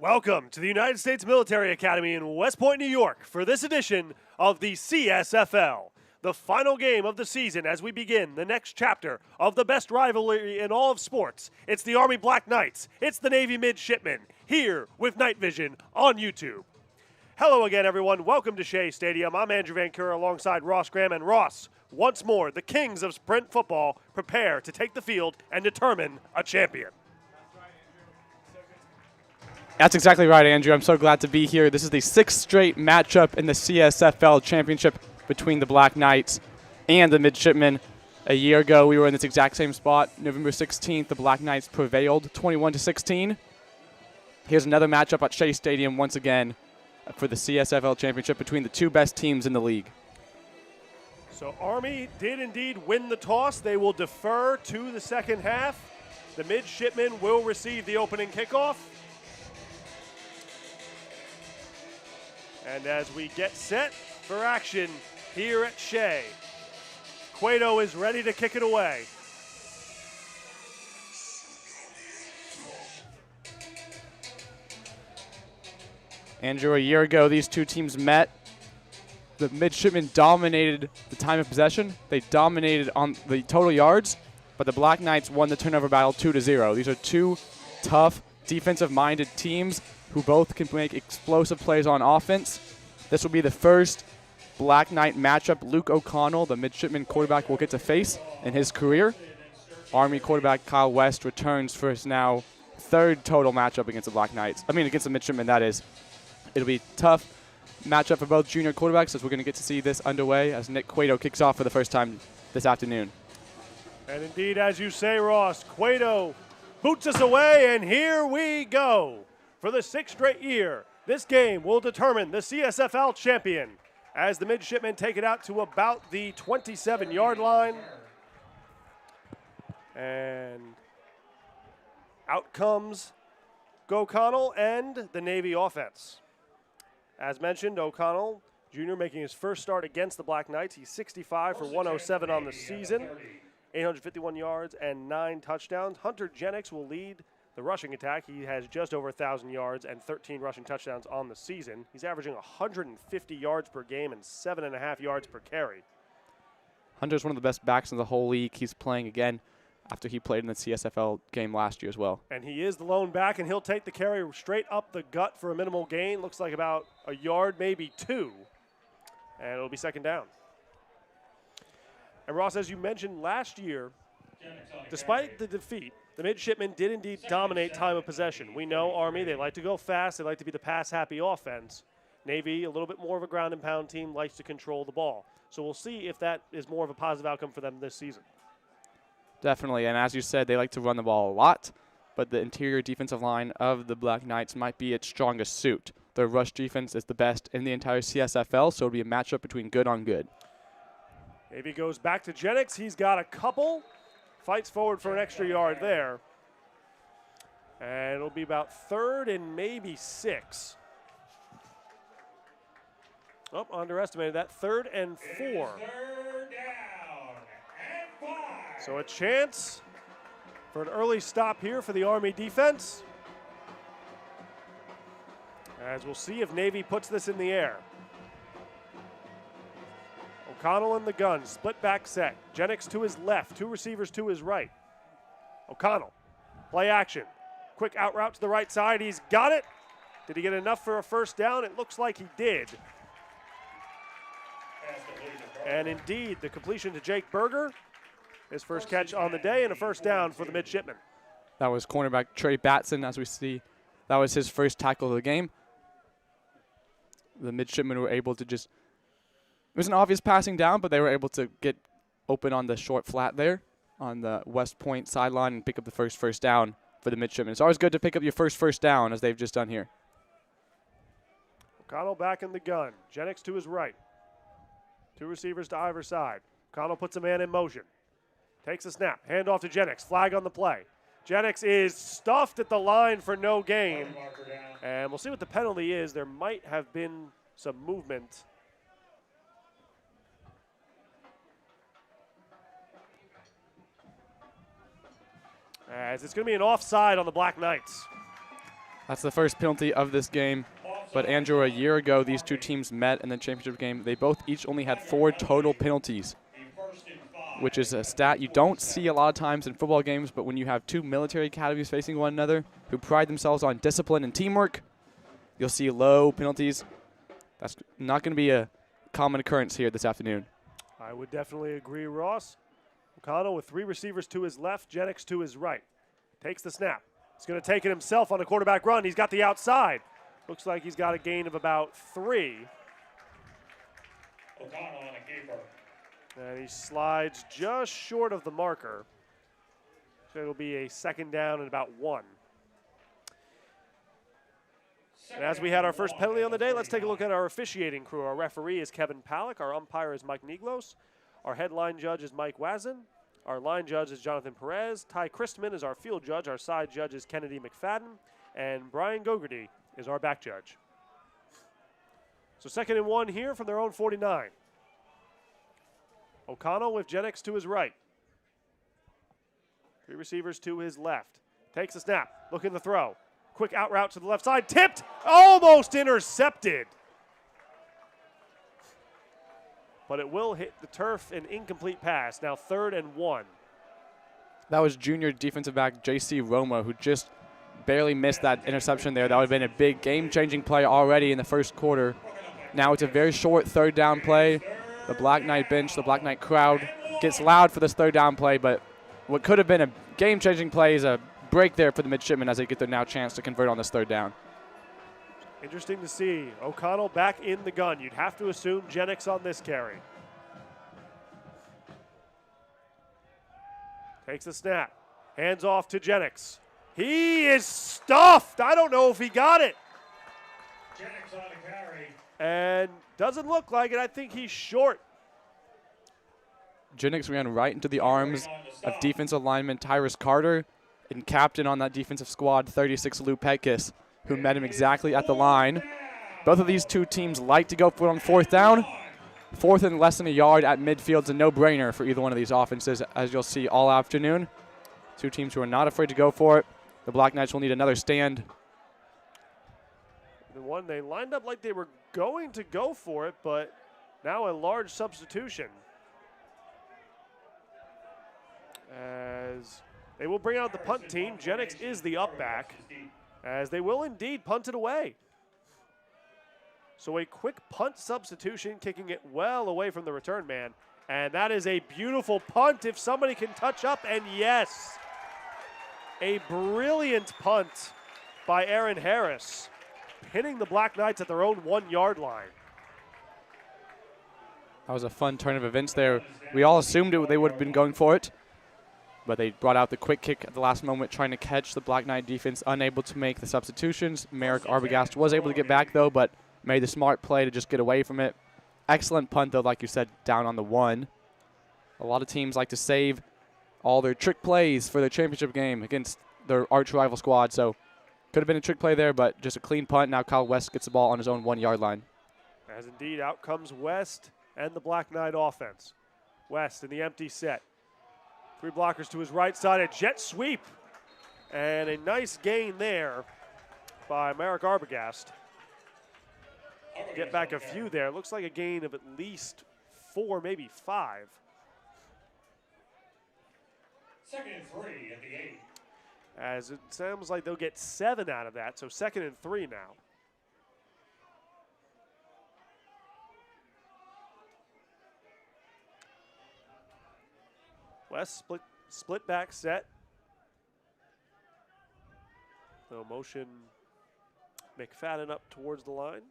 Welcome to the United States Military Academy in West Point, New York for this edition of the CSFL, the final game of the season as we begin the next chapter of the best rivalry in all of sports. It's the Army Black Knights, it's the Navy Midshipmen, here with KnightVision on YouTube. Hello again, everyone. Welcome to Shea Stadium. I'm Andrew Van Keur alongside Ross Graham. And Ross, once more, the kings of sprint football prepare to take the field and determine a champion. That's exactly right, Andrew. I'm so glad to be here. This is the sixth straight matchup in the CSFL championship between the Black Knights and the Midshipmen. A year ago, we were in this exact same spot. November 16th, the Black Knights prevailed 21-16. Here's another matchup at Shea Stadium once again for the CSFL championship between the two best teams in the league. So Army did indeed win the toss. They will defer to the second half. The Midshipmen will receive the opening kickoff. And as we get set for action here at Shea, Cueto is ready to kick it away. Andrew, a year ago, these two teams met. The Midshipmen dominated the time of possession. They dominated on the total yards, but the Black Knights won the turnover battle 2-0. These are two tough, defensive-minded teams who both can make explosive plays on offense. This will be the first Black Knight matchup Luke O'Connell, the Midshipman quarterback, will get to face in his career. Army quarterback Kyle West returns for his now third total matchup against the Black Knights. Against the Midshipmen, that is. It'll be a tough matchup for both junior quarterbacks, as we're going to get to see this underway as Nick Cueto kicks off for the first time this afternoon. And indeed, as you say, Ross, Cueto boots us away, and here we go. For the sixth straight year, this game will determine the CSFL champion as the Midshipmen take it out to about the 27-yard line. And out comes O'Connell and the Navy offense. As mentioned, O'Connell, Jr., making his first start against the Black Knights. He's 65 for 107 on the season, 851 yards and 9 touchdowns. Hunter Jennings will lead the rushing attack. He has just over 1,000 yards and 13 rushing touchdowns on the season. He's averaging 150 yards per game and 7.5 yards per carry. Hunter's one of the best backs in the whole league. He's playing again after he played in the CSFL game last year as well. And he is the lone back, and he'll take the carry straight up the gut for a minimal gain. Looks like about a yard, maybe 2. And it'll be second down. And Ross, as you mentioned last year, despite the defeat, the Midshipmen did indeed dominate time of possession. We know Army, they like to go fast. They like to be the pass-happy offense. Navy, a little bit more of a ground-and-pound team, likes to control the ball. So we'll see if that is more of a positive outcome for them this season. Definitely, and as you said, they like to run the ball a lot, but the interior defensive line of the Black Knights might be its strongest suit. Their rush defense is the best in the entire CSFL, so it'll be a matchup between good on good. Navy goes back to Jennings. He's got a couple. Fights forward for an extra yard there. And it'll be about 3rd and maybe 6. Oh, underestimated that. 3rd and 4. So a chance for an early stop here for the Army defense. As we'll see if Navy puts this in the air. O'Connell in the gun, split back set. Jennings to his left, 2 receivers to his right. O'Connell, play action. Quick out route to the right side, he's got it. Did he get enough for a first down? It looks like he did. And indeed, the completion to Jake Berger. His first catch on the day and a first down for the Midshipmen. That was cornerback Trey Batson, as we see. That was his first tackle of the game. The Midshipmen were able to just, it was an obvious passing down, but they were able to get open on the short flat there on the West Point sideline and pick up the first down for the Midshipmen. It's always good to pick up your first down, as they've just done here. O'Connell back in the gun. Jennings to his right. 2 receivers to either side. O'Connell puts a man in motion. Takes a snap. Hand off to Jennings. Flag on the play. Jennings is stuffed at the line for no gain. And we'll see what the penalty is. There might have been some movement. As it's going to be an offside on the Black Knights. That's the first penalty of this game. But Andrew, a year ago, these two teams met in the championship game. They both each only had 4 total penalties, which is a stat you don't see a lot of times in football games, but when you have two military academies facing one another who pride themselves on discipline and teamwork, you'll see low penalties. That's not going to be a common occurrence here this afternoon. I would definitely agree, Ross. O'Connell with 3 receivers to his left, Jennings to his right. Takes the snap. He's going to take it himself on a quarterback run. He's got the outside. Looks like he's got a gain of about 3. O'Connell on a keeper. And he slides just short of the marker. So it'll be a second down and about 1. And as we had our first penalty on the day, let's take a look at our officiating crew. Our referee is Kevin Palak. Our umpire is Mike Niglos. Our head line judge is Mike Wazin. Our line judge is Jonathan Perez. Ty Christman is our field judge. Our side judge is Kennedy McFadden. And Brian Gogarty is our back judge. So 2nd and 1 here from their own 49. O'Connell with Jennings to his right. 3 receivers to his left. Takes a snap, looking to throw. Quick out route to the left side, tipped, almost intercepted. But it will hit the turf, an incomplete pass. Now 3rd and 1. That was junior defensive back J.C. Roma, who just barely missed that interception there. That would have been a big game-changing play already in the first quarter. Now it's a very short 3rd down play. The Black Knight bench, the Black Knight crowd gets loud for this 3rd down play, but what could have been a game-changing play is a break there for the midshipmen as they get their now chance to convert on this 3rd down. Interesting to see. O'Connell back in the gun. You'd have to assume Jennings on this carry. Takes the snap. Hands off to Jennings. He is stuffed. I don't know if he got it. Jennings on the carry. And doesn't look like it. I think he's short. Jennings ran right into the arms of defensive lineman Tyrus Carter and captain on that defensive squad, 36 Lou Petkus, who met him exactly at the line. Both of these two teams like to go for it on 4th down. 4th and less than a yard at midfield's a no-brainer for either one of these offenses, as you'll see all afternoon. Two teams who are not afraid to go for it. The Black Knights will need another stand. The one they lined up like they were going to go for it, but now a large substitution. As they will bring out the punt team. Jennings is the up back, as they will indeed punt it away. So a quick punt substitution, kicking it well away from the return man. And that is a beautiful punt if somebody can touch up, and yes. A brilliant punt by Aaron Harris, hitting the Black Knights at their own 1-yard line. That was a fun turn of events there. We all assumed they would have been going for it, but they brought out the quick kick at the last moment, trying to catch the Black Knight defense, unable to make the substitutions. Merrick Arbogast was able to get back, though, but made the smart play to just get away from it. Excellent punt, though, like you said, down on the 1. A lot of teams like to save all their trick plays for their championship game against their arch rival squad, so could have been a trick play there, but just a clean punt. Now Kyle West gets the ball on his own 1-yard line. As indeed, out comes West and the Black Knight offense. West in the empty set. 3 blockers to his right side, a jet sweep. And a nice gain there by Merrick Arbogast. Get back a few there. Looks like a gain of at least 4, maybe 5. 2nd and 3 at the 8. As it sounds like they'll get 7 out of that, so 2nd and 3 now. West split back set. So motion McFadden up towards the line.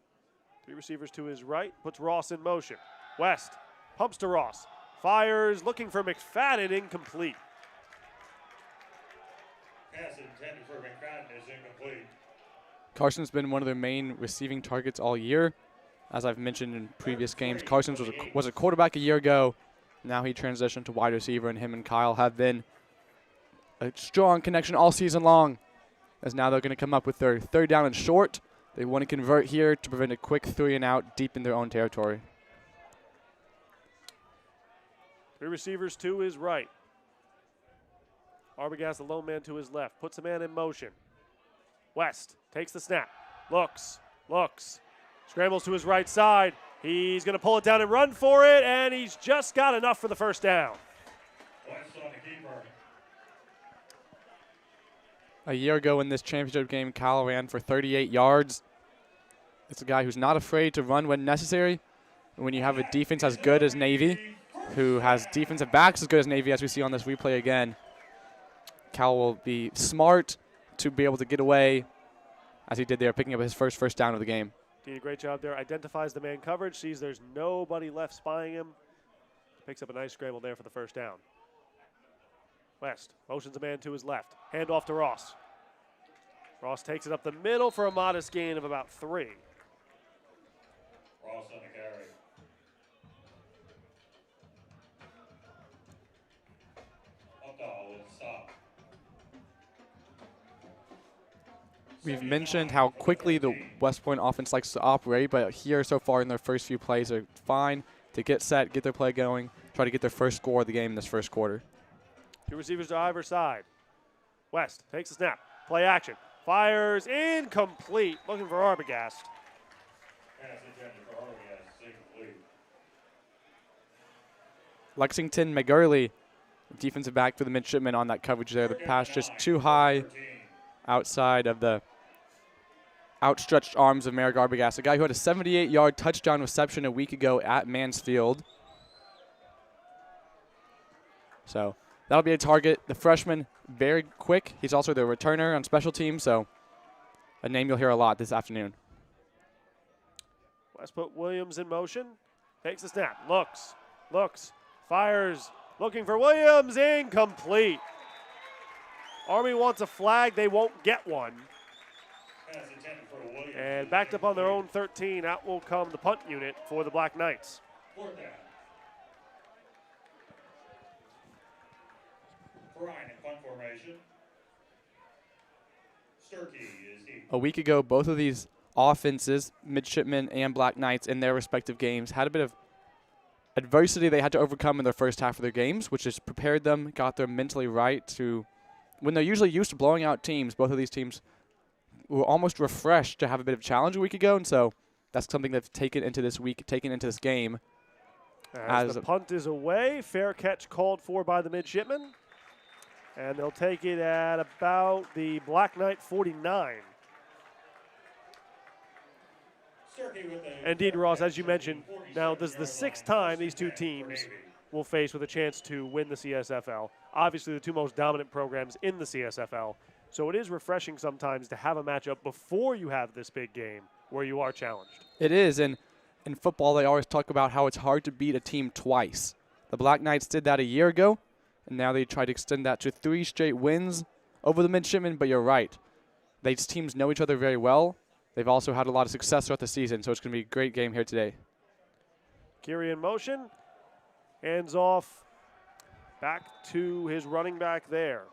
3 receivers to his right, puts Ross in motion. West pumps to Ross, fires, looking for McFadden, incomplete. Pass intended for McFadden is incomplete. Carson's been one of their main receiving targets all year. As I've mentioned in previous games, Carson was a quarterback a year ago. Now he transitioned to wide receiver, and him and Kyle have been a strong connection all season long. As now they're going to come up with their 3rd down and short. They want to convert here to prevent a quick 3 and out deep in their own territory. 3 receivers to his right. Arbogast, the lone man, to his left. Puts a man in motion. West takes the snap, looks, scrambles to his right side. He's going to pull it down and run for it, and he's just got enough for the first down. West on the keeper. A year ago in this championship game, Kyle ran for 38 yards. It's a guy who's not afraid to run when necessary. And when you have a defense as good as Navy, who has defensive backs as good as Navy, as we see on this replay again, Cal will be smart to be able to get away, as he did there, picking up his first down of the game. Did a great job there. Identifies the man coverage, sees there's nobody left spying him. Picks up a nice scramble there for the first down. West motions a man to his left. Hand off to Ross. Ross takes it up the middle for a modest gain of about 3. Ross on the carry. Updahl with stop. We've mentioned how quickly the West Point offense likes to operate, but here so far in their first few plays are fine to get set, get their play going, try to get their first score of the game in this first quarter. 2 receivers to either side. West takes the snap. Play action. Fires incomplete. Looking for Arbogast. Pass intended for Arbogast. Incomplete. Lexington McGurley, defensive back for the midshipmen on that coverage there. The pass just too high outside of the outstretched arms of Merrick Arbogast, a guy who had a 78-yard touchdown reception a week ago at Mansfield. So that'll be a target. The freshman, very quick. He's also the returner on special teams, so a name you'll hear a lot this afternoon. West put Williams in motion. Takes the snap. Looks. Fires. Looking for Williams. Incomplete. Army wants a flag. They won't get one. Pass intended for Williams. And backed up on their own 13. Out will come the punt unit for the Black Knights. 4th down. Ryan in punt formation. Sturkey is deep. A week ago, both of these offenses, midshipmen and Black Knights, in their respective games, had a bit of adversity they had to overcome in their first half of their games, which has prepared them, got them mentally right to, when they're usually used to blowing out teams, both of these teams were almost refreshed to have a bit of challenge a week ago, and so that's something they've taken into this week, taken into this game. As the punt is away, fair catch called for by the midshipmen. And they'll take it at about the Black Knight 49. Indeed, Ross, as you mentioned, now this is the 6th time these two teams will face with a chance to win the CSFL. Obviously, the two most dominant programs in the CSFL. So it is refreshing sometimes to have a matchup before you have this big game where you are challenged. It is, and in football they always talk about how it's hard to beat a team twice. The Black Knights did that a year ago, and now they try to extend that to 3 straight wins over the midshipmen, but you're right. These teams know each other very well. They've also had a lot of success throughout the season, so it's going to be a great game here today. Kiri in motion, hands off back to his running back there.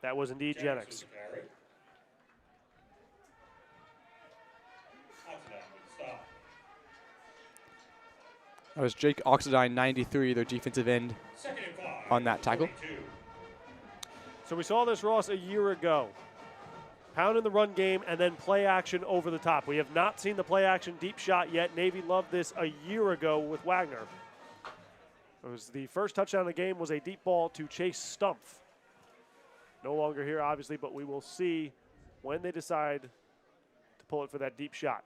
That was indeed Jennings. That was Jake Oxidine, 93, their defensive end, on that tackle. So we saw this, Ross, a year ago. Pound in the run game and then play action over the top. We have not seen the play action deep shot yet. Navy loved this a year ago with Wagner. It was the first touchdown of the game was a deep ball to Chase Stumpf. No longer here, obviously, but we will see when they decide to pull it for that deep shot.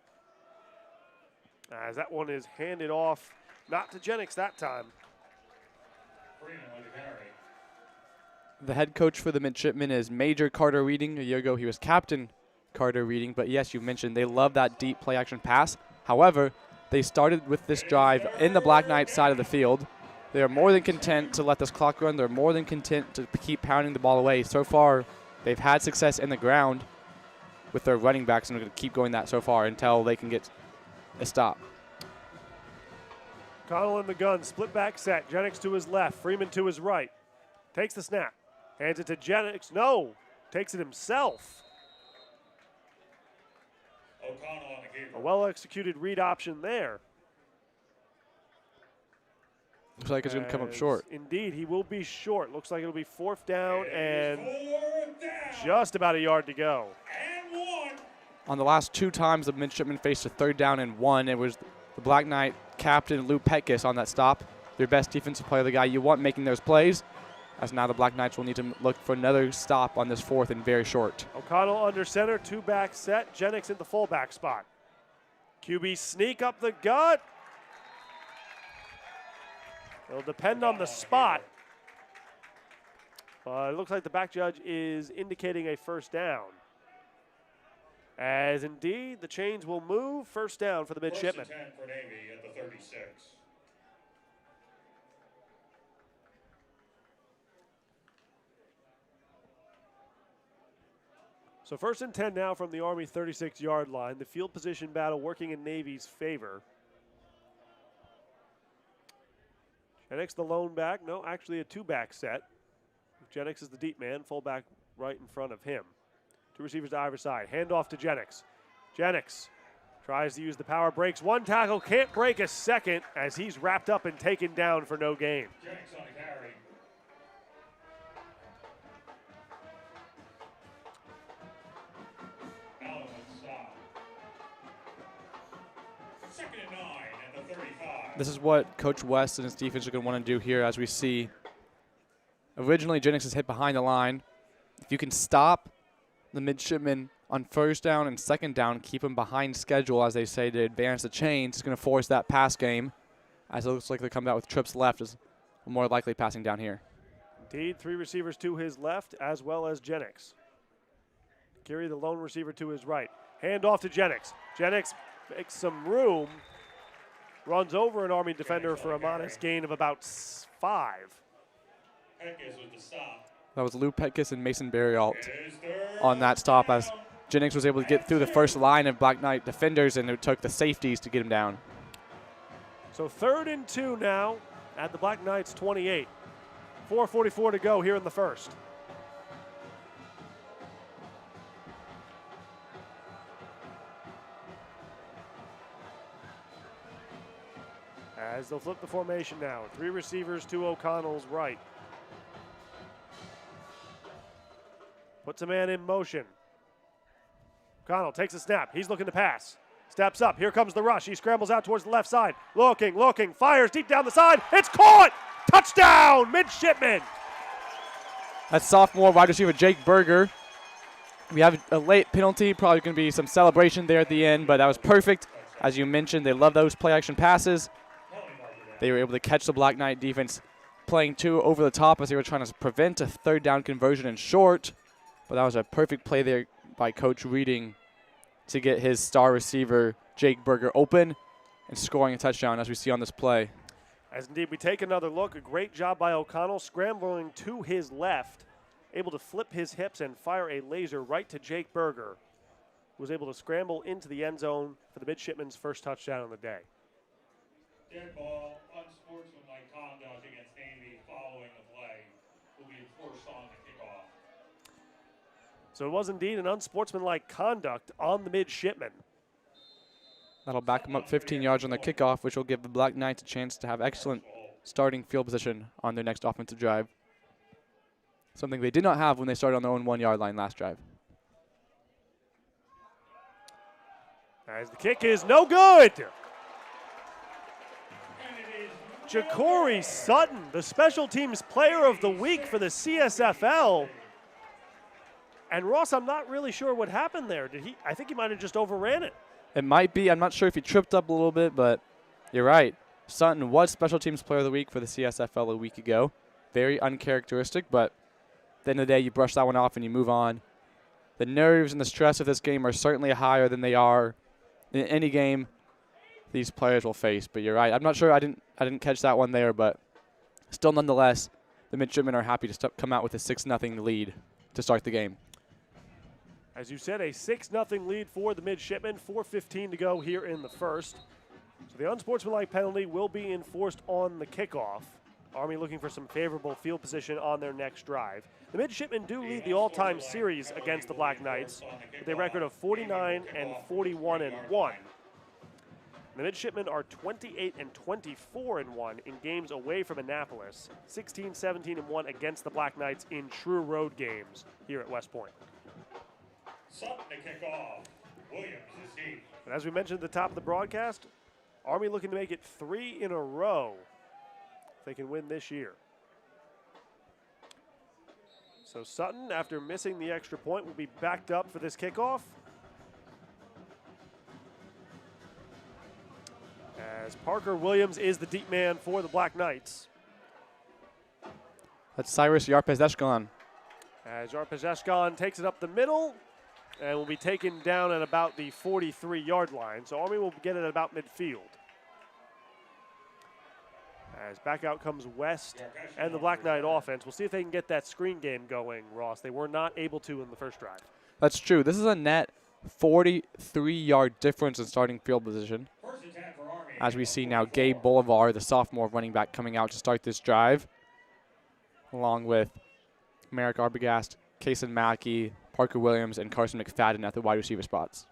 As that one is handed off, not to Jennings that time. The head coach for the midshipmen is Major Carter Reading. A year ago, he was Captain Carter Reading. But yes, you mentioned they love that deep play action pass. However, they started with this drive in the Black Knights side of the field. They are more than content to let this clock run. They're more than content to keep pounding the ball away. So far, they've had success in the ground with their running backs, and they're going to keep going that so far until they can get a stop. Connell in the gun, split back set. Jennings to his left, Freeman to his right. Takes the snap, hands it to Jennings. No, takes it himself. O'Connell on the keeper. A well-executed read option there. Looks like it's going to come up short. Indeed, he will be short. Looks like it'll be 4th down and just about a yard to go. And 1 On the last 2 times the midshipmen faced a 3rd down and 1, it was the Black Knight captain Lou Petkis on that stop. Their best defensive player, the guy you want making those plays, as now the Black Knights will need to look for another stop on this 4th and very short. O'Connell under center, 2-back set. Jennings in the fullback spot. QB sneak up the gut. It'll depend on the spot. But it looks like the back judge is indicating a first down. As indeed, the chains will move. First down for the midshipmen. First and 10 for Navy at the 36. So first and 10 now from the Army 36-yard line. The field position battle working in Navy's favor. Jennings the lone back. No, actually a 2-back set. Jennings is the deep man, fullback right in front of him. 2 receivers to either side. Handoff to Jennings. Jennings tries to use the power, breaks 1 tackle, can't break a second as he's wrapped up and taken down for no gain. Jennings on the carry. Allen with stop. 2nd and 9 at the 35. This is what Coach West and his defense are going to want to do here, as we see. Originally, Jennings is hit behind the line. If you can stop the midshipmen on 1st down and 2nd down, keep them behind schedule, as they say, to advance the chains, it's going to force that pass game, as it looks like they come out with trips left as more likely passing down here. Indeed, 3 receivers to his left, as well as Jennings. Carry the lone receiver to his right. Hand off to Jennings. Jennings makes some room, runs over an Army defender for a modest gain of about 5. Petkis with the stop. That was Lou Petkis and Mason Berryalt on that stop, as Jennings was able to get through the first line of Black Knight defenders, and it took the safeties to get him down. So 3rd and 2 now at the Black Knights 28. 4:44 to go here in the first. As they'll flip the formation now. 3 receivers to O'Connell's right. Puts a man in motion. O'Connell takes a snap. He's looking to pass. Steps up. Here comes the rush. He scrambles out towards the left side. Looking, fires deep down the side. It's caught! Touchdown, midshipmen! That's sophomore wide receiver Jake Berger. We have a late penalty. Probably going to be some celebration there at the end, but that was perfect. As you mentioned, they love those play-action passes. They were able to catch the Black Knight defense playing 2 over the top as they were trying to prevent a 3rd down conversion in short. But that was a perfect play there by Coach Reading to get his star receiver, Jake Berger, open and scoring a touchdown, as we see on this play. As indeed we take another look, a great job by O'Connell scrambling to his left, able to flip his hips and fire a laser right to Jake Berger, who was able to scramble into the end zone for the midshipmen's first touchdown of the day. Dead ball, unsportsmanlike conduct against Navy following the play will be enforced on the kickoff. So it was indeed an unsportsmanlike conduct on the midshipmen. That'll back them up 15 yards on the kickoff, which will give the Black Knights a chance to have excellent starting field position on their next offensive drive. Something they did not have when they started on their own 1-yard line last drive. As the kick is no good. Ja'Cory Sutton, the special teams player of the week for the CSFL. And Ross, I'm not really sure what happened there. I think he might have just overran it. It might be. I'm not sure if he tripped up a little bit, but you're right. Sutton was special teams player of the week for the CSFL a week ago. Very uncharacteristic, but at the end of the day, you brush that one off and you move on. The nerves and the stress of this game are certainly higher than they are in any game these players will face. But you're right. I'm not sure. I didn't catch that one there, but still, nonetheless, the midshipmen are happy to come out with a 6-0 lead to start the game. As you said, a 6-0 lead for the midshipmen. 4:15 to go here in the first. So the unsportsmanlike penalty will be enforced on the kickoff. Army looking for some favorable field position on their next drive. The midshipmen do lead the all-time series against the Black Knights with a record of 49 and 41-1. The midshipmen are 28-24-1 in games away from Annapolis, 16-17-1 against the Black Knights in true road games here at West Point. Sutton to kick off. Williams is deep. And as we mentioned at the top of the broadcast, Army looking to make it 3 in a row if they can win this year. So Sutton, after missing the extra point, will be backed up for this kickoff. As Parker Williams is the deep man for the Black Knights. That's Cyrus Yarpezeshkan. As Yarpezeshkan takes it up the middle and will be taken down at about the 43-yard line. So Army will get it at about midfield. As back out comes West and the Black Knight offense. We'll see if they can get that screen game going, Ross. They were not able to in the first drive. That's true. This is a net 43-yard difference in starting field position. First and 10 for Army. As we see now, Gabe Bolivar, the sophomore running back, coming out to start this drive, along with Merrick Arbogast, Kason Mackey, Parker Williams, and Carson McFadden at the wide receiver spots.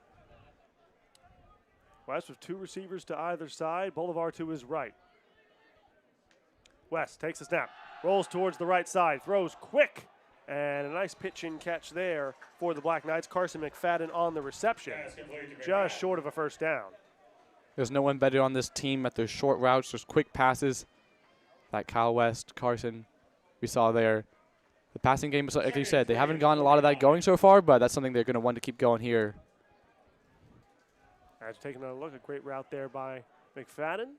West with 2 receivers to either side, Bolivar to his right. West takes a snap, rolls towards the right side, throws quick, and a nice pitch and catch there for the Black Knights. Carson McFadden on the reception, just short of a first down. There's no one better on this team at their short routes, there's quick passes that Kyle West, Carson, we saw there. The passing game, like you said, they haven't gotten a lot of that going so far, but that's something they're going to want to keep going here. As taking a look, a great route there by McFadden.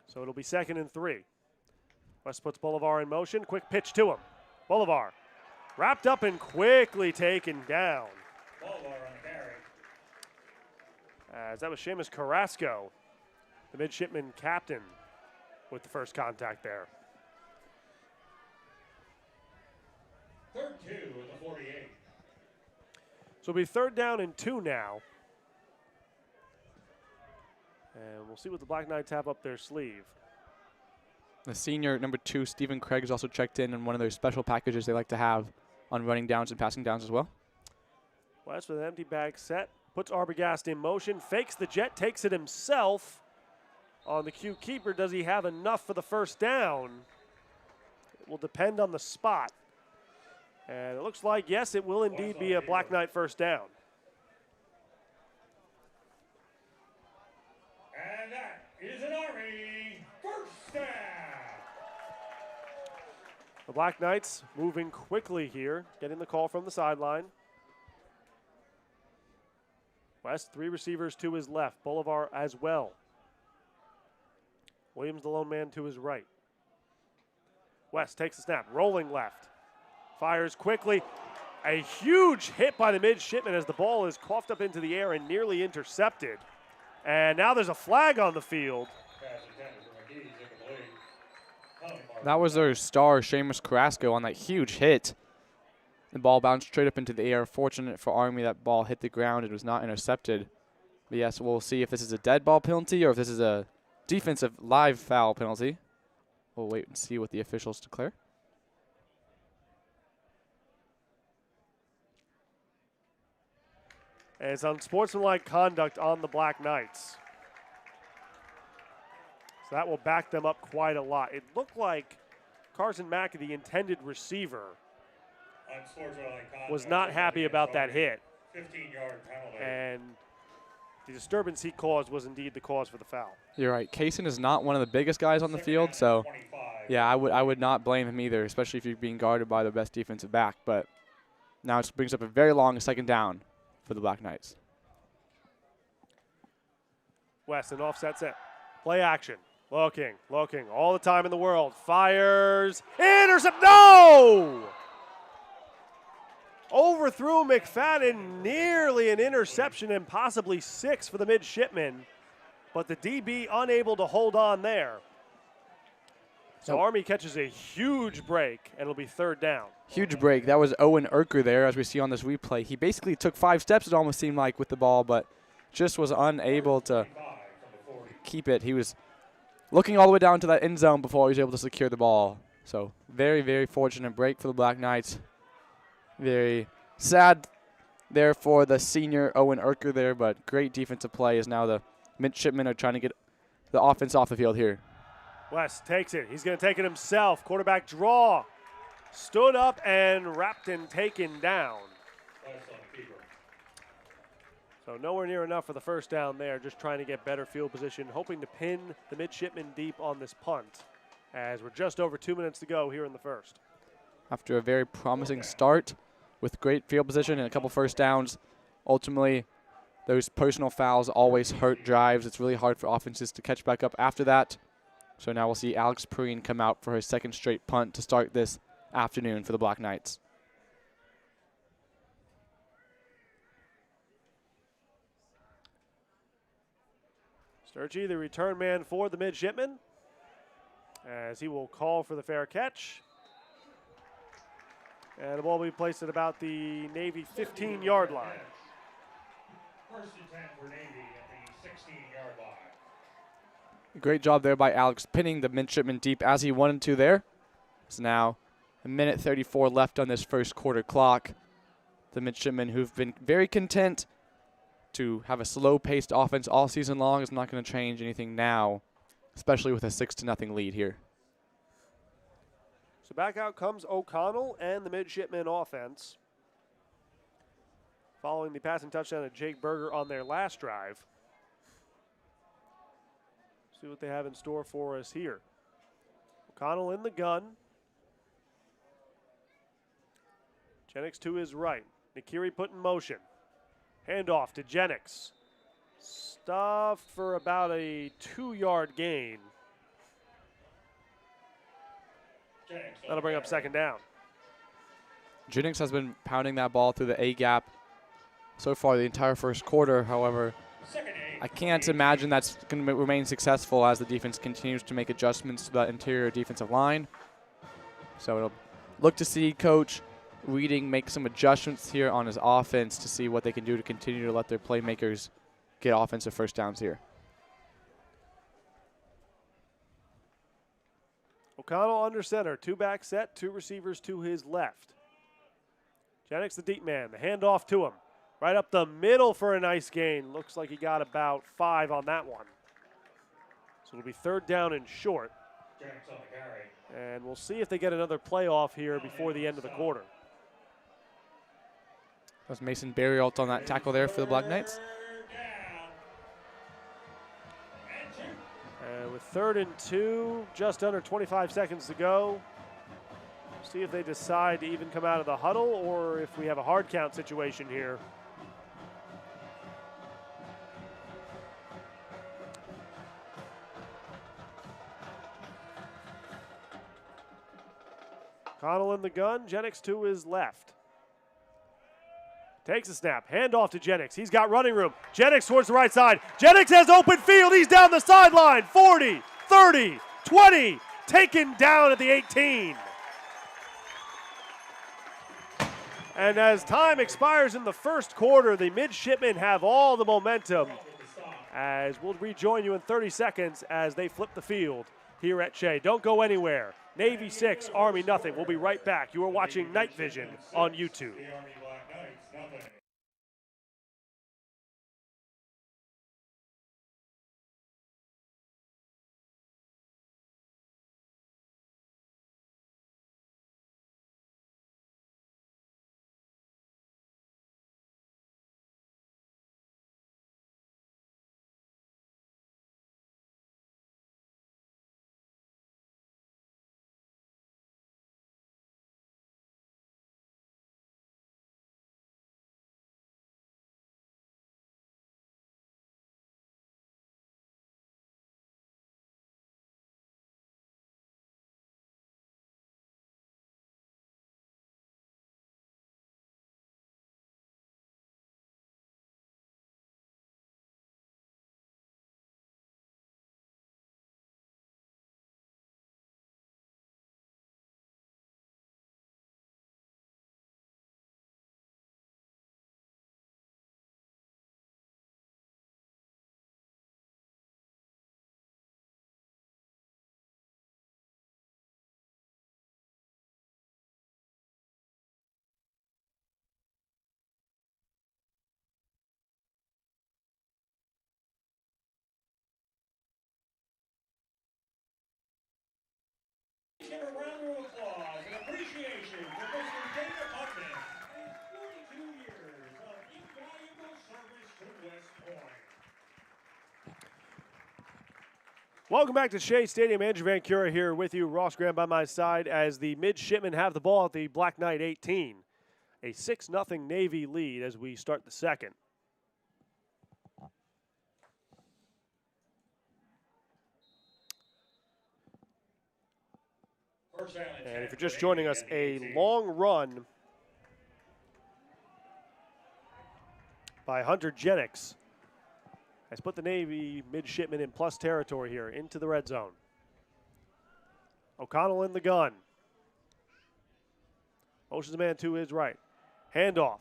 So it'll be 2nd and 3. West puts Bolivar in motion. Quick pitch to him. Bolivar wrapped up and quickly taken down. Bolivar on the carry. As that was Seamus Carrasco, the midshipman captain, with the first contact there. 3rd 2 at the 48. So it'll be 3rd down and 2 now. And we'll see what the Black Knights have up their sleeve. The senior number 2, Stephen Craig, is also checked in one of their special packages they like to have on running downs and passing downs as well. West with an empty bag set, puts Arbogast in motion, fakes the jet, takes it himself. On the cue keeper, does he have enough for the first down? It will depend on the spot. And it looks like, yes, it will indeed be a Black Knight first down. And that is an Army first down. The Black Knights moving quickly here, getting the call from the sideline. West, 3 receivers to his left, Bolivar as well. Williams the lone man to his right. West takes a snap, rolling left. Fires quickly. A huge hit by the midshipman as the ball is coughed up into the air and nearly intercepted. And now there's a flag on the field. That was their star, Seamus Carrasco, on that huge hit. The ball bounced straight up into the air. Fortunate for Army that ball hit the ground. It was not intercepted. But yes, we'll see if this is a dead ball penalty or if this is a defensive live foul penalty. We'll wait and see what the officials declare. And it's unsportsmanlike conduct on the Black Knights. So that will back them up quite a lot. It looked like Carson Mackey, the intended receiver, was not happy about that hit. 15-yard penalty. And the disturbance he caused was indeed the cause for the foul. You're right. Kaysen is not one of the biggest guys on the field, so yeah, I would not blame him either, especially if you're being guarded by the best defensive back. But now it brings up a very long 2nd down for the Black Knights. West, an offset set. Play action. Looking, all the time in the world. Fires. Intercept. No! Overthrew McFadden. Nearly an interception and possibly 6 for the midshipman. But the DB unable to hold on there. So Army catches a huge break, and it'll be 3rd down. Huge break. That was Owen Urker there, as we see on this replay. He basically took 5 steps, it almost seemed like, with the ball, but just was unable to keep it. He was looking all the way down to that end zone before he was able to secure the ball. So very, very fortunate break for the Black Knights. Very sad there for the senior Owen Urker there, but great defensive play as now the midshipmen are trying to get the offense off the field here. West takes it. He's going to take it himself. Quarterback draw. Stood up and wrapped and taken down. So nowhere near enough for the first down there, just trying to get better field position, hoping to pin the midshipmen deep on this punt, as we're just over 2 minutes to go here in the first. After a very promising start with great field position and a couple first downs, ultimately those personal fouls always hurt drives. It's really hard for offenses to catch back up after that. So now we'll see Alex Perrine come out for his second straight punt to start this afternoon for the Black Knights. Sturgey, the return man for the midshipmen, as he will call for the fair catch. And the ball will be placed at about the Navy 15-yard line. First and 10 for Navy at the 16-yard line. Great job there by Alex, pinning the midshipman deep as he wanted to there. It's now a minute 34 left on this first quarter clock. The midshipmen, who've been very content to have a slow-paced offense all season long, is not going to change anything now, especially with a 6-0 lead here. So back out comes O'Connell and the midshipmen offense, following the passing touchdown of Jake Berger on their last drive. See what they have in store for us here. O'Connell in the gun. Jennings to his right. Nakiri put in motion. Handoff to Jennings. Stuffed for about a 2-yard gain. That'll bring up second down. Jennings has been pounding that ball through the A-gap so far the entire first quarter. However, I can't imagine that's going to remain successful as the defense continues to make adjustments to that interior defensive line. So it'll look to see Coach Reading make some adjustments here on his offense to see what they can do to continue to let their playmakers get offensive first downs here. O'Connell under center, 2-back set, 2 receivers to his left. Jennings the deep man, the handoff to him. Right up the middle for a nice gain. Looks like he got about 5 on that one. So it'll be third down and short. Jennings on the carry. And we'll see if they get another playoff here before the end of the quarter. That was Mason Berrialt on that tackle there for the Black Knights. And with 3rd and 2, just under 25 seconds to go. See if they decide to even come out of the huddle or if we have a hard count situation here. Connell in the gun, Jennings to his left. Takes a snap, handoff to Jennings. He's got running room. Jennings towards the right side. Jennings has open field. He's down the sideline. 40, 30, 20. Taken down at the 18. And as time expires in the first quarter, the midshipmen have all the momentum. As we'll rejoin you in 30 seconds as they flip the field here at Shea. Don't go anywhere. Navy 6, Army nothing. We'll be right back. You are watching Night Vision on YouTube. The Army Black Knights, nothing. Give a round of applause and appreciation for Mr. David Hutton. 42 years of invaluable service to West Point. Welcome back to Shea Stadium. Andrew Van Cura here with you. Ross Graham by my side as the midshipmen have the ball at the Black Knight 18. A 6-0 Navy lead as we start the second. First down and And if 10 you're just for joining Navy us, at the a 18. long run by Hunter Jennings has put the Navy midshipmen in plus territory here into the red zone. O'Connell in the gun. Motions man to his right. Handoff.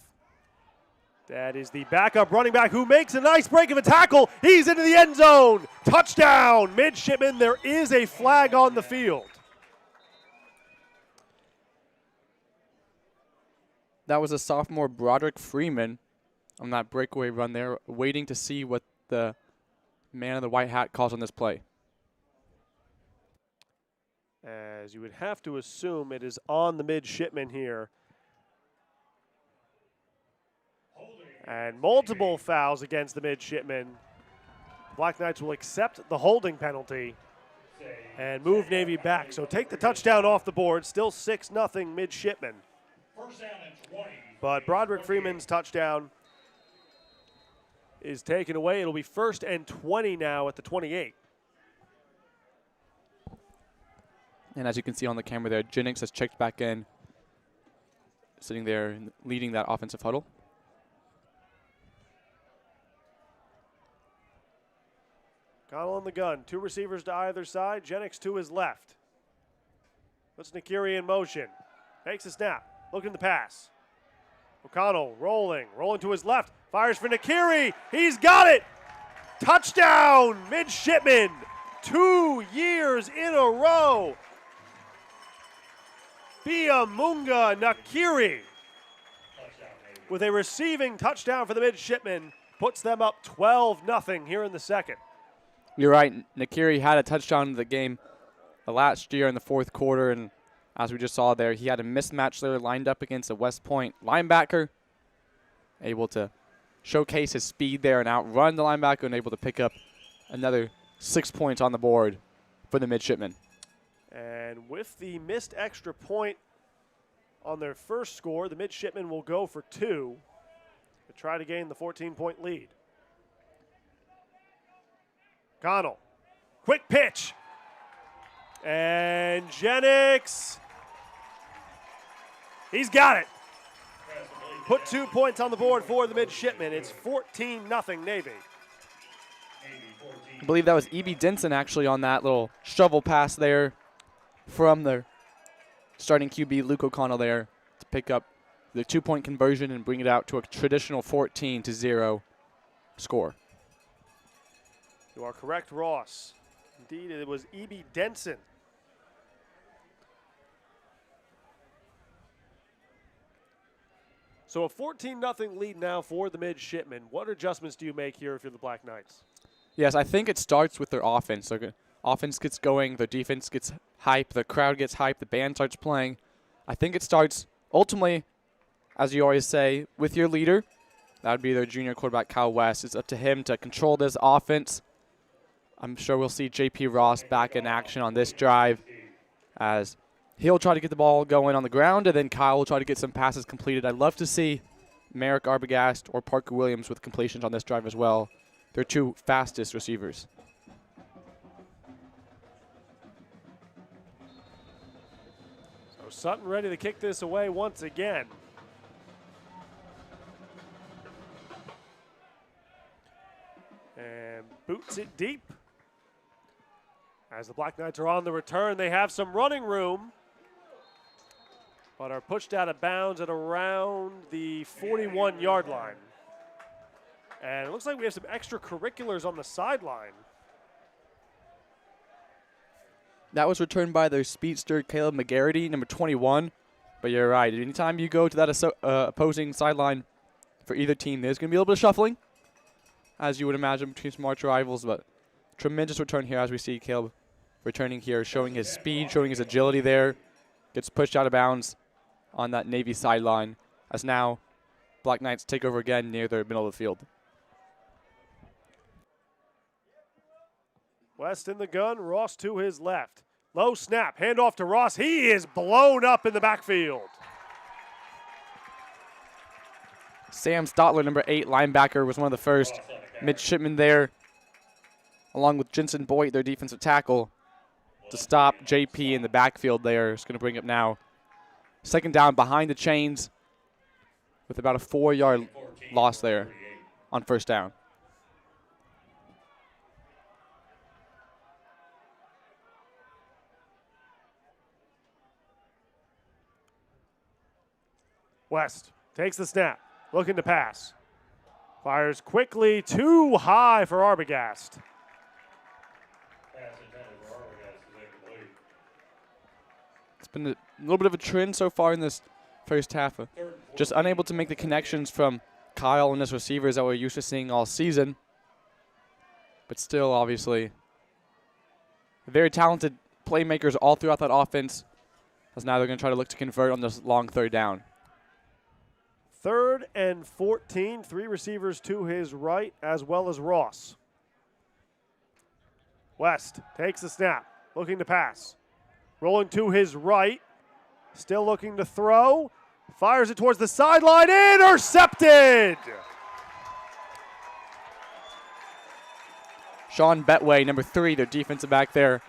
That is the backup running back who makes a nice break of a tackle. He's into the end zone. Touchdown, midshipmen. There is a flag on the field. That was a sophomore, Broderick Freeman, on that breakaway run there, waiting to see what the man in the white hat calls on this play. As you would have to assume it is on the midshipmen here. And multiple fouls against the midshipmen. Black Knights will accept the holding penalty and move Navy back. So take the touchdown off the board. Still 6-0 midshipmen. First down and 20. But Broderick Freeman's touchdown is taken away. It'll be 1st and 20 now at the 28. And as you can see on the camera there, Jennings has checked back in, sitting there and leading that offensive huddle. Connell in the gun. 2 receivers to either side. Jennings to his left. Puts Nakiri in motion. Takes a snap. Looking to pass. O'Connell rolling to his left. Fires for Nakiri. He's got it. Touchdown, midshipmen. 2 years in a row. Biamunga Nakiri with a receiving touchdown for the midshipmen puts them up 12-0 here in the second. You're right. Nakiri had a touchdown in the game last year in the fourth quarter, and as we just saw there, he had a mismatch there lined up against a West Point linebacker, able to showcase his speed there and outrun the linebacker and able to pick up another 6 points on the board for the midshipmen. And with the missed extra point on their first score, the midshipmen will go for 2 to try to gain the 14-point lead. Connell, quick pitch. And Jennings, he's got it. Put 2 points on the board for the midshipmen. It's 14-0 Navy. I believe that was E.B. Denson actually on that little shovel pass there from the starting QB Luke O'Connell there to pick up the 2-point conversion and bring it out to a traditional 14-0 score. You are correct, Ross. Indeed, it was E.B. Denson. So a 14-0 lead now for the midshipmen. What adjustments do you make here if you're the Black Knights? Yes, I think it starts with their offense. Their offense gets going, their defense gets hype, the crowd gets hype, the band starts playing. I think it starts ultimately, as you always say, with your leader. That would be their junior quarterback, Kyle West. It's up to him to control this offense. I'm sure we'll see J.P. Ross back in action on this drive as he'll try to get the ball going on the ground, and then Kyle will try to get some passes completed. I'd love to see Merrick Arbogast or Parker Williams with completions on this drive as well. They're 2 fastest receivers. So Sutton ready to kick this away once again. And boots it deep. As the Black Knights are on the return, they have some running room, but are pushed out of bounds at around the 41-yard line. And it looks like we have some extracurriculars on the sideline. That was returned by their speedster, Caleb McGarity, number 21. But you're right. Anytime you go to that opposing sideline for either team, there's going to be a little bit of shuffling, as you would imagine, between some arch rivals. But tremendous return here as we see Caleb returning here, showing his speed, showing his agility there. Gets pushed out of bounds on that Navy sideline as now Black Knights take over again near the middle of the field. West in the gun, Ross to his left. Low snap, handoff to Ross. He is blown up in the backfield. Sam Stotler, number 8 linebacker, was one of the first midshipmen there, along with Jensen Boyd, their defensive tackle, to stop JP in the backfield there. It's going to bring up now second down behind the chains with about a 4-yard loss there on first down. West takes the snap, looking to pass. Fires quickly, too high for Arbogast. It's been a little bit of a trend so far in this first half. Just unable to make the connections from Kyle and his receivers that we're used to seeing all season. But still, obviously, very talented playmakers all throughout that offense, as now they're going to try to look to convert on this long third down. 3rd and 14, 3 receivers to his right as well as Ross. West takes the snap, looking to pass. Rolling to his right, still looking to throw. Fires it towards the sideline, intercepted! Sean Betway, number 3, their defensive back there.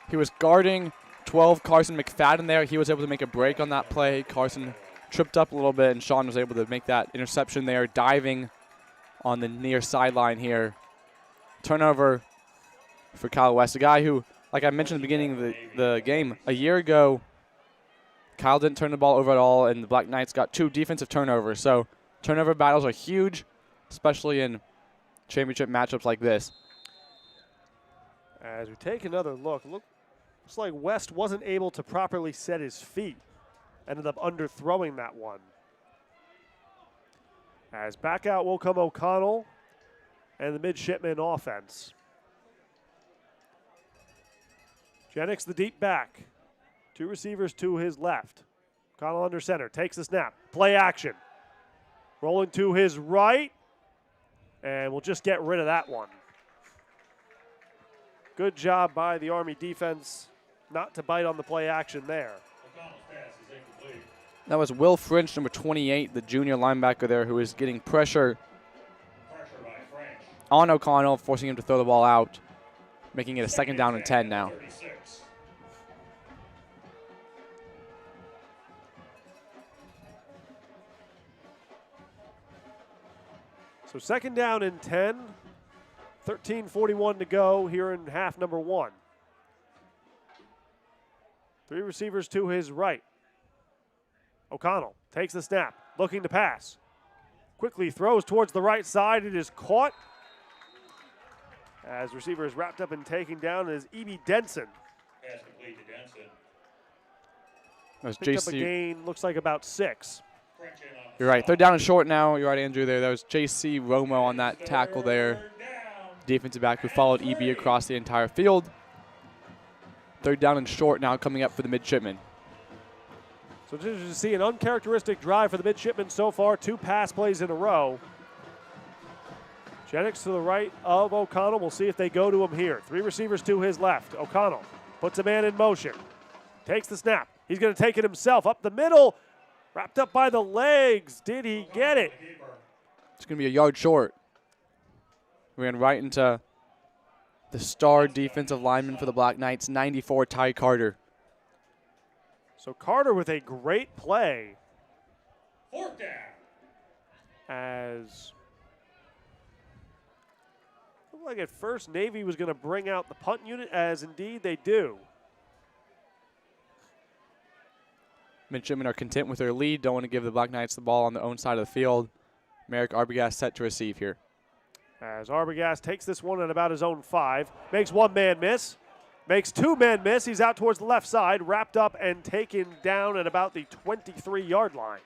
He was guarding 12 Carson McFadden there. He was able to make a break on that play. Carson tripped up a little bit, and Sean was able to make that interception there, diving on the near sideline here. Turnover for Kyle West, a guy who, like I mentioned at the beginning of the game, a year ago, Kyle didn't turn the ball over at all, and the Black Knights got 2 defensive turnovers. So turnover battles are huge, especially in championship matchups like this. As we take another look, looks like West wasn't able to properly set his feet. Ended up underthrowing that one. As back out will come O'Connell and the midshipman offense. Jennings the deep back. 2 receivers to his left. O'Connell under center, takes the snap. Play action. Rolling to his right. And we'll just get rid of that one. Good job by the Army defense not to bite on the play action there. That was Will French, number 28, the junior linebacker there, who is getting pressure on O'Connell, forcing him to throw the ball out, making it a 2nd down and 10 now. So 2nd down and 10, 13:41 to go here in half number 1. 3 receivers to his right. O'Connell takes the snap, looking to pass. Quickly throws towards the right side. It is caught. As receiver is wrapped up and taken down is E.B. Denson. Pass complete to Denson. That was Picked up a JC. gain, looks like about 6. French in on the You're right, 3rd down and short now. You're right, Andrew, there. That was JC Romo on that tackle there. 3rd down. Defensive back who followed EB across the entire field. 3rd down and short now coming up for the midshipmen. So just to see an uncharacteristic drive for the midshipmen so far, 2 pass plays in a row. Jennings to the right of O'Connell. We'll see if they go to him here. 3 receivers to his left. O'Connell puts a man in motion. Takes the snap. He's going to take it himself up the middle. Wrapped up by the legs. Did he get it? It's going to be a yard short. Ran right into the star defensive lineman for the Black Knights, 94, Ty Carter. So Carter with a great play 4th down. as looked like at first Navy was going to bring out the punt unit, as indeed they do. Midshipmen are content with their lead, don't want to give the Black Knights the ball on their own side of the field. Merrick Arbogast set to receive here. As Arbogast takes this one at about his own 5, makes 1 man miss, makes 2 men miss. He's out towards the left side, wrapped up and taken down at about the 23-yard line.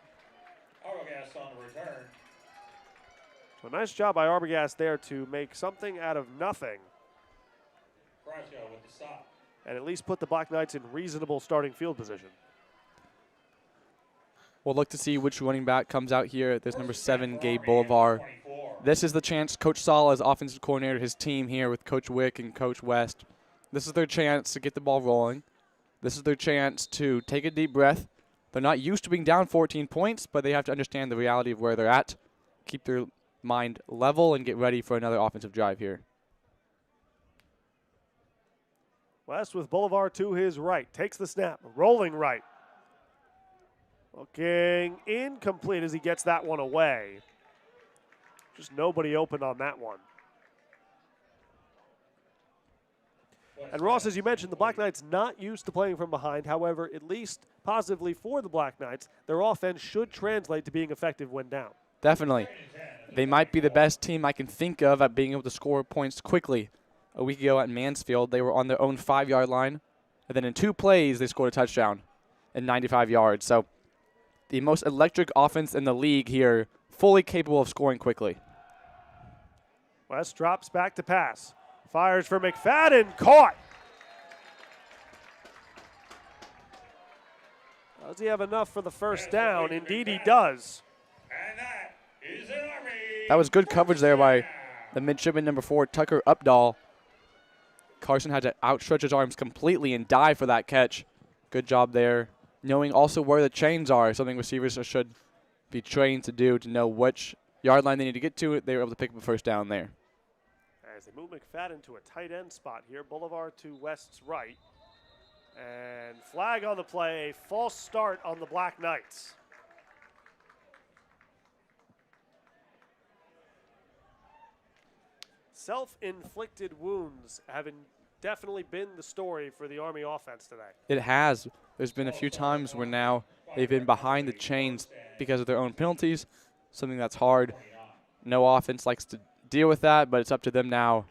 Arbogast on the return. So nice job by Arbogast there to make something out of nothing Bradshaw with the stop. and at least put the Black Knights in reasonable starting field position. We'll look to see which running back comes out here. There's number 7, Gabe Bolivar, This is the chance. Coach Sala is offensive coordinator, his team here with Coach Wick and Coach West. This is their chance to get the ball rolling. This is their chance to take a deep breath. They're not used to being down 14 points, but they have to understand the reality of where they're at, keep their mind level, and get ready for another offensive drive here. West with Boulevard to his right. Takes the snap. Rolling right. Looking incomplete as he gets that one away. Just nobody open on that one. And Ross, as you mentioned, the Black Knights not used to playing from behind. However, at least positively for the Black Knights, their offense should translate to being effective when down. Definitely. They might be the best team I can think of at being able to score points quickly. A week ago at Mansfield, they were on their own 5-yard line. And then in 2 plays, they scored a touchdown at 95 yards. So the most electric offense in the league here, fully capable of scoring quickly. West drops back to pass. Fires for McFadden. Caught. Does he have enough for the first down? Indeed he does. And that is an Army. That was good coverage there by the midshipman number 4, Tucker Updahl. Carson had to outstretch his arms completely and dive for that catch. Good job there. Knowing also where the chains are, something receivers should be trained to do, to know which yard line they need to get to. They were able to pick up the first down there. As they move McFadden to a tight end spot here, Boulevard to West's right. And flag on the play, a false start on the Black Knights. Self-inflicted wounds have definitely been the story for the Army offense today. It has. There's been a few times where now they've been behind the chains because of their own penalties, something that's hard. No offense likes to deal with that, but it's up to them now.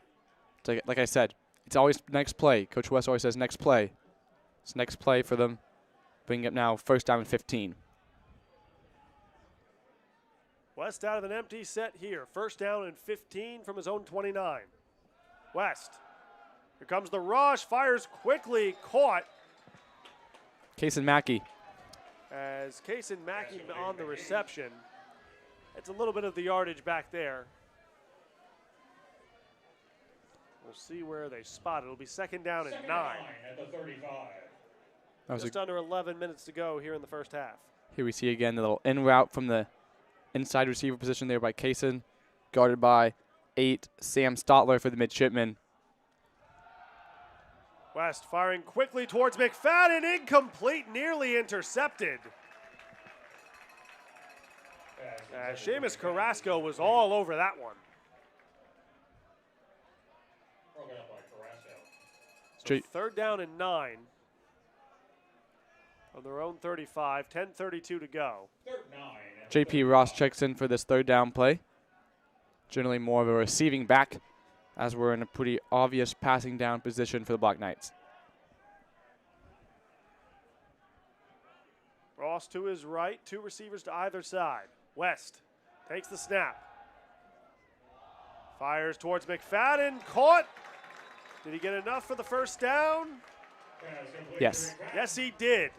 Like I said, it's always next play. Coach West always says next play. It's next play for them. Bringing up now first down and 15. West out of an empty set here. First down and 15 from his own 29. West. Here comes the rush. Fires quickly. Caught. Kason Mackey. As Kason Mackey on the reception. It's a little bit of the yardage back there. We'll see where they spot it. It'll be second down and 9. At the 35. Just under 11 minutes to go here in the first half. Here we see again the little in route from the inside receiver position there by Kason, guarded by 8 Sam Stotler for the midshipman. West firing quickly towards McFadden. Incomplete, nearly intercepted. Seamus Carrasco was all over that one. Broken up by Carrasco. So third down and 9 on their own 35, 10:32 to go. Third 9. JP Ross checks in for this third down play. Generally more of a receiving back, as we're in a pretty obvious passing down position for the Black Knights. Ross to his right, 2 receivers to either side. West takes the snap. Fires towards McFadden, caught. Did he get enough for the first down? Yes. Yes, he did.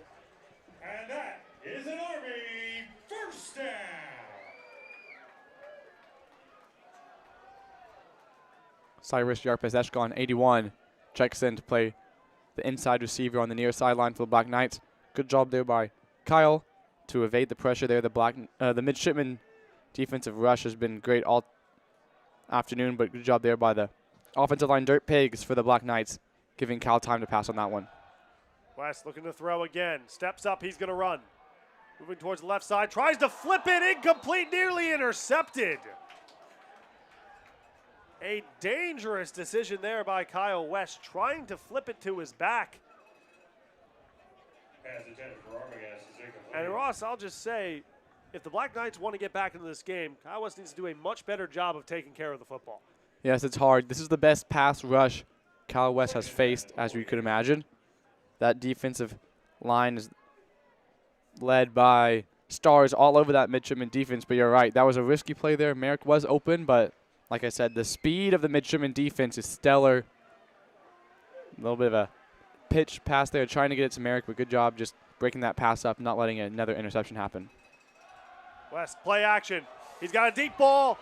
And that is an Army first down. Cyrus Yarpes Eshkon, 81, checks in to play the inside receiver on the near sideline for the Black Knights. Good job there by Kyle to evade the pressure there. The midshipman defensive rush has been great all afternoon, but good job there by the offensive line Dirt Pigs for the Black Knights, giving Kyle time to pass on that one. West looking to throw again. Steps up, he's going to run. Moving towards the left side, tries to flip it, incomplete, nearly intercepted. A dangerous decision there by Kyle West, trying to flip it to his back. Pass intended for Arbogast is incomplete. And Ross, I'll just say, if the Black Knights want to get back into this game, Kyle West needs to do a much better job of taking care of the football. Yes, it's hard. This is the best pass rush Kyle West has faced, as you could imagine. That defensive line is led by stars all over that midshipman defense, but you're right. That was a risky play there. Merrick was open, but like I said, the speed of the midshipman defense is stellar. A little bit of a pitch pass there, trying to get it to Merrick, but good job just breaking that pass up, not letting another interception happen. West, play action. He's got a deep ball.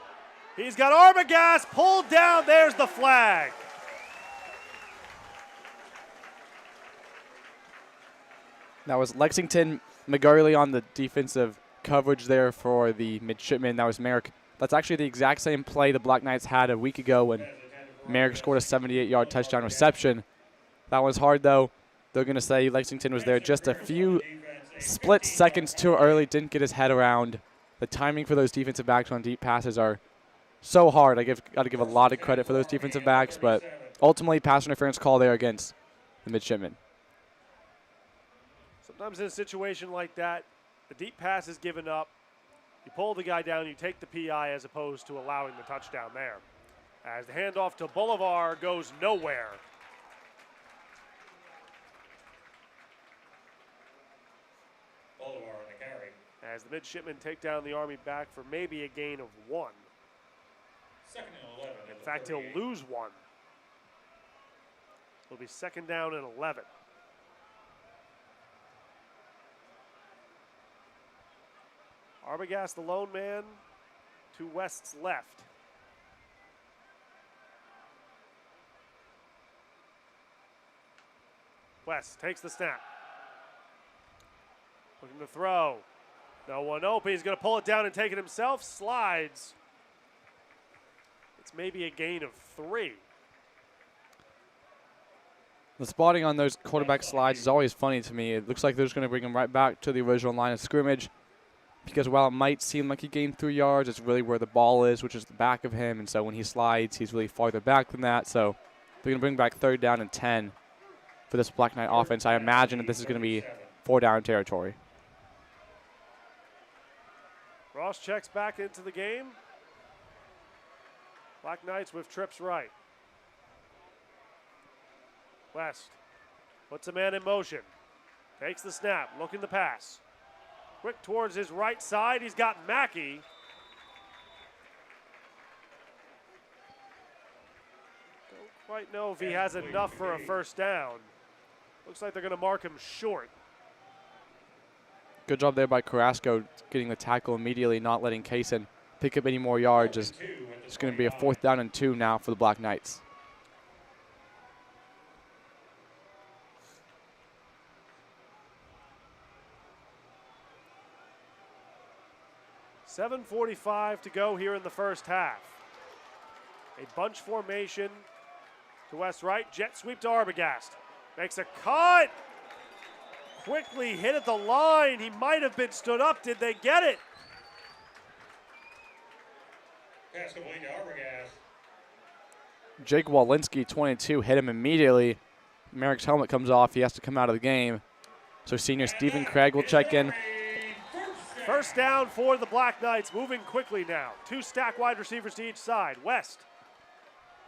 He's got Arbogast pulled down. There's the flag. That was Lexington McGurley on the defensive coverage there for the midshipman. That was Merrick. That's actually the exact same play the Black Knights had a week ago when Merrick scored a 78-yard touchdown reception. That was hard, though. They're going to say Lexington was there just a few split seconds too early, didn't get his head around. The timing for those defensive backs on deep passes are so hard. Got to give a lot of credit for those defensive backs, but ultimately pass interference call there against the midshipman. Sometimes in a situation like that, the deep pass is given up. You pull the guy down, you take the PI as opposed to allowing the touchdown there. As the handoff to Bolivar goes nowhere. Bolivar on the carry. As the midshipmen take down the Army back for maybe a gain of 1. Second and 11. In fact, he'll lose 1. It'll be second down and 11. Arbogast, the lone man, to West's left. West takes the snap. Looking to throw. No one open. He's going to pull it down and take it himself. Slides. It's maybe a gain of 3. The spotting on those quarterback slides is always funny to me. It looks like they're just going to bring him right back to the original line of scrimmage, because while it might seem like he gained 3 yards, it's really where the ball is, which is the back of him. And so when he slides, he's really farther back than that. So they're going to bring back 3rd down and 10 for this Black Knight offense. I imagine that this is going to be 4-down territory. Ross checks back into the game. Black Knights with trips right. West puts a man in motion. Takes the snap, looking to pass. Quick towards his right side. He's got Mackey. Don't quite know if he has enough for a first down. Looks like they're going to mark him short. Good job there by Carrasco getting the tackle immediately, not letting Kaysen pick up any more yards. It's going to be a 4th down and 2 now for the Black Knights. $7:45 to go here in the first half. A bunch formation to West right. Jet sweep to Arbogast. Makes a cut. Quickly hit at the line. He might have been stood up. Did they get it? Pass complete to Arbogast. Jake Walensky, 22, hit him immediately. Merrick's helmet comes off. He has to come out of the game. So senior Stephen Craig will check in. First down for the Black Knights, moving quickly now. 2 stack wide receivers to each side. West,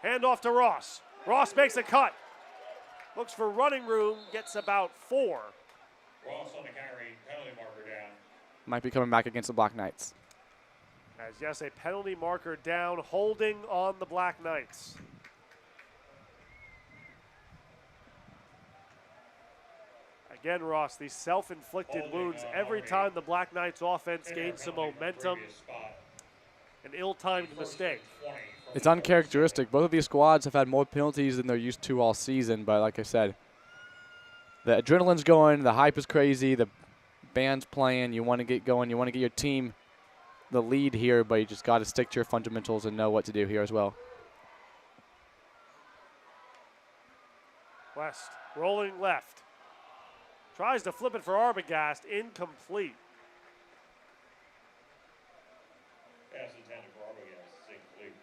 handoff to Ross. Ross makes a cut. Looks for running room, gets about 4. Ross on the carry, penalty marker down. Might be coming back against the Black Knights. As yes, a penalty marker down, holding on the Black Knights. Again, Ross, these self-inflicted wounds. Every time the Black Knights offense gains some momentum, an ill-timed mistake. It's uncharacteristic. Both of these squads have had more penalties than they're used to all season, but like I said, the adrenaline's going, the hype is crazy, the band's playing, you want to get going, you want to get your team the lead here, but you just got to stick to your fundamentals and know what to do here as well. West rolling left. Tries to flip it for Arbogast, incomplete. Pass intended for Arbogast, incomplete.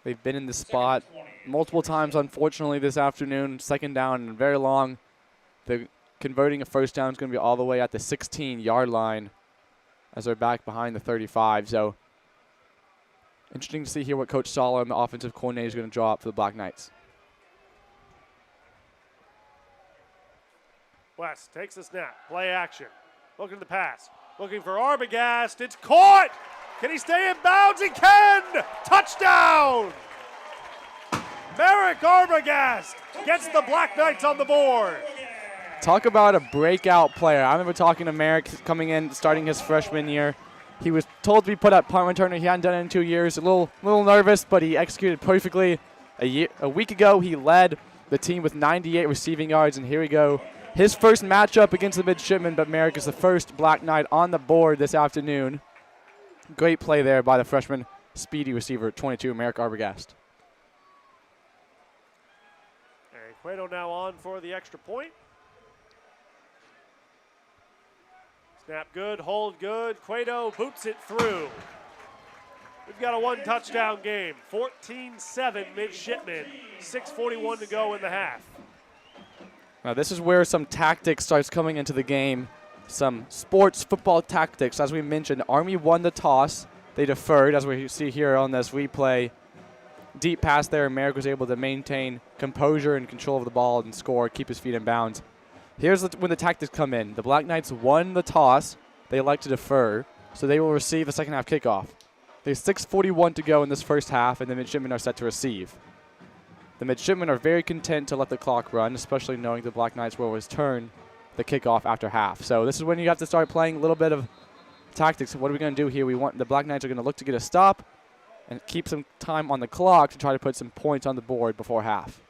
They've been in this spot multiple times, unfortunately, this afternoon. 2nd down and very long. They're converting a first down is going to be all the way at the 16-yard line as they're back behind the 35. So interesting to see here what Coach Sala and the offensive coordinator is going to draw up for the Black Knights. West takes the snap, play action. Looking to pass, looking for Arbogast. It's caught! Can he stay in bounds? He can! Touchdown! Merrick Arbogast gets the Black Knights on the board. Talk about a breakout player. I remember talking to Merrick coming in, starting his freshman year. He was told to be put at punt returner. He hadn't done it in 2 years. A little nervous, but he executed perfectly. A week ago, he led the team with 98 receiving yards, and here we go. His first matchup against the midshipmen, but Merrick is the first Black Knight on the board this afternoon. Great play there by the freshman speedy receiver, 22, Merrick Arbogast. And Cueto now on for the extra point. Snap good, hold good. Cueto boots it through. We've got a one-touchdown game. 14-7 midshipmen. 6:41 to go in the half. Now this is where some tactics starts coming into the game. Some sports football tactics. As we mentioned, Army won the toss. They deferred, as we see here on this replay. Deep pass there, Merrick was able to maintain composure and control of the ball and score, keep his feet in bounds. Here's when the tactics come in. The Black Knights won the toss. They like to defer, so they will receive a second half kickoff. There's 6:41 to go in this first half, and the midshipmen are set to receive. The midshipmen are very content to let the clock run, especially knowing the Black Knights will return the kickoff after half. So this is when you have to start playing a little bit of tactics. What are we going to do here? The Black Knights are going to look to get a stop and keep some time on the clock to try to put some points on the board before half.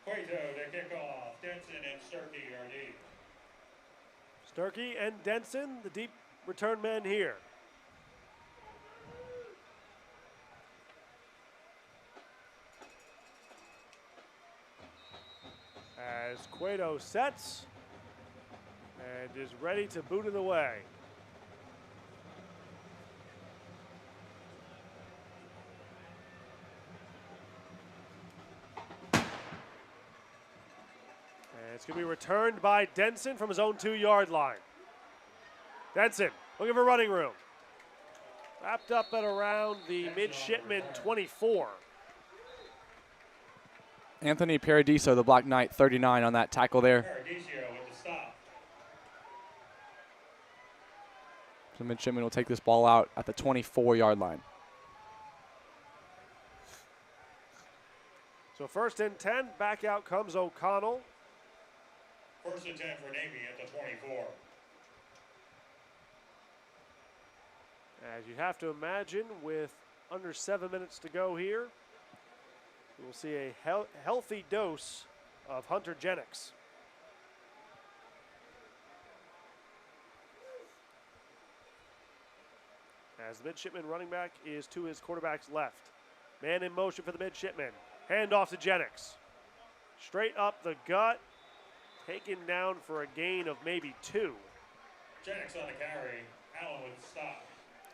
Cueto to kick off. Denson and Sturkey are deep. Sturkey and Denson, the deep return men here. As Cueto sets and is ready to boot it away. And it's going to be returned by Denson from his own 2-yard line. Denson looking for running room. Wrapped up at around the midshipman 24. Anthony Paradiso, the Black Knight, 39 on that tackle there. Paradiso with the stop. So midshipman will take this ball out at the 24-yard line. So 1st and 10, back out comes O'Connell. 1st and 10 for Navy at the 24. As you have to imagine, with under 7 minutes to go here, we will see a healthy dose of Hunter Jennings. As the midshipman running back is to his quarterback's left. Man in motion for the midshipman. Hand off to Jennings. Straight up the gut. Taken down for a gain of maybe 2. Jennings on the carry. Allen with the stop.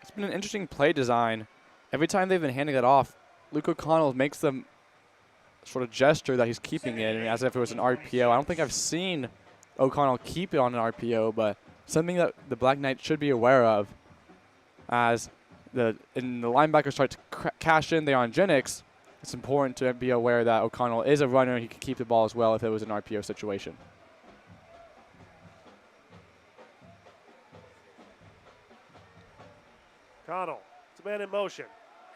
It's been an interesting play design. Every time they've been handing it off, Luke O'Connell makes them sort of gesture that he's keeping it as if it was an RPO. I don't think I've seen O'Connell keep it on an RPO, but something that the Black Knights should be aware of as the linebackers start to cash in there on Jennings. It's important to be aware that O'Connell is a runner and he can keep the ball as well if it was an RPO situation. O'Connell, it's a man in motion.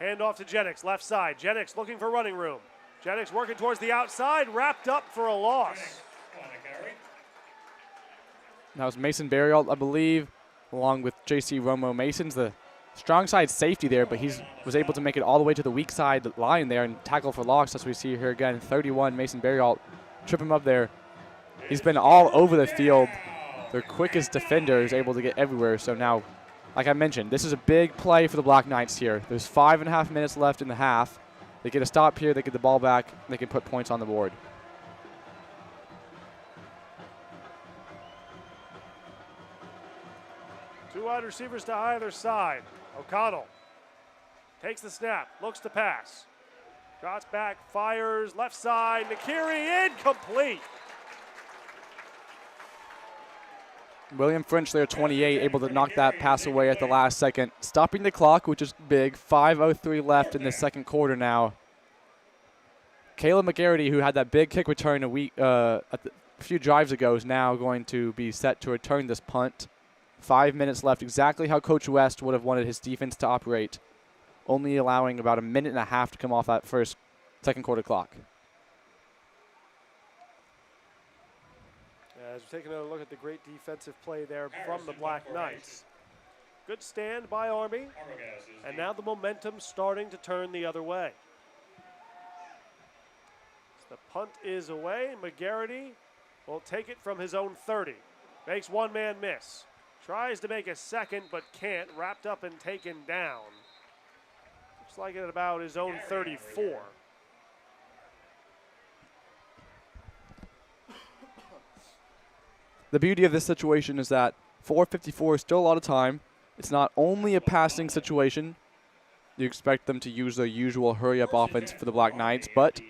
Hand off to Jennings, left side. Jennings looking for running room. Jennings working towards the outside, wrapped up for a loss. On the carry. That was Mason Barrialt, I believe, along with J.C. Romo. Mason's the strong side safety there, but he was able to make it all the way to the weak side line there and tackle for loss, as we see here again. 31, Mason Barrialt, trip him up there. He's been all over the field. Their quickest defender is able to get everywhere. So now, like I mentioned, this is a big play for the Black Knights here. There's 5.5 minutes left in the half. They get a stop here, they get the ball back, they can put points on the board. Two wide receivers to either side. O'Connell takes the snap, looks to pass. Shots back, fires, left side, Nakiri incomplete. William French there, 28, able to knock that pass away at the last second. Stopping the clock, which is big. 5:03 left in the second quarter now. Caleb McGarity, who had that big kick return a few drives ago, is now going to be set to return this punt. 5 minutes left, exactly how Coach West would have wanted his defense to operate. only allowing about a minute and a half to come off that second quarter clock. As we're taking a look at the great defensive play there from the Black Knights. Good stand by Army, and now the momentum starting to turn the other way. The punt is away. McGarity will take it from his own 30. Makes one man miss. Tries to make a second, but can't. Wrapped up and taken down. Looks like at about his own 34. The beauty of this situation is that 4:54 is still a lot of time. It's not only a passing situation. You expect them to use their usual hurry-up offense for the Black Knights, but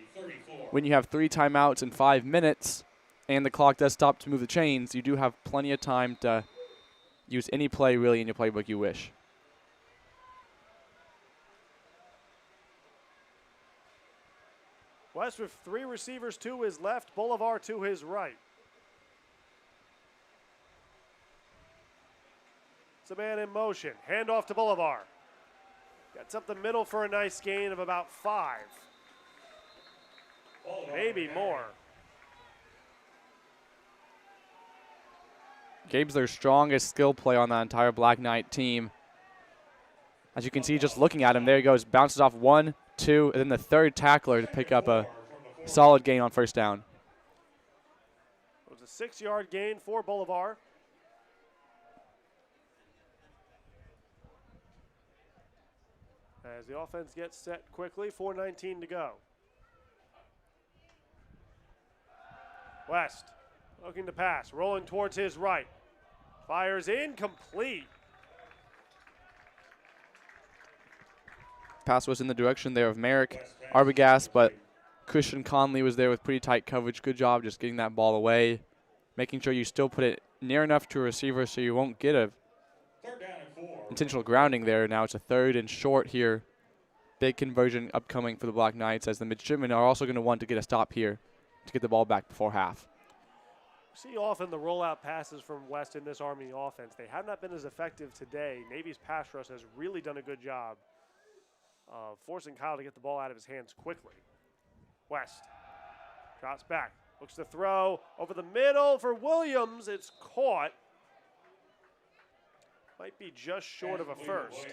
when you have 3 timeouts in 5 minutes and the clock does stop to move the chains, you do have plenty of time to use any play really in your playbook you wish. West with 3 receivers to his left, Bolivar to his right. It's a man in motion. Handoff to Bolivar. Gets up the middle for a nice gain of about 5. Maybe more. Gabe's their strongest skill play on that entire Black Knight team. As you can see, just looking at him, there he goes. Bounces off 1, 2, and then the third tackler to pick up a solid gain on first down. It was a 6-yard gain for Bolivar. As the offense gets set quickly, 4:19 to go. West looking to pass, rolling towards his right. Fires incomplete. Pass was in the direction there of Merrick Arbogast, but Christian Conley was there with pretty tight coverage. Good job just getting that ball away, making sure you still put it near enough to a receiver so you won't get a intentional grounding there. Now it's a 3rd and short here. Big conversion upcoming for the Black Knights, as the midshipmen are also going to want to get a stop here to get the ball back before half. See often the rollout passes from West in this Army offense. They have not been as effective today. Navy's pass rush has really done a good job of forcing Kyle to get the ball out of his hands quickly. West drops back, looks to throw over the middle for Williams. It's caught. Might be just short of a first.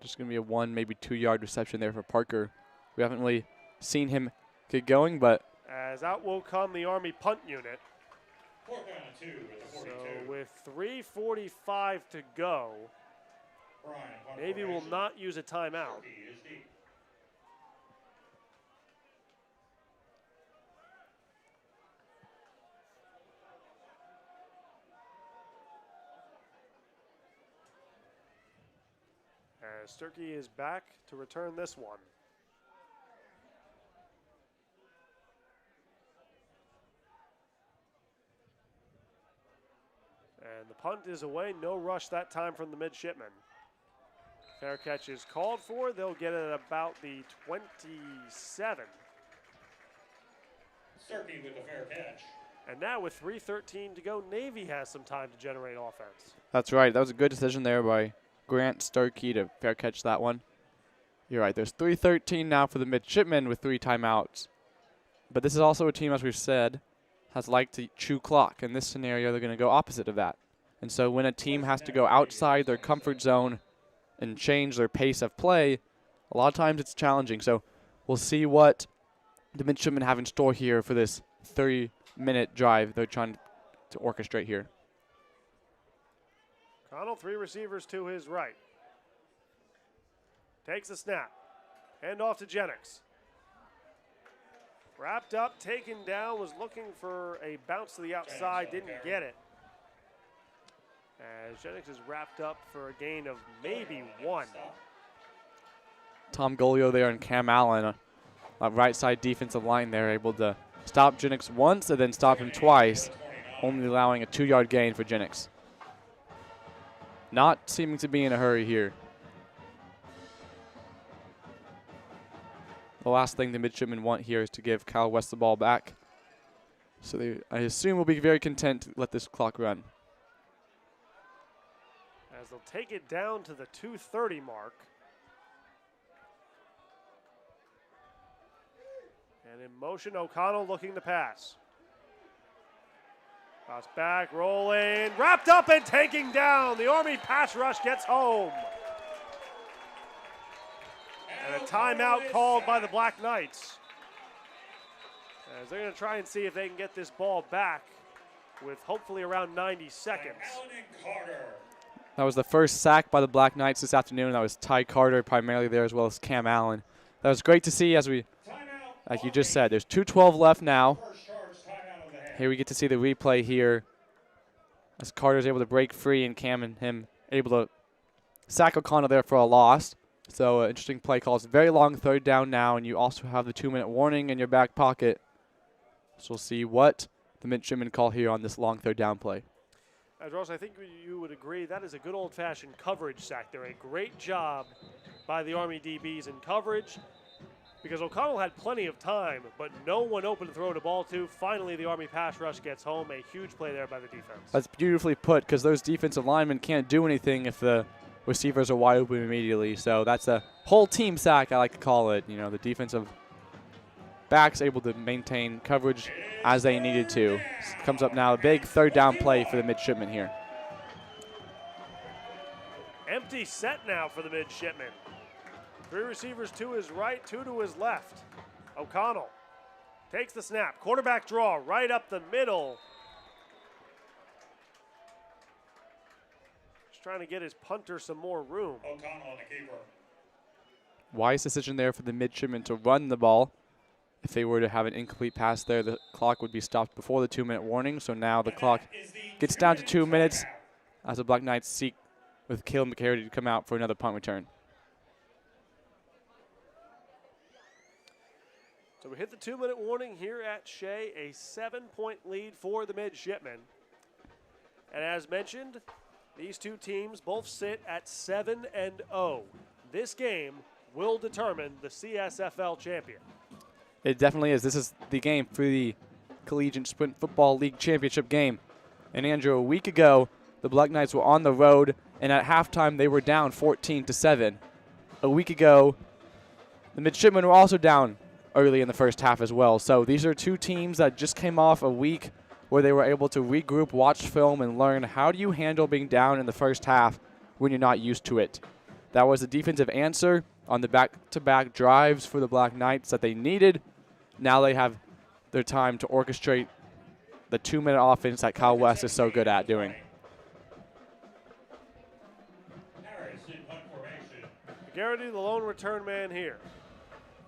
Just going to be a 1, maybe 2-yard reception there for Parker. We haven't really seen him get going, but as out will come the Army punt unit. 4th down and 2 at the 42. So with 3:45 to go, Navy will not use a timeout. As Sturkey is back to return this one. And the punt is away. No rush that time from the midshipmen. Fair catch is called for. They'll get it at about the 27. Sturkey with the fair catch. And now with 3:13 to go, Navy has some time to generate offense. that's right. That was a good decision there by Grant Sturkey to fair catch that one. You're right. There's 3:13 now for the midshipmen with 3 timeouts. But this is also a team, as we've said, has liked to chew clock. In this scenario, they're going to go opposite of that. And so when a team has to go outside their comfort zone and change their pace of play, a lot of times it's challenging. So we'll see what the midshipmen have in store here for this 30-minute drive they're trying to orchestrate here. Connell, 3 receivers to his right. Takes a snap. Hand off to Jennings. Wrapped up, taken down, was looking for a bounce to the outside, didn't get it. As Jennings is wrapped up for a gain of maybe 1. Tom Golio there and Cam Allen, a right side defensive line there, able to stop Jennings once and then stop him twice, only allowing a 2-yard gain for Jennings. Not seeming to be in a hurry here. The last thing the midshipmen want here is to give Kyle West the ball back. So I assume will be very content to let this clock run. as they'll take it down to the 2:30 mark. And in motion, O'Connell looking to pass. Pass back, rolling, wrapped up and taking down. The Army pass rush gets home. And a timeout called by the Black Knights, as they're going to try and see if they can get this ball back with hopefully around 90 seconds. That was the first sack by the Black Knights this afternoon. That was Ty Carter primarily there, as well as Cam Allen. That was great to see, as we, like you just said, there's 2:12 left now. Here we get to see the replay here, as Carter's able to break free and Cam and him able to sack O'Connell there for a loss. So interesting play call. It's a very long third down now, and you also have the 2-minute warning in your back pocket. So we'll see what the midshipmen call here on this long third down play. Ross, I think you would agree that is a good old-fashioned coverage sack there. A great job by the Army DBs in coverage, because O'Connell had plenty of time, but no one open to throw the ball to. Finally, the Army pass rush gets home. A huge play there by the defense. That's beautifully put, because those defensive linemen can't do anything if the receivers are wide open immediately. So that's a whole team sack, I like to call it. You know, the defensive backs able to maintain coverage as they needed to. Comes up now, a big third down play for the midshipmen here. Empty set now for the midshipmen. 3 receivers to his right, 2 to his left. O'Connell takes the snap. Quarterback draw right up the middle. Just trying to get his punter some more room. O'Connell on the keeper. Wise decision there for the midshipmen to run the ball. If they were to have an incomplete pass there, the clock would be stopped before the 2-minute warning. So now the clock gets down to 2 minutes as the Black Knights seek with Caleb McCarty to come out for another punt return. So we hit the 2-minute warning here at Shea, a 7-point lead for the midshipmen. And as mentioned, these two teams both sit at 7-0. This game will determine the CSFL champion. It definitely is. This is the game for the Collegiate Sprint Football League Championship game. And Andrew, a week ago, the Black Knights were on the road, and at halftime they were down 14-7. A week ago, the midshipmen were also down early in the first half as well. So these are two teams that just came off a week where they were able to regroup, watch film, and learn how do you handle being down in the first half when you're not used to it. That was the defensive answer on the back-to-back drives for the Black Knights that they needed. Now they have their time to orchestrate the 2-minute offense that Kyle West is so good at doing. Harris in punt formation. McGarity, the lone return man here.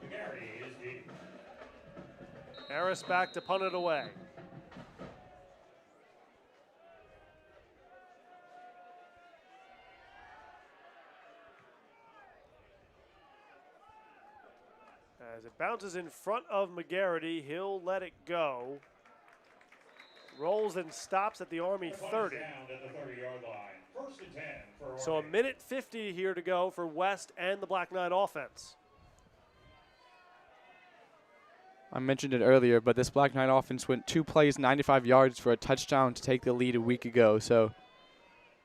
McGarry is deep. Harris back to punt it away. As it bounces in front of McGarity, he'll let it go. Rolls and stops at the Army 30. Down at the 30-yard line. 1st and 10 for So a Army. minute 50 here to go for West and the Black Knight offense. I mentioned it earlier, but this Black Knight offense went 2 plays, 95 yards for a touchdown to take the lead a week ago. So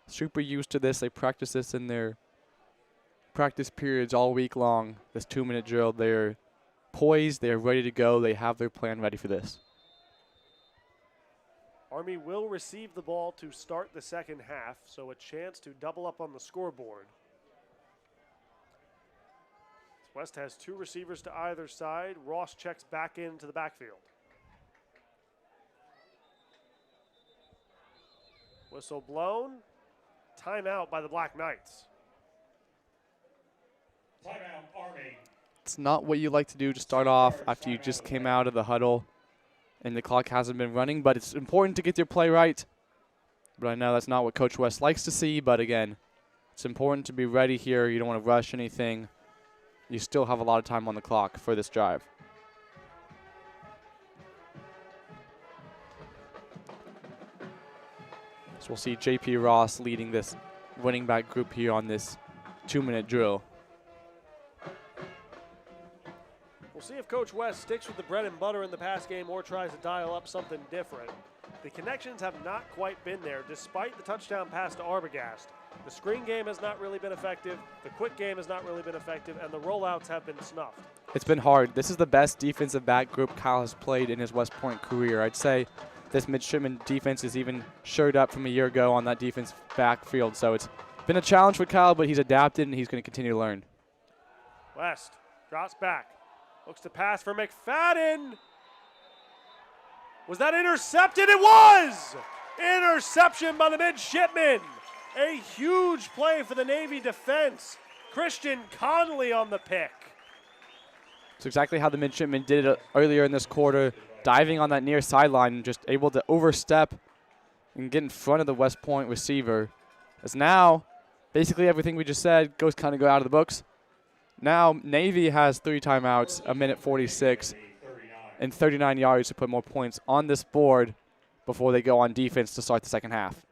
super used to this. They practice this in their practice periods all week long. This 2-minute drill, they're poised, they're ready to go. They have their plan ready for this. Army will receive the ball to start the second half, so a chance to double up on the scoreboard. West has 2 receivers to either side. Ross checks back into the backfield. Whistle blown. Timeout by the Black Knights. Timeout, Army. It's not what you like to do to start off after you just came out of the huddle and the clock hasn't been running, but it's important to get your play right. But I know that's not what Coach West likes to see, but again, it's important to be ready here. You don't want to rush anything. You still have a lot of time on the clock for this drive. So we'll see J.P. Ross leading this running back group here on this 2-minute drill. We'll see if Coach West sticks with the bread and butter in the pass game or tries to dial up something different. The connections have not quite been there despite the touchdown pass to Arbogast. The screen game has not really been effective. The quick game has not really been effective, and the rollouts have been snuffed. It's been hard. This is the best defensive back group Kyle has played in his West Point career. I'd say this midshipman defense is even showed up from a year ago on that defense backfield. So it's been a challenge for Kyle, but he's adapted and he's going to continue to learn. West drops back. Looks to pass for McFadden. Was that intercepted? It was! Interception by the midshipman. A huge play for the Navy defense. Christian Connolly on the pick. It's exactly how the midshipmen did it earlier in this quarter, diving on that near sideline and just able to overstep and get in front of the West Point receiver. As now, basically everything we just said go out of the books. Now, Navy has 3 timeouts, a minute 46, and 39 yards to put more points on this board before they go on defense to start the second half.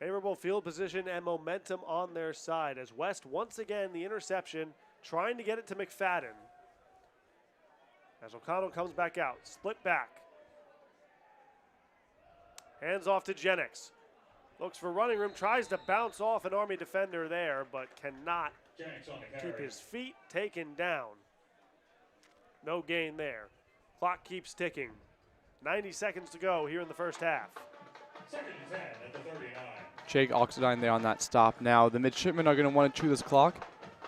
Favorable field position and momentum on their side as West once again the interception, trying to get it to McFadden. As O'Connell comes back out, split back. Hands off to Jennings. Looks for running room, tries to bounce off an Army defender there, but cannot keep his feet taken down. No gain there. Clock keeps ticking. 90 seconds to go here in the first half. Second and 10 at the 39. Jake Oxidine there on that stop. Now, the midshipmen are going to want to chew this clock,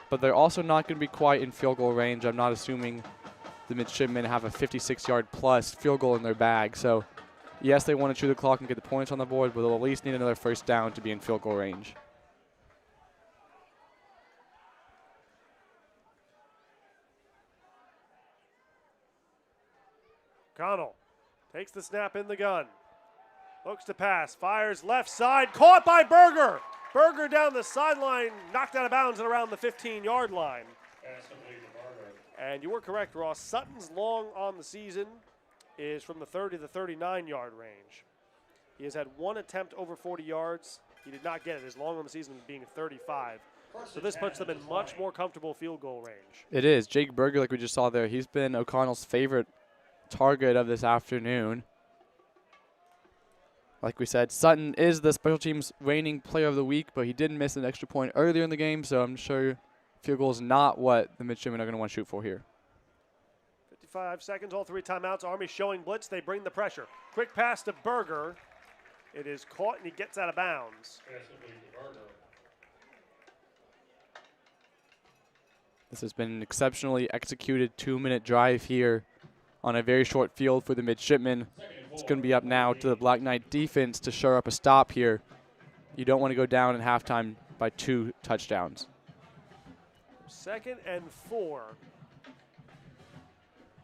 but they're also not going to be quite in field goal range. I'm not assuming the midshipmen have a 56-yard plus field goal in their bag. So, yes, they want to chew the clock and get the points on the board, but they'll at least need another first down to be in field goal range. Connell takes the snap in the gun. Looks to pass, fires left side, caught by Berger. Berger down the sideline, knocked out of bounds and around the 15-yard line. Pass complete to Berger. And you were correct, Ross. Sutton's long on the season is from the 30 to 39-yard range. He has had one attempt over 40 yards. He did not get it. His long on the season being 35. So this puts them in much more comfortable field goal range. It is. Jake Berger, like we just saw there, he's been O'Connell's favorite target of this afternoon. Like we said, Sutton is the special teams reigning player of the week, but he did miss an extra point earlier in the game, so I'm sure field goal is not what the midshipmen are going to want to shoot for here. 55 seconds, all 3 timeouts. Army showing blitz. They bring the pressure. Quick pass to Berger. It is caught, and he gets out of bounds. Pass complete to Berger. This has been an exceptionally executed 2-minute drive here on a very short field for the midshipmen. It's going to be up now to the Black Knight defense to shore up a stop here. You don't want to go down at halftime by 2 touchdowns. 2nd and 4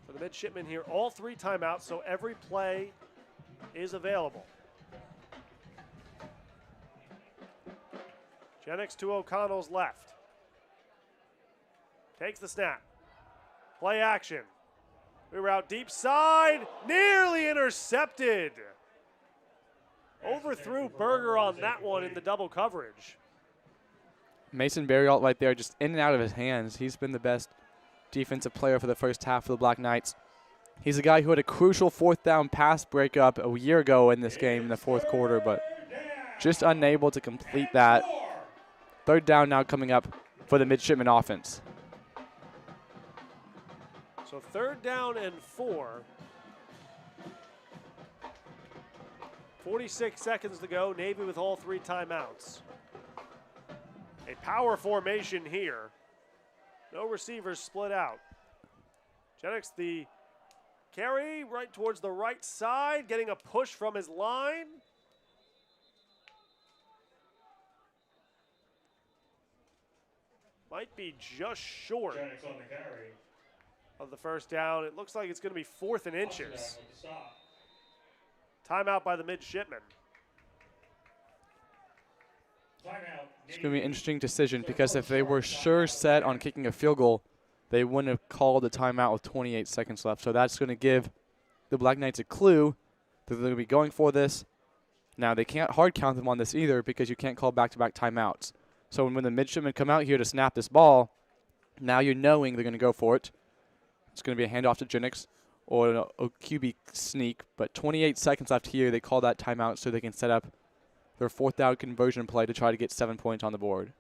for the midshipmen here. All 3 timeouts, so every play is available. Jennings to O'Connell's left. Takes the snap. Play action. We were out deep side. Nearly intercepted. Overthrew Berger on that one in the double coverage. Mason Berrialt right there, just in and out of his hands. He's been the best defensive player for the first half of the Black Knights. He's a guy who had a crucial 4th down pass breakup a year ago in this game in the 4th quarter, but just unable to complete that. 3rd down now coming up for the midshipmen offense. So 3rd down and 4. 46 seconds to go. Navy with all 3 timeouts. A power formation here. No receivers split out. Jennings the carry right towards the right side, getting a push from his line. Might be just short Jennings on the carry. of the first down. It looks like it's going to be 4th and inches. With the stop. Timeout by the midshipmen. Timeout. It's going to be an interesting decision because if they were sure set on kicking a field goal, they wouldn't have called the timeout with 28 seconds left. So that's going to give the Black Knights a clue that they're going to be going for this. Now, they can't hard count them on this either because you can't call back-to-back timeouts. So when the midshipmen come out here to snap this ball, now you're knowing they're going to go for it. It's going to be a handoff to Jennings or a QB sneak, but 28 seconds left here. They call that timeout so they can set up their 4th down conversion play to try to get 7 points on the board.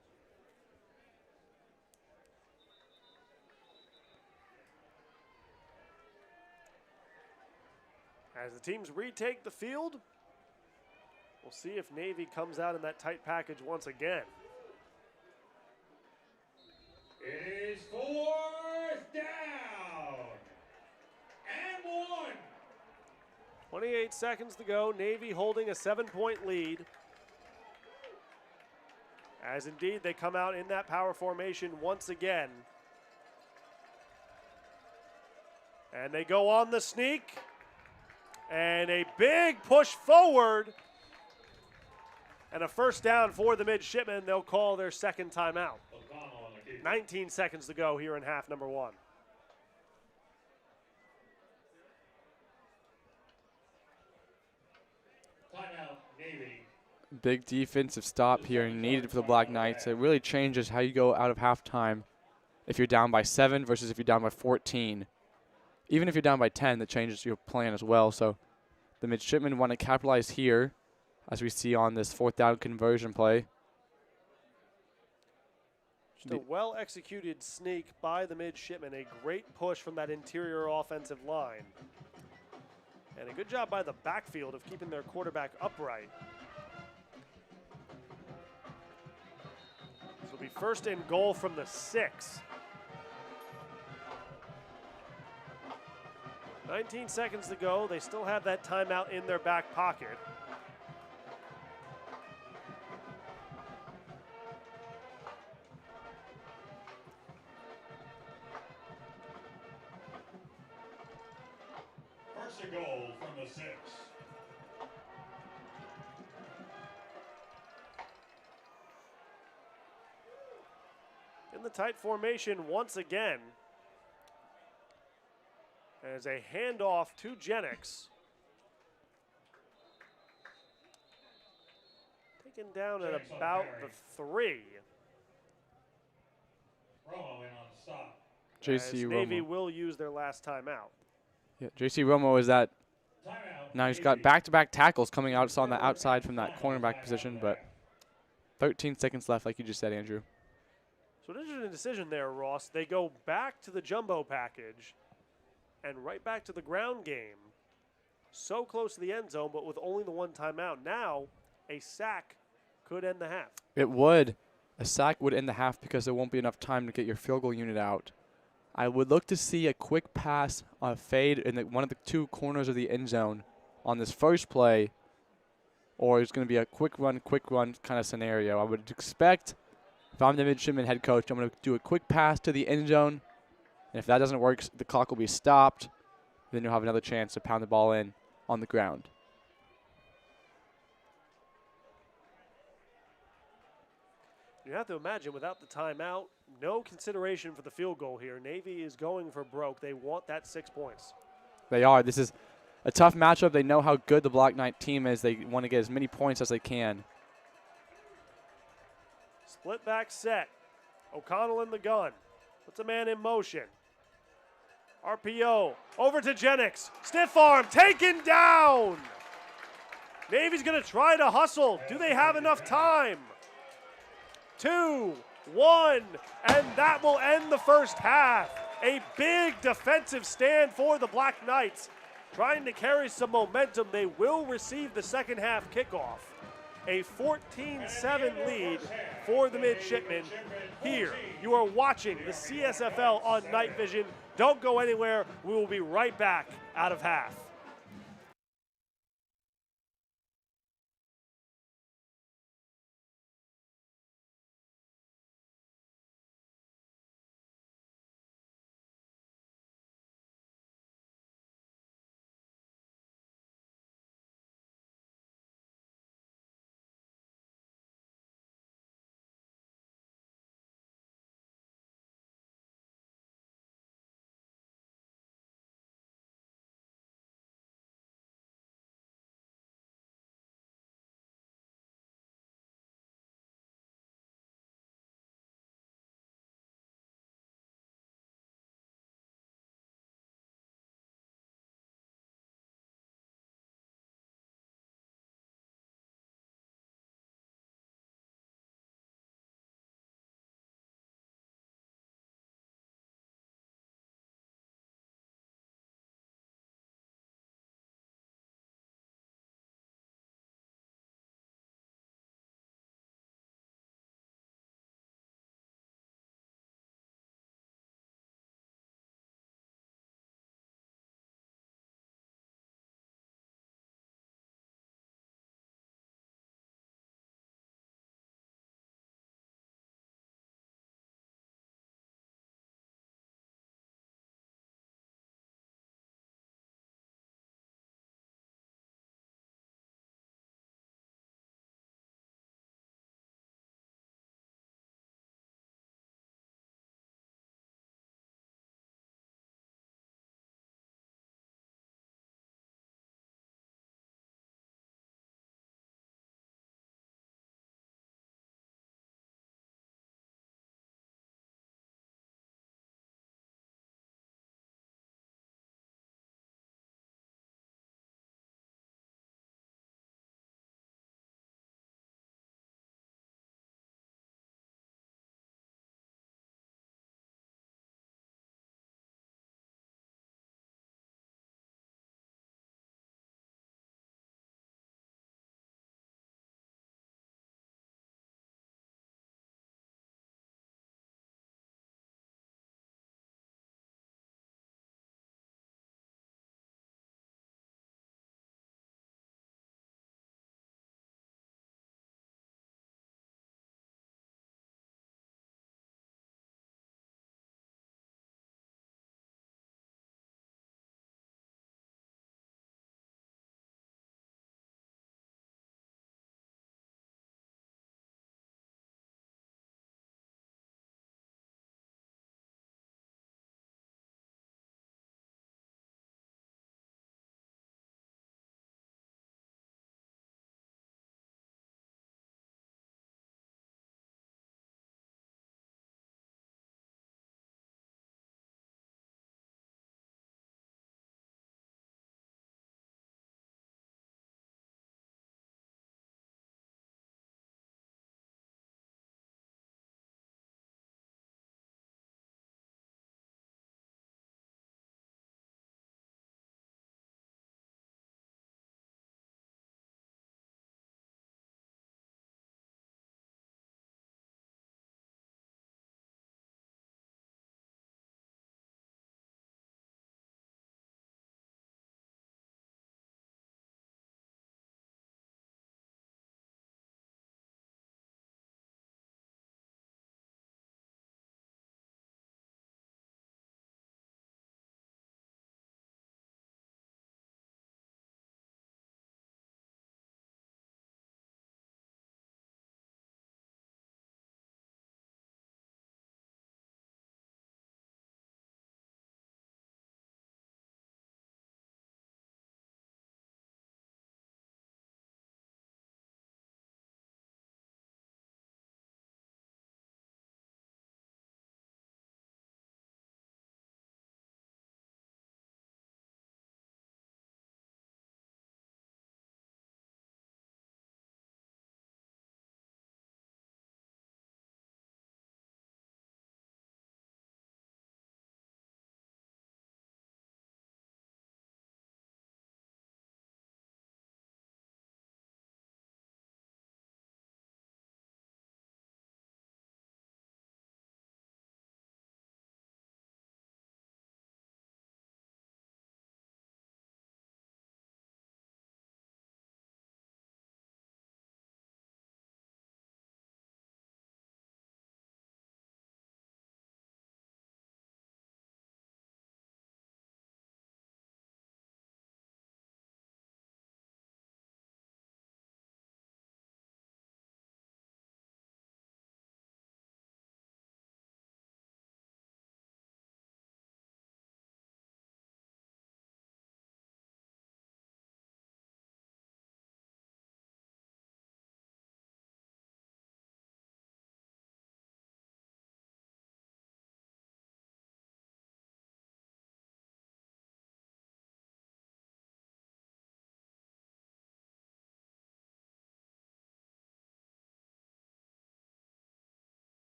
As the teams retake the field, we'll see if Navy comes out in that tight package once again. It is 4th down and 1. 28 seconds to go. Navy holding a 7-point lead. As indeed they come out in that power formation once again. And they go on the sneak. And a big push forward. And a first down for the midshipmen. They'll call their second timeout. 19 seconds to go here in half number 1. Timeout, Navy. Big defensive stop here needed for the Black Knights. It really changes how you go out of halftime if you're down by 7 versus if you're down by 14. Even if you're down by 10, that changes your plan as well. So the midshipmen want to capitalize here, as we see on this 4th down conversion play. Just a well-executed sneak by the midshipmen. A great push from that interior offensive line. And a good job by the backfield of keeping their quarterback upright. This will be first and goal from the 6. 19 seconds to go. They still have that timeout in their back pocket. First and goal from the 6. In the tight formation once again. As a handoff to Jennings. Taken down at about the 3. Romo in on the stop. JC As Navy Romo. will use their last timeout. Yeah, JC Romo is that. Timeout. Now he's got back-to-back tackles coming out on the outside from that cornerback position, but 13 seconds left, like you just said, Andrew. So an interesting decision there, Ross. They go back to the jumbo package and right back to the ground game. So close to the end zone, but with only the 1 timeout. Now, a sack could end the half. It would. A sack would end the half because there won't be enough time to get your field goal unit out. I would look to see a quick pass on a fade in one of the 2 corners of the end zone on this first play, or it's going to be a quick run kind of scenario. I would expect, if I'm the midshipman head coach, I'm going to do a quick pass to the end zone, and if that doesn't work, the clock will be stopped. Then you'll have another chance to pound the ball in on the ground. You have to imagine without the timeout, no consideration for the field goal here. Navy is going for broke. They want that 6 points. They are. This is a tough matchup. They know how good the Black Knight team is. They want to get as many points as they can. Split back set. O'Connell in the gun. Puts a man in motion. RPO. Over to Jennings. Stiff arm. Taken down. Navy's going to try to hustle. Do they have enough time? 2, 1, and that will end the first half. A big defensive stand for the Black Knights. Trying to carry some momentum. They will receive the second half kickoff. A 14-7 lead for the midshipmen. Here, you are watching the CSFL on KnightVision. Don't go anywhere. We will be right back out of half.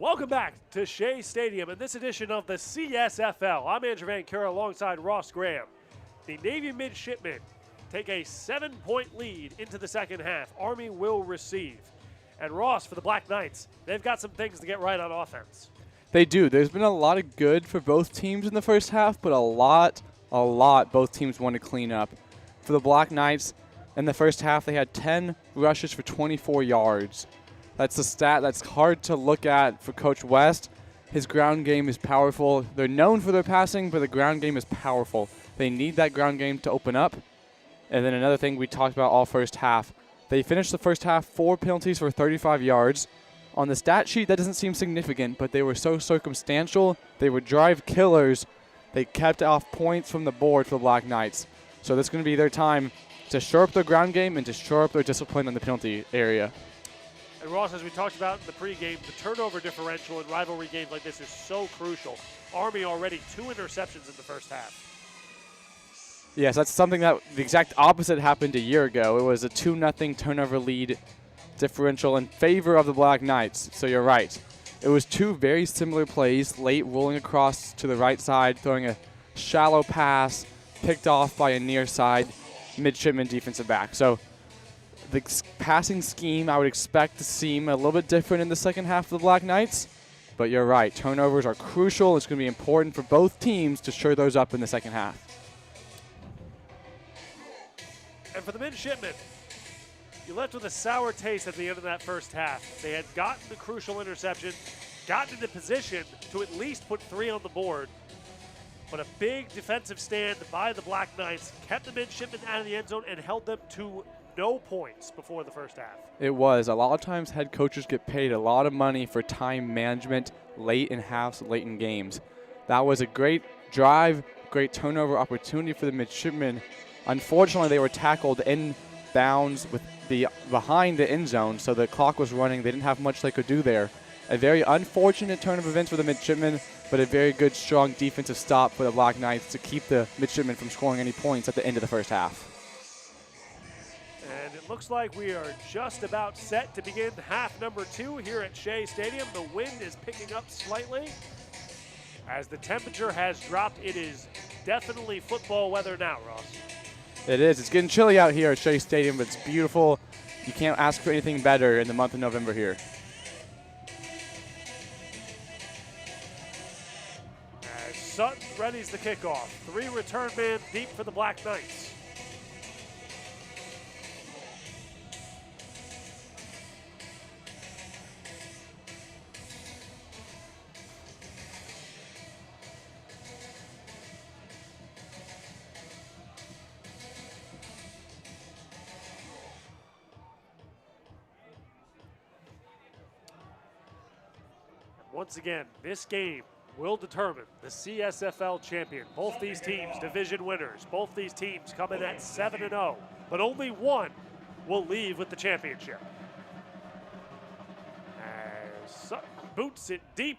Welcome back to Shea Stadium in this edition of the CSFL. I'm Andrew Van Cura alongside Ross Graham. The Navy midshipmen take a 7-point lead into the second half. Army will receive. And Ross, for the Black Knights, they've got some things to get right on offense. They do. There's been a lot of good for both teams in the first half, but a lot both teams want to clean up. For the Black Knights, in the first half, they had 10 rushes for 24 yards. That's a stat that's hard to look at for Coach West. His ground game is powerful. They're known for their passing, but the ground game is powerful. They need that ground game to open up. And then another thing we talked about all first half, they finished the first half 4 penalties for 35 yards. On the stat sheet, that doesn't seem significant, but they were so circumstantial. They were drive killers. They kept off points from the board for the Black Knights. So this is going to be their time to shore up their ground game and to shore up their discipline in the penalty area. And Ross, as we talked about in the pregame, the turnover differential in rivalry games like this is so crucial. Army already 2 interceptions in the first half. Yes, that's something that the exact opposite happened a year ago. It was a 2-0 turnover lead differential in favor of the Black Knights. So you're right. It was 2 very similar plays, late rolling across to the right side, throwing a shallow pass, picked off by a near side midshipman defensive back. So the passing scheme I would expect to seem a little bit different in the second half of the Black Knights. But you're right. Turnovers are crucial. It's going to be important for both teams to shore those up in the second half. And for the midshipmen, you left with a sour taste at the end of that first half. They had gotten the crucial interception, gotten into position to at least put 3 on the board. But a big defensive stand by the Black Knights kept the midshipmen out of the end zone and held them to no points before the first half. It was. A lot of times head coaches get paid a lot of money for time management late in halves, late in games. That was a great drive, great turnover opportunity for the midshipmen. Unfortunately, they were tackled in bounds with behind the end zone, so the clock was running. They didn't have much they could do there. A very unfortunate turn of events for the midshipmen, but a very good, strong defensive stop for the Black Knights to keep the midshipmen from scoring any points at the end of the first half. And it looks like we are just about set to begin half number 2 here at Shea Stadium. The wind is picking up slightly. As the temperature has dropped, it is definitely football weather now, Ross. It is. It's getting chilly out here at Shea Stadium, but it's beautiful. You can't ask for anything better in the month of November here. As Sutton readies the kickoff. 3 return men deep for the Black Knights. Once again, this game will determine the CSFL champion. Both these teams division winners. Both these teams come in at 7-0, but only one will leave with the championship. As Sutton boots it deep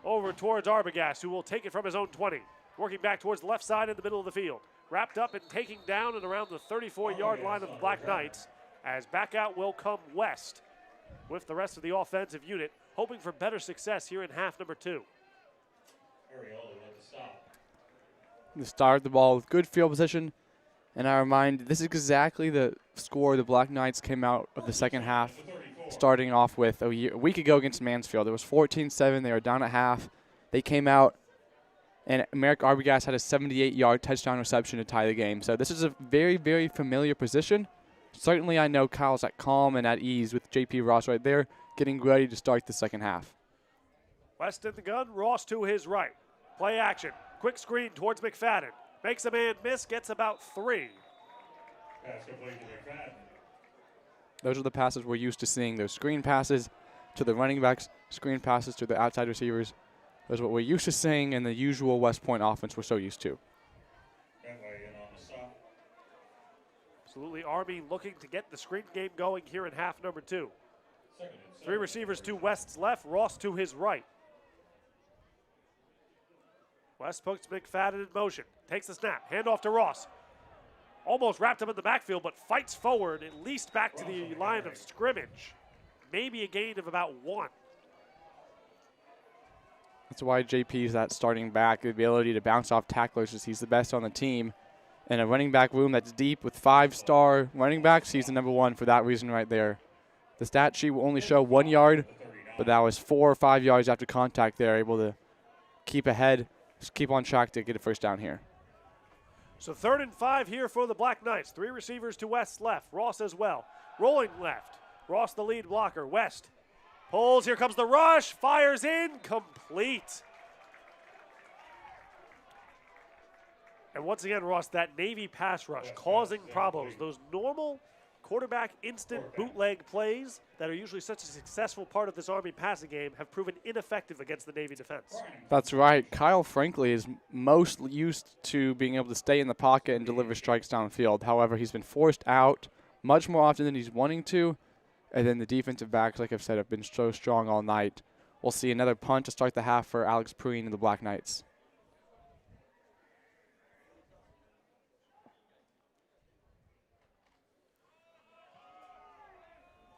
over towards Arbogast, who will take it from his own 20. Working back towards the left side in the middle of the field. Wrapped up and taking down and around the 34-yard line of the Black Knights, as back out will come West with the rest of the offensive unit, hoping for better success here in half number 2. The start the ball with good field position, and I remind this is exactly the score the Black Knights came out of the second half, starting off with a week ago against Mansfield. It was 14-7. They were down at half. They came out, and Merrick Arbogast had a 78-yard touchdown reception to tie the game. So this is a very, very familiar position. Certainly I know Kyle's at calm and at ease with JP Ross right there, getting ready to start the second half. West in the gun, Ross to his right. Play action, quick screen towards McFadden. Makes a man miss, gets about 3. Pass complete to McFadden. Those are the passes we're used to seeing. Those screen passes to the running backs, screen passes to the outside receivers. Those are what we're used to seeing in the usual West Point offense we're so used to. Absolutely, Army looking to get the screen game going here in half number 2. 3 receivers to West's left, Ross to his right. West puts McFadden in motion, takes the snap, handoff to Ross. Almost wrapped up in the backfield, but fights forward, at least back to the line of scrimmage. Maybe a gain of about 1. That's why JP's that starting back, the ability to bounce off tacklers, is he's the best on the team. And a running back room that's deep with 5-star running backs, he's the #1 for that reason right there. The stat sheet will only show 1 yard, but that was 4 or 5 yards after contact there, able to keep ahead, just keep on track to get a first down here. So 3rd and 5 here for the Black Knights. 3 receivers to West's left. Ross as well. Rolling left. Ross the lead blocker. West pulls. Here comes the rush. Fires in. Complete. And once again, Ross, that Navy pass rush causing problems. Those normal quarterback instant bootleg plays that are usually such a successful part of this Army passing game have proven ineffective against the Navy defense. That's right. Kyle, frankly, is most used to being able to stay in the pocket and deliver strikes downfield. However, he's been forced out much more often than he's wanting to. And then the defensive backs, like I've said, have been so strong all night. We'll see another punt to start the half for Alex Preen and the Black Knights.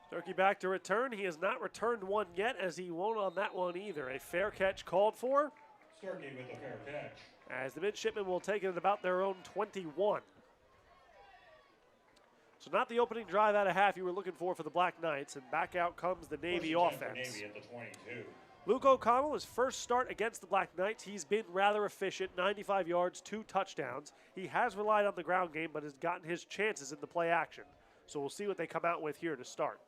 Turkey back to return. He has not returned one yet, as he won't on that one either. A fair catch called for. Starkey with a fair catch. As the midshipmen will take it at about their own 21. So not the opening drive out of half you were looking for the Black Knights, and back out comes the Navy offense. Navy at the 22. Luke O'Connell, his first start against the Black Knights, he's been rather efficient, 95 yards, 2 touchdowns. He has relied on the ground game, but has gotten his chances in the play action. So we'll see what they come out with here to start.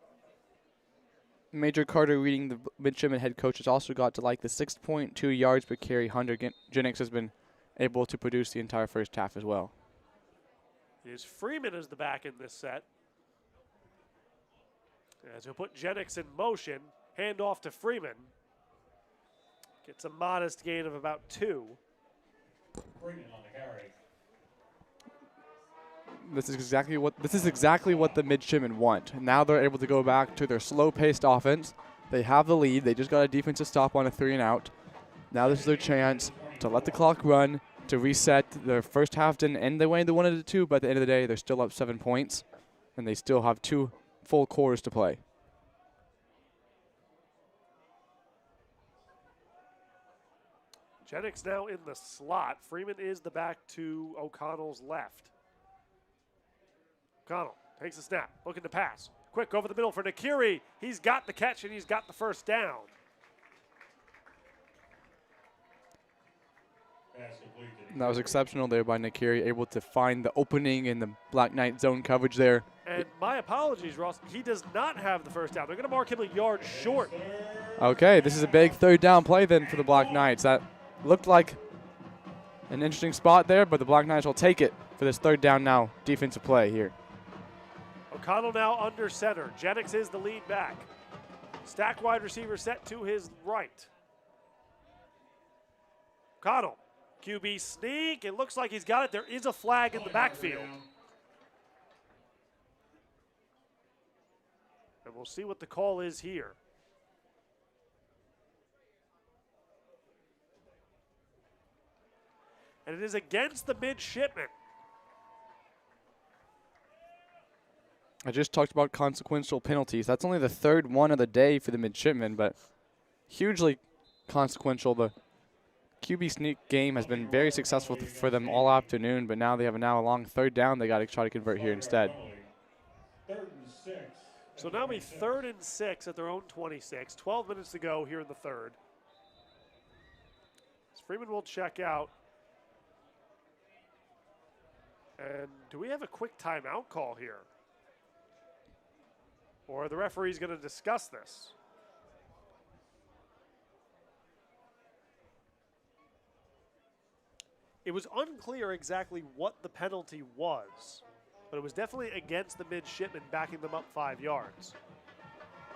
Major Carter, reading the midshipman head coach, has also got to like the 6.2 yards per carry. Hunter Jennings has been able to produce the entire first half as well. Is Freeman as the back in this set. As he'll put Jennings in motion, hand off to Freeman. Gets a modest gain of about 2. Freeman on the carry. This is exactly what the midshipmen want. Now they're able to go back to their slow-paced offense. They have the lead. They just got a defensive stop on a 3-and-out. Now this is their chance to let the clock run, to reset. Their first half didn't end the way they wanted it to, but at the end of the day, they're still up 7 points, and they still have 2 full quarters to play. Jennings now in the slot. Freeman is the back to O'Connell's left. O'Connell takes a snap, looking to pass. Quick over the middle for Nakiri. He's got the catch and he's got the first down. That was exceptional there by Nakiri, able to find the opening in the Black Knight zone coverage there. And my apologies, Ross. He does not have the first down. They're going to mark him a yard short. Okay, this is a big 3rd down play then for the Black Knights. That looked like an interesting spot there, but the Black Knights will take it for this 3rd down now defensive play here. O'Connell now under center. Jennings is the lead back. Stack wide receiver set to his right. O'Connell, QB sneak. It looks like he's got it. There is a flag in the backfield. And we'll see what the call is here. And it is against the midshipmen. I just talked about consequential penalties. That's only the 3rd one of the day for the midshipmen, but hugely consequential. The QB sneak game has been very successful for them all afternoon, but now they have a long 3rd down they got to try to convert here instead. 3rd and 6. So now be 3rd and 6 at their own 26. 12 minutes to go here in the 3rd. Freeman will check out. And do we have a quick timeout call here? Or are the referees going to discuss this? It was unclear exactly what the penalty was, but it was definitely against the midshipmen, backing them up 5 yards.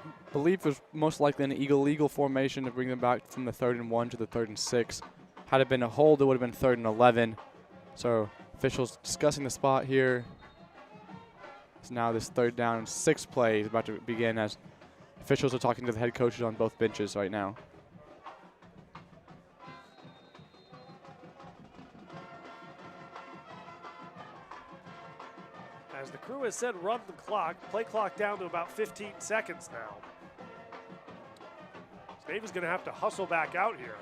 I believe it was most likely an illegal formation to bring them back from the 3rd and 1 to the 3rd and 6. Had it been a hold, it would have been 3rd and 11. So officials discussing the spot here. So now this 3rd down and 6 play is about to begin as officials are talking to the head coaches on both benches right now. As the crew has said, run the clock, play clock down to about 15 seconds now. So Navy's going to have to hustle back out here.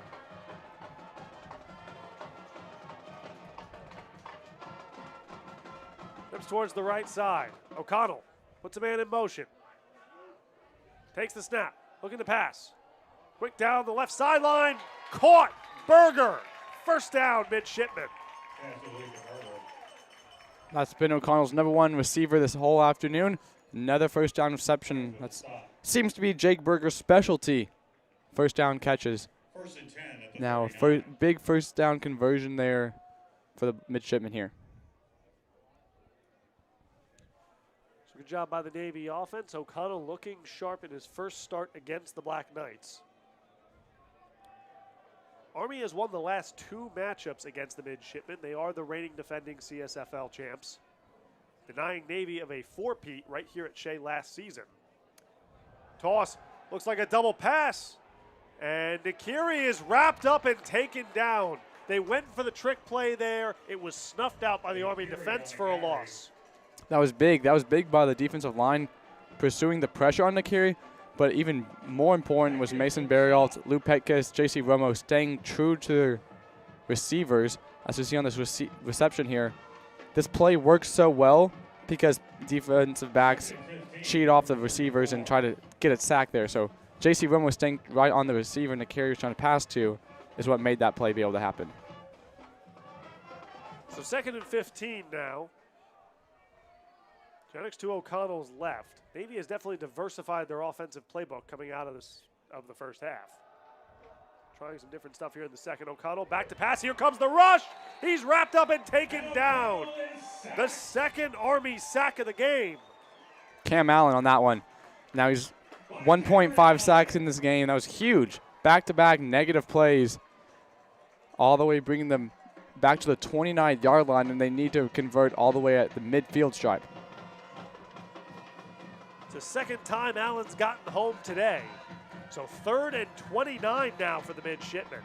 Trips towards the right side. O'Connell puts a man in motion. Takes the snap. Looking to pass. Quick down the left sideline. Caught. Berger. First down, midshipman. That's been O'Connell's #1 receiver this whole afternoon. Another first down reception. That seems to be Jake Berger's specialty. First down catches. First and 10 at the Now, 39. big first down conversion there for the midshipman here. So good job by the Navy offense. O'Connell looking sharp in his first start against the Black Knights. Army has won the last 2 matchups against the midshipmen. They are the reigning defending CSFL champs, denying Navy of a 4-peat right here at Shea last season. Toss, looks like a double pass, and Nakiri is wrapped up and taken down. They went for the trick play there. It was snuffed out by the Army defense for a loss. That was big. That was big by the defensive line pursuing the pressure on Nakiri. But even more important was Mason Barrialt, Lou Petkus, J.C. Romo staying true to their receivers. As you see on this reception here, this play works so well because defensive backs cheat off the receivers and try to get a sack there. So J.C. Romo staying right on the receiver and the carrier was trying to pass to is what made that play be able to happen. So 2nd and 15 now. Jennings to O'Connell's left. Navy has definitely diversified their offensive playbook coming out of the first half. Trying some different stuff here in the second. O'Connell back to pass. Here comes the rush. He's wrapped up and taken down. The second Army sack of the game. Cam Allen on that one. Now he's 1.5 sacks in this game. That was huge. Back-to-back negative plays. All the way bringing them back to the 29-yard line, and they need to convert all the way at the midfield stripe. It's the second time Allen's gotten home today. So 3rd and 29 now for the midshipmen.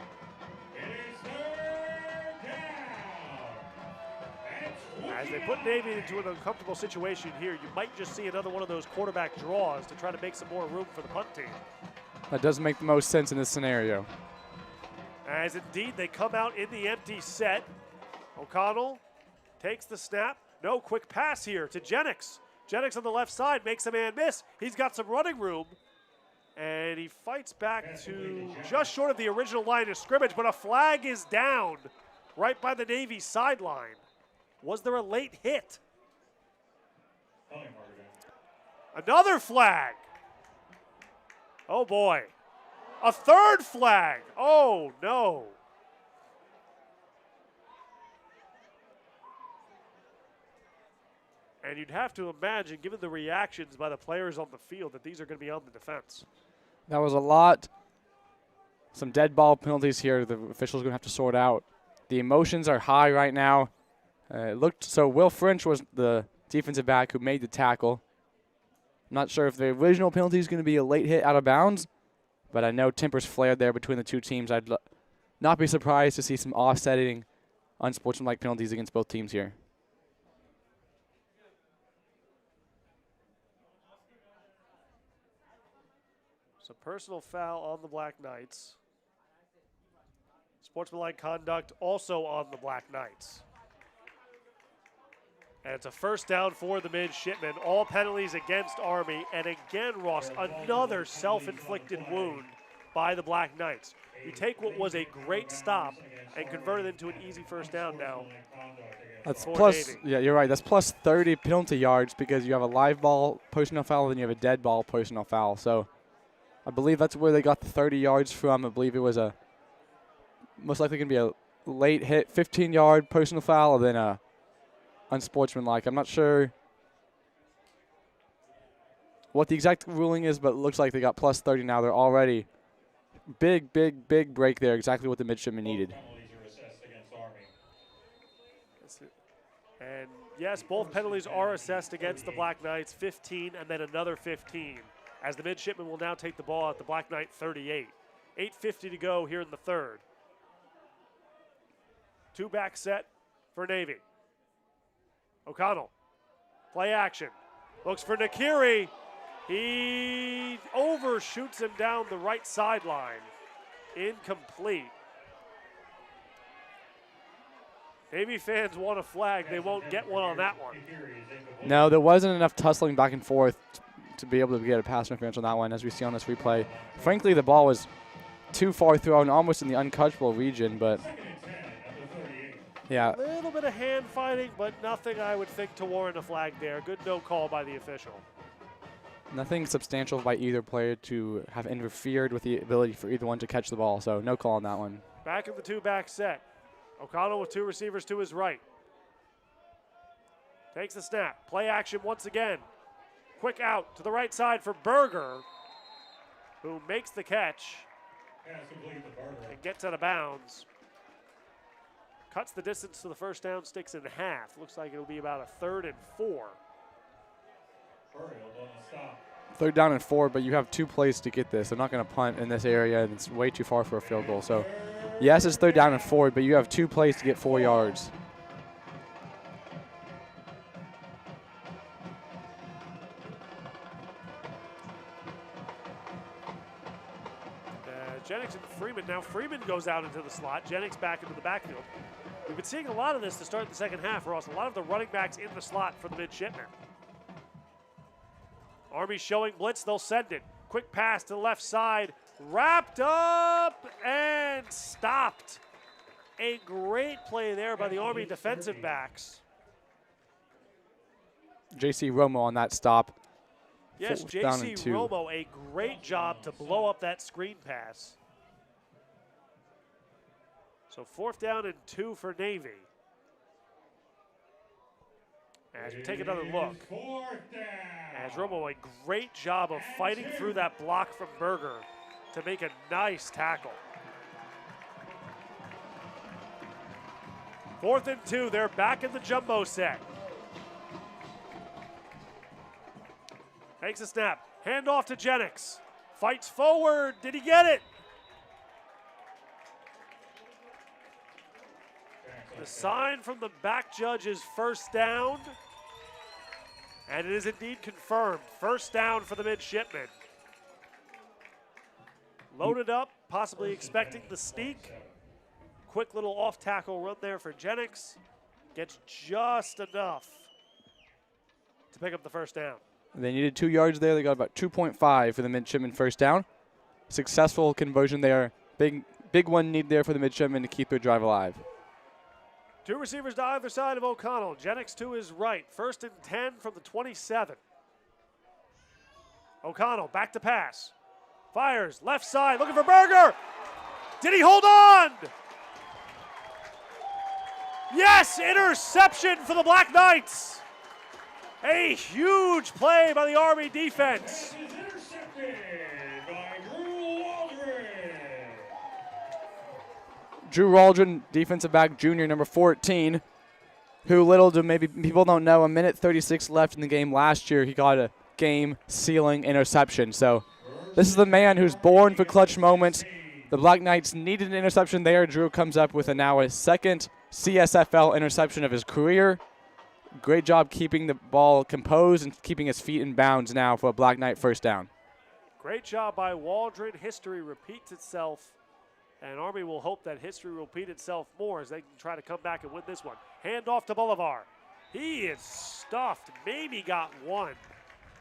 As they put Navy into an uncomfortable situation here, you might just see another one of those quarterback draws to try to make some more room for the punt team. That does make the most sense in this scenario. As indeed they come out in the empty set. O'Connell takes the snap. No, quick pass here to Jennings. Jennings on the left side makes a man miss. He's got some running room. And he fights back to just short of the original line of scrimmage, but a flag is down right by the Navy sideline. Was there a late hit? Another flag. Oh boy. A 3rd flag. Oh no. And you'd have to imagine, given the reactions by the players on the field, that these are going to be on the defense. That was a lot. Some dead ball penalties here the officials are going to have to sort out. The emotions are high right now. It looked so Will French was the defensive back who made the tackle. I'm not sure if the original penalty is going to be a late hit out of bounds, but I know tempers flared there between the two teams. I'd not be surprised to see some offsetting, unsportsmanlike penalties against both teams here. So personal foul on the Black Knights. Sportsmanlike conduct also on the Black Knights. And it's a first down for the midshipmen. All penalties against Army. And again, Ross, another self-inflicted wound by the Black Knights. You take what was a great stop and convert it into an easy first down now. That's plus, Navy. Yeah, you're right. That's plus 30 penalty yards because you have a live ball personal foul and you have a dead ball personal foul. So I believe that's where they got the 30 yards from. I believe it was a most likely going to be a late hit 15-yard personal foul and then a unsportsmanlike. I'm not sure what the exact ruling is, but it looks like they got plus 30 now. They're already big break there. Exactly what the midshipmen needed. And yes, both penalties are assessed against the Black Knights, 15 and then another 15, as the midshipmen will now take the ball at the Black Knight 38. 8:50 to go here in the 3rd. 2-back set for Navy. O'Connell, play action. Looks for Nakiri. He overshoots him down the right sideline. Incomplete. Navy fans want a flag. They won't get one on that one. No, there wasn't enough tussling back and forth to be able to get a pass interference on that one, as we see on this replay. Frankly, the ball was too far thrown, almost in the untouchable region, but yeah. A little bit of hand fighting, but nothing I would think to warrant a flag there. Good no call by the official. Nothing substantial by either player to have interfered with the ability for either one to catch the ball, so no call on that one. Back in the two-back set. O'Connell with two receivers to his right. Takes the snap. Play action once again. Quick out to the right side for Berger, who makes the catch and gets out of bounds. Cuts the distance to the first down, sticks in half. Looks like it'll be about a 3rd and 4. 3rd down and 4, but you have 2 plays to get this. They're not going to punt in this area, and it's way too far for a field goal. So, yes, it's 3rd down and 4, but you have 2 plays to get 4 yards. Jennings and Freeman. Now Freeman goes out into the slot. Jennings back into the backfield. We've been seeing a lot of this to start the second half, Ross. A lot of the running backs in the slot for the midshipmen. Army showing blitz. They'll send it. Quick pass to the left side. Wrapped up and stopped. A great play there by the Army defensive backs. J.C. Romo on that stop. Yes, J.C. Romo, a great job to blow up that screen pass. So 4th down and 2 for Navy. As we take another look. As Romo, a great job of fighting through that block from Berger to make a nice tackle. 4th and 2, they're back in the jumbo set. Takes a snap, hand off to Jennings. Fights forward, did he get it? The sign from the back judge is 1st down. And it is indeed confirmed, 1st down for the midshipmen. Loaded up, possibly expecting the sneak. Quick little off tackle run there for Jennings. Gets just enough to pick up the 1st down. They needed 2 yards there. They got about 2.5 for the midshipmen 1st down. Successful conversion there. Big one need there for the midshipmen to keep their drive alive. 2 receivers to either side of O'Connell. Jennings to his right. 1st and 10 from the 27. O'Connell back to pass. Fires left side looking for Berger. Did he hold on? Yes, interception for the Black Knights. A huge play by the Army defense. Intercepted by Drew Waldron. Drew Waldron, defensive back junior, number 14, who little do maybe people don't know, 1:36 left in the game last year, he got a game-sealing interception. So this is the man who's born for clutch moments. The Black Knights needed an interception there. Drew comes up with now a 2nd CSFL interception of his career. Great job keeping the ball composed and keeping his feet in bounds now for a Black Knight 1st down. Great job by Waldron. History repeats itself, and Army will hope that history will repeat itself more as they can try to come back and win this one. Hand off to Bolivar. He is stuffed, maybe got one.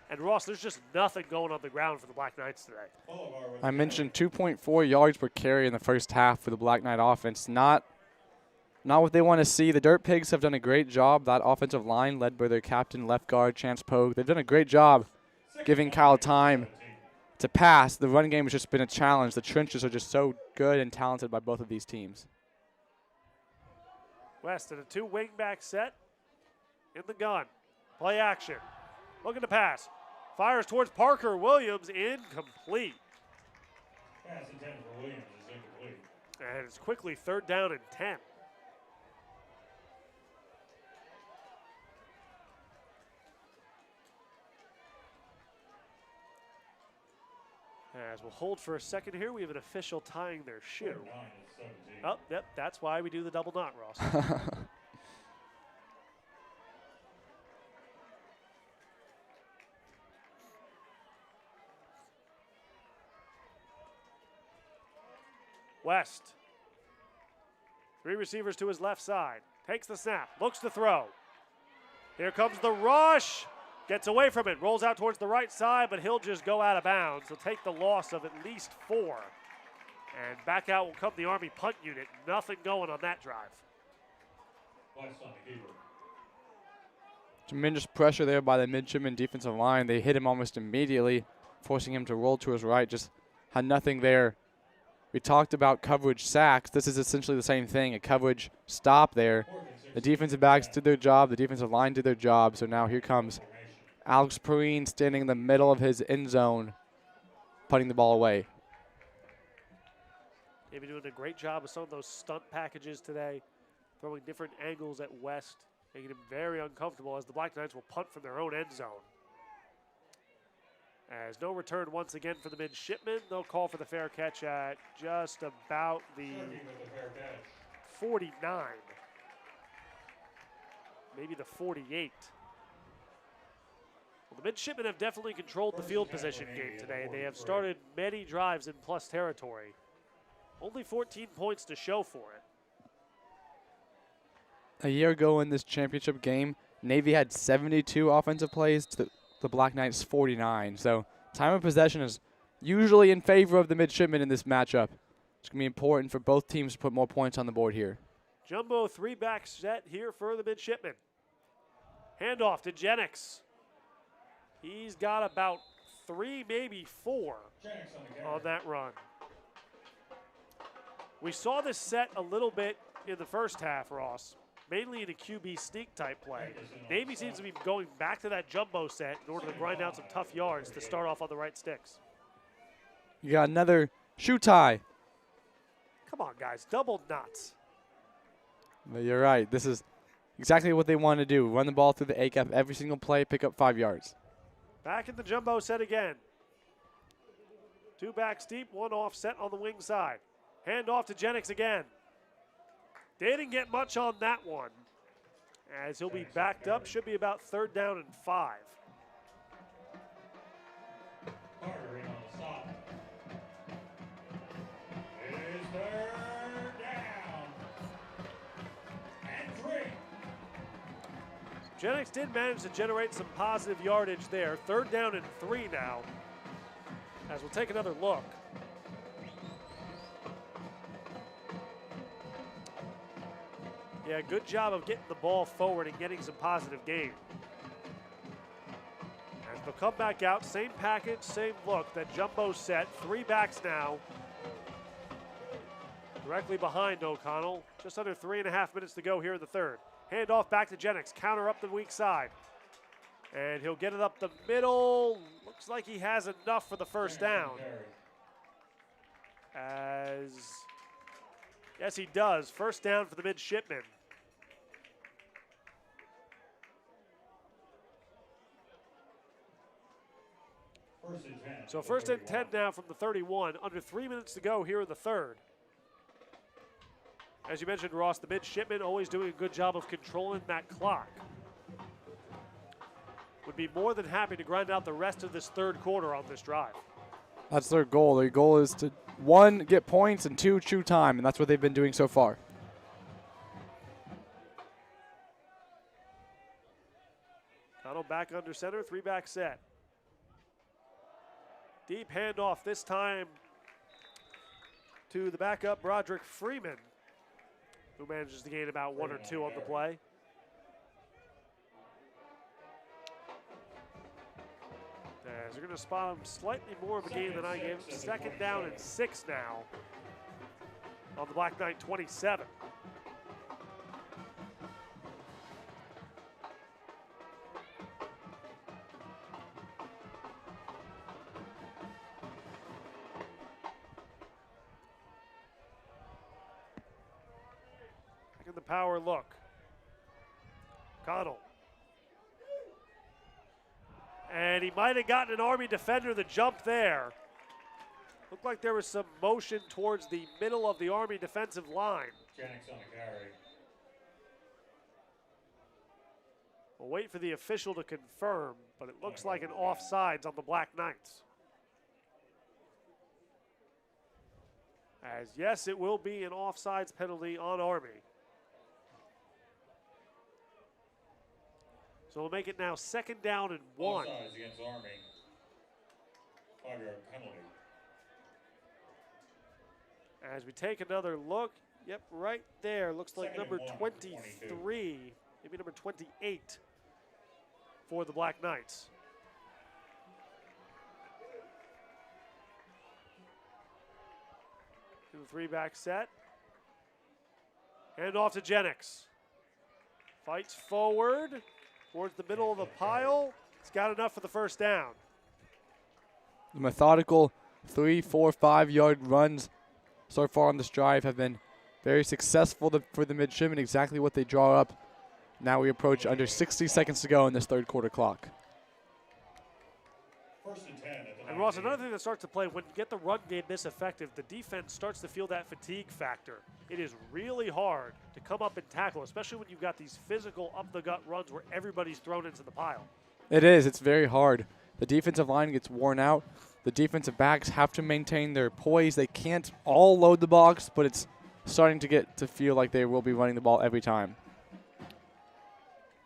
And Ross, there's just nothing going on the ground for the Black Knights today. I mentioned 2.4 yards per carry in the 1st half for the Black Knight offense. Not what they want to see. The Dirt Pigs have done a great job. That offensive line, led by their captain, left guard, Chance Pogue, they've done a great job giving Kyle time to pass. The running game has just been a challenge. The trenches are just so good and talented by both of these teams. West in a 2 wing back set. In the gun. Play action. Looking to pass. Fires towards Parker Williams. Incomplete. Pass intended for Williams is incomplete. And it's quickly 3rd down and 10. As we'll hold for a second here, we have an official tying their shoe. Oh, yep, that's why we do the double knot, Ross. West Three receivers to his left side. Takes the snap, looks to throw. Here comes the rush. Gets away from it, rolls out towards the right side, but he'll just go out of bounds. He'll take the loss of at least 4. And back out will come the Army punt unit. Nothing going on that drive. West on the keeper. Tremendous pressure there by the midshipman defensive line. They hit him almost immediately, forcing him to roll to his right. Just had nothing there. We talked about coverage sacks. This is essentially the same thing, a coverage stop there. The defensive backs did their job. The defensive line did their job. So now here comes Alex Perrine standing in the middle of his end zone, putting the ball away. They've been doing a great job with some of those stunt packages today, throwing different angles at West, making him very uncomfortable as the Black Knights will punt from their own end zone. As no return once again for the midshipmen, they'll call for the fair catch at just about the 49, maybe the 48. Well, the midshipmen have definitely controlled the field position game today. They have started many drives in plus territory. Only 14 points to show for it. A year ago in this championship game, Navy had 72 offensive plays to the Black Knights 49. So time of possession is usually in favor of the midshipmen in this matchup. It's going to be important for both teams to put more points on the board here. Jumbo 3-back set here for the midshipmen. Handoff to Jennings. He's got about 3, maybe 4 on that run. We saw this set a little bit in the first half, Ross, mainly in a QB sneak type play. Navy seems to be going back to that jumbo set in order to grind out some tough yards to start off on the right sticks. You got another shoe tie. Come on, guys, double knots. But you're right. This is exactly what they want to do. Run the ball through the A-gap every single play, pick up 5 yards. Back in the jumbo set again. 2 backs deep, 1 offset on the wing side. Hand off to Jennings again. Didn't get much on that one, as he'll be backed up. Should be about 3rd down and 5. Carter in on the stop. It is 3rd down and 3. Jennings did manage to generate some positive yardage there. 3rd down and 3 now, as we'll take another look. Yeah, good job of getting the ball forward and getting some positive gain. As they'll come back out, same package, same look. That jumbo set, 3 backs now. Directly behind O'Connell. Just under 3.5 minutes to go here in the 3rd. Hand off back to Jennings. Counter up the weak side. And he'll get it up the middle. Looks like he has enough for the 1st down. Yes, he does. 1st down for the midshipmen. So 1st and 10 now from the 31. Under 3 minutes to go here in the 3rd. As you mentioned, Ross, the midshipmen always doing a good job of controlling that clock. Would be more than happy to grind out the rest of this 3rd quarter on this drive. That's their goal. Their goal is to, 1, get points, and 2, chew time, and that's what they've been doing so far. Connell back under center, 3-back set. Deep handoff this time to the backup Broderick Freeman, who manages to gain about 1 or 2 on the play. As they're going to spot him slightly more of a gain than I gave him. 2nd down and 6 now on the Black Knight 27. Back in the power look. Connell. And he might have gotten an Army defender that jumped there. Looked like there was some motion towards the middle of the Army defensive line. Jennings on the carry. We'll wait for the official to confirm, but it looks like an offsides on the Black Knights. As yes, it will be an offsides penalty on Army. So we'll make it now 2nd down and 1. Offsides against Army. 5-yard penalty. As we take another look, yep, right there. Looks like 2nd number and 1, 23, maybe number 28 for the Black Knights. To the 3-back set. Hand off to Jennings. Fights forward towards the middle of the pile. He's got enough for the 1st down. The methodical 3, 4, 5-yard runs so far on this drive have been very successful for the midshipmen, exactly what they draw up. Now we approach under 60 seconds to go in this 3rd quarter clock. 1st and 10 at the And Ross, 19. another thing that starts to play, when you get the run game this effective, the defense starts to feel that fatigue factor. It is really hard to come up and tackle, especially when you've got these physical up-the-gut runs where everybody's thrown into the pile. It is. It's very hard. The defensive line gets worn out. The defensive backs have to maintain their poise. They can't all load the box, but it's starting to get to feel like they will be running the ball every time.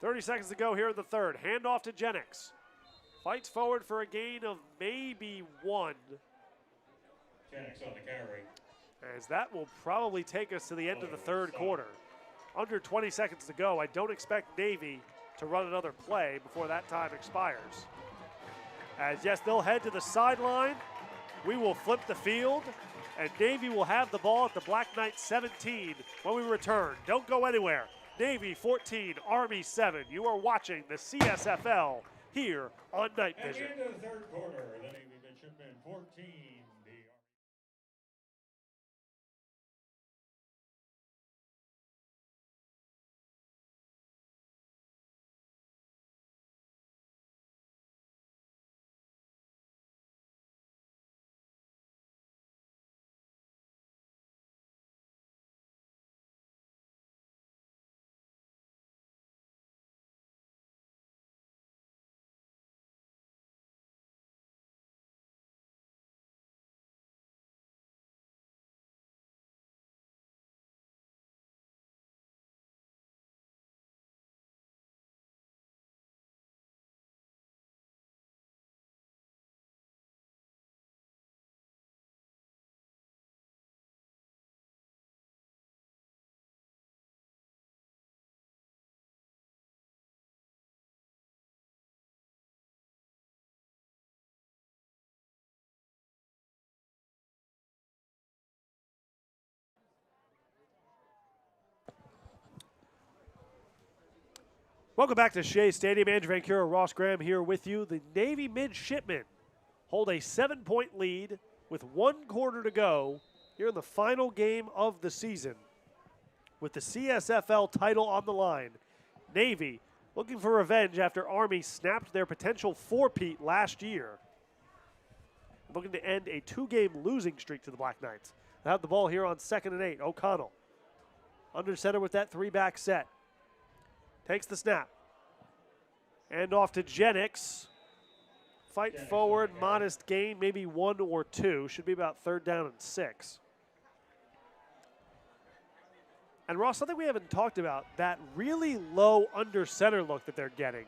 30 seconds to go here in the 3rd. Hand off to Jennings. Fights forward for a gain of maybe 1. Jennings on the carry. As that will probably take us to the end of the 3rd quarter. Under 20 seconds to go. I don't expect Navy to run another play before that time expires. As yes, they'll head to the sideline. We will flip the field, and Navy will have the ball at the Black Knights 17 when we return. Don't go anywhere. Navy 14, Army 7. You are watching the CSFL here on Night At the Vision. end of the 3rd quarter, the Navy midshipmen 14, the Welcome back to Shea Stadium. Andrew Vancura, Ross Graham here with you. The Navy midshipmen hold a 7-point lead with 1 quarter to go here in the final game of the season. With the CSFL title on the line, Navy looking for revenge after Army snapped their potential four-peat last year. Looking to end a 2-game losing streak to the Black Knights. They have the ball here on 2nd and 8. O'Connell under center with that 3-back set. Takes the snap. And off to Jennings. Fight forward, modest gain, maybe 1 or 2. Should be about 3rd down and 6. And Ross, something we haven't talked about, that really low under center look that they're getting.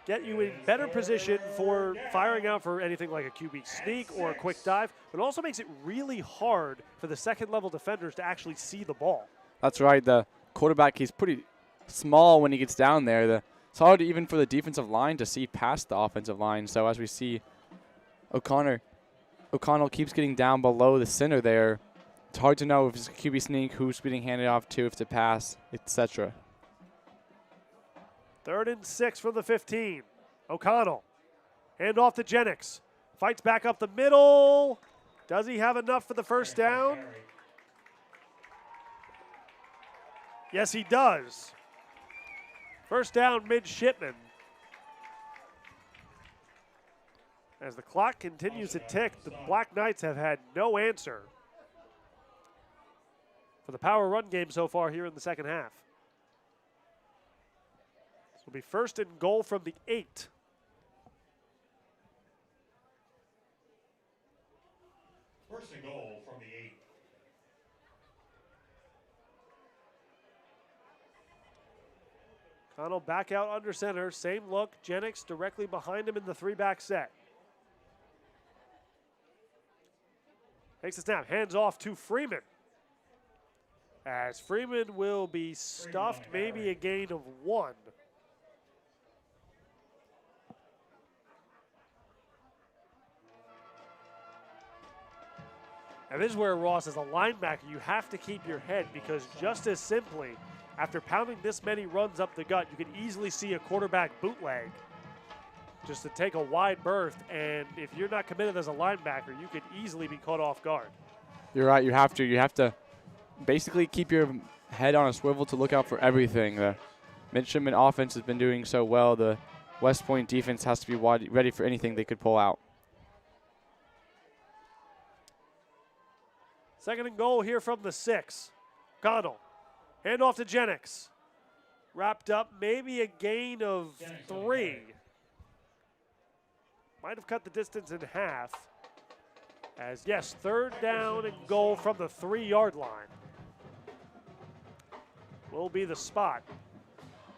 Get you in better position for firing out for anything like a QB sneak or a quick dive, but it also makes it really hard for the 2nd level defenders to actually see the ball. That's right. The quarterback, he's pretty small when he gets down there. It's hard even for the defensive line to see past the offensive line. So as we see O'Connell keeps getting down below the center there. It's hard to know if it's a QB sneak, who's being handed off to, if it's a pass, etc. 3rd and 6 from the 15. O'Connell. Hand off to Jennings. Fights back up the middle. Does he have enough for the 1st down? Yes, he does. 1st down, midshipman. As the clock continues to tick, the Black Knights have had no answer for the power run game so far here in the 2nd half. This will be 1st and goal from the 8. First and goal from the 8. Connell back out under center. Same look. Jennings directly behind him in the 3-back set. Takes the snap. Hands off to Freeman. As Freeman will be stuffed, maybe a gain of 1. And this is where, Ross, as a linebacker, you have to keep your head, because just as simply, after pounding this many runs up the gut, you can easily see a quarterback bootleg just to take a wide berth. And if you're not committed as a linebacker, you could easily be caught off guard. You're right. You have to basically keep your head on a swivel to look out for everything. The midshipman offense has been doing so well. The West Point defense has to be ready for anything they could pull out. 2nd and goal here from the 6. Connell. Hand off to Jennings. Wrapped up, maybe a gain of 3. Might have cut the distance in half. As, yes, 3rd down and goal from the 3-yard line. Will be the spot.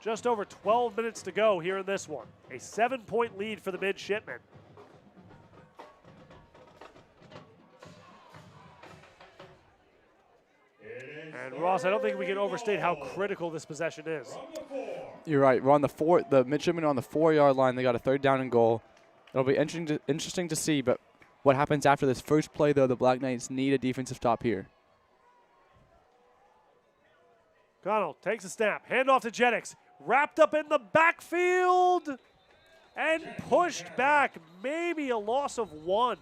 Just over 12 minutes to go here in this one. A 7-point lead for the midshipmen. And Ross, I don't think we can overstate how critical this possession is. You're right. We're on the 4. The midshipmen are on the 4-yard line. They got a 3rd down and goal. It'll be interesting to see. But what happens after this first play, though? The Black Knights need a defensive stop here. Connell takes a snap. Hand off to Jennings. Wrapped up in the backfield and pushed back. Maybe a loss of 1.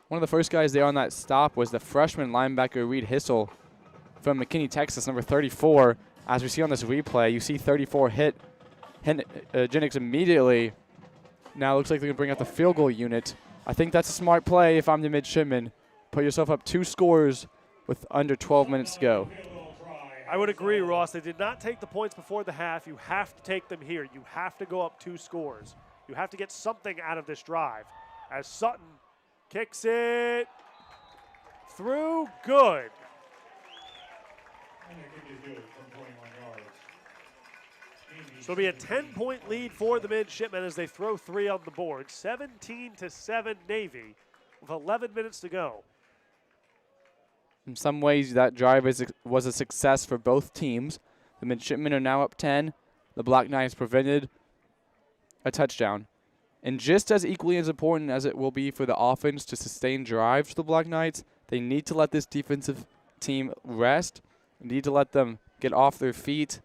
One of the first guys there on that stop was the freshman linebacker Reed Hissel from McKinney, Texas, number 34. As we see on this replay, you see 34 hit Jennings immediately. Now it looks like they're going to bring out the field goal unit. I think that's a smart play if I'm the midshipman. Put yourself up 2 scores with under 12 minutes to go. I would agree, Ross. They did not take the points before the half. You have to take them here. You have to go up 2 scores. You have to get something out of this drive. As Sutton kicks it through, good. So it'll be a 10-point lead for the midshipmen as they throw 3 on the board. 17-7 Navy with 11 minutes to go. In some ways, that drive was a success for both teams. The midshipmen are now up 10. The Black Knights prevented a touchdown. And just as equally as important as it will be for the offense to sustain drives for the Black Knights, they need to let this defensive team rest. They need to let them get off their feet,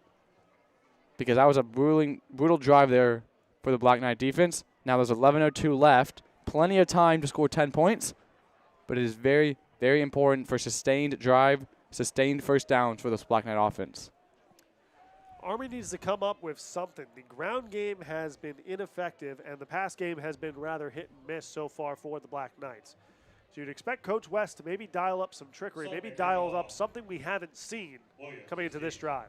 because that was a brutal drive there for the Black Knight defense. Now there's 11:02 left. Plenty of time to score 10 points, but it is very, very important for sustained drive, sustained first downs for this Black Knight offense. Army needs to come up with something. The ground game has been ineffective, and the pass game has been rather hit and miss so far for the Black Knights. So you'd expect Coach West to maybe dial up some trickery, maybe dial up something we haven't seen coming into this drive.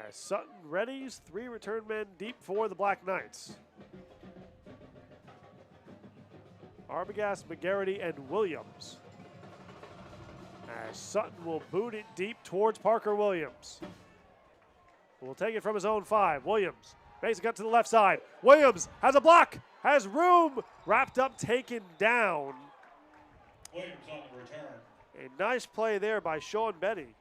As Sutton readies, 3 return men deep for the Black Knights. Arbogast, McGarity, and Williams. As Sutton will boot it deep towards Parker Williams. Will take it from his own 5. Williams makes a cut to the left side. Williams has a block, has room, wrapped up, taken down. Williams on the return. A nice play there by Sean Betty.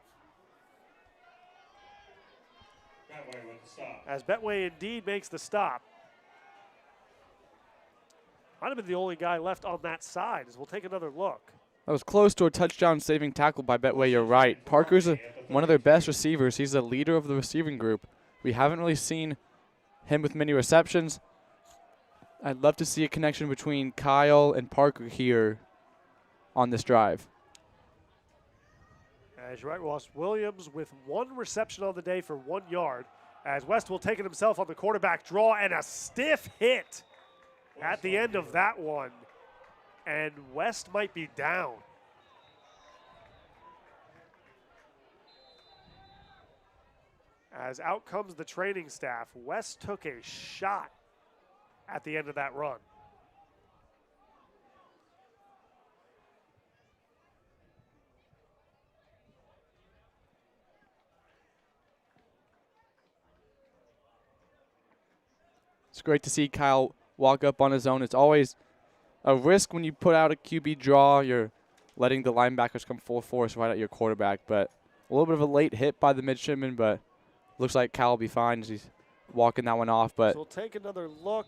Betway with the stop. As Betway indeed makes the stop. Might have been the only guy left on that side, as we'll take another look. That was close to a touchdown-saving tackle by Betway. You're right. Parker's one of their best receivers. He's the leader of the receiving group. We haven't really seen him with many receptions. I'd love to see a connection between Kyle and Parker here on this drive. As you're right, Ross, Williams with 1 reception on the day for 1 yard. As West will take it himself on the quarterback draw, and a stiff hit at the end of that one. And West might be down. As out comes the training staff, West took a shot at the end of that run. It's great to see Kyle walk up on his own. It's always a risk when you put out a QB draw. You're letting the linebackers come full force right at your quarterback. But a little bit of a late hit by the midshipman, but looks like Kyle will be fine as he's walking that one off. But so we'll take another look.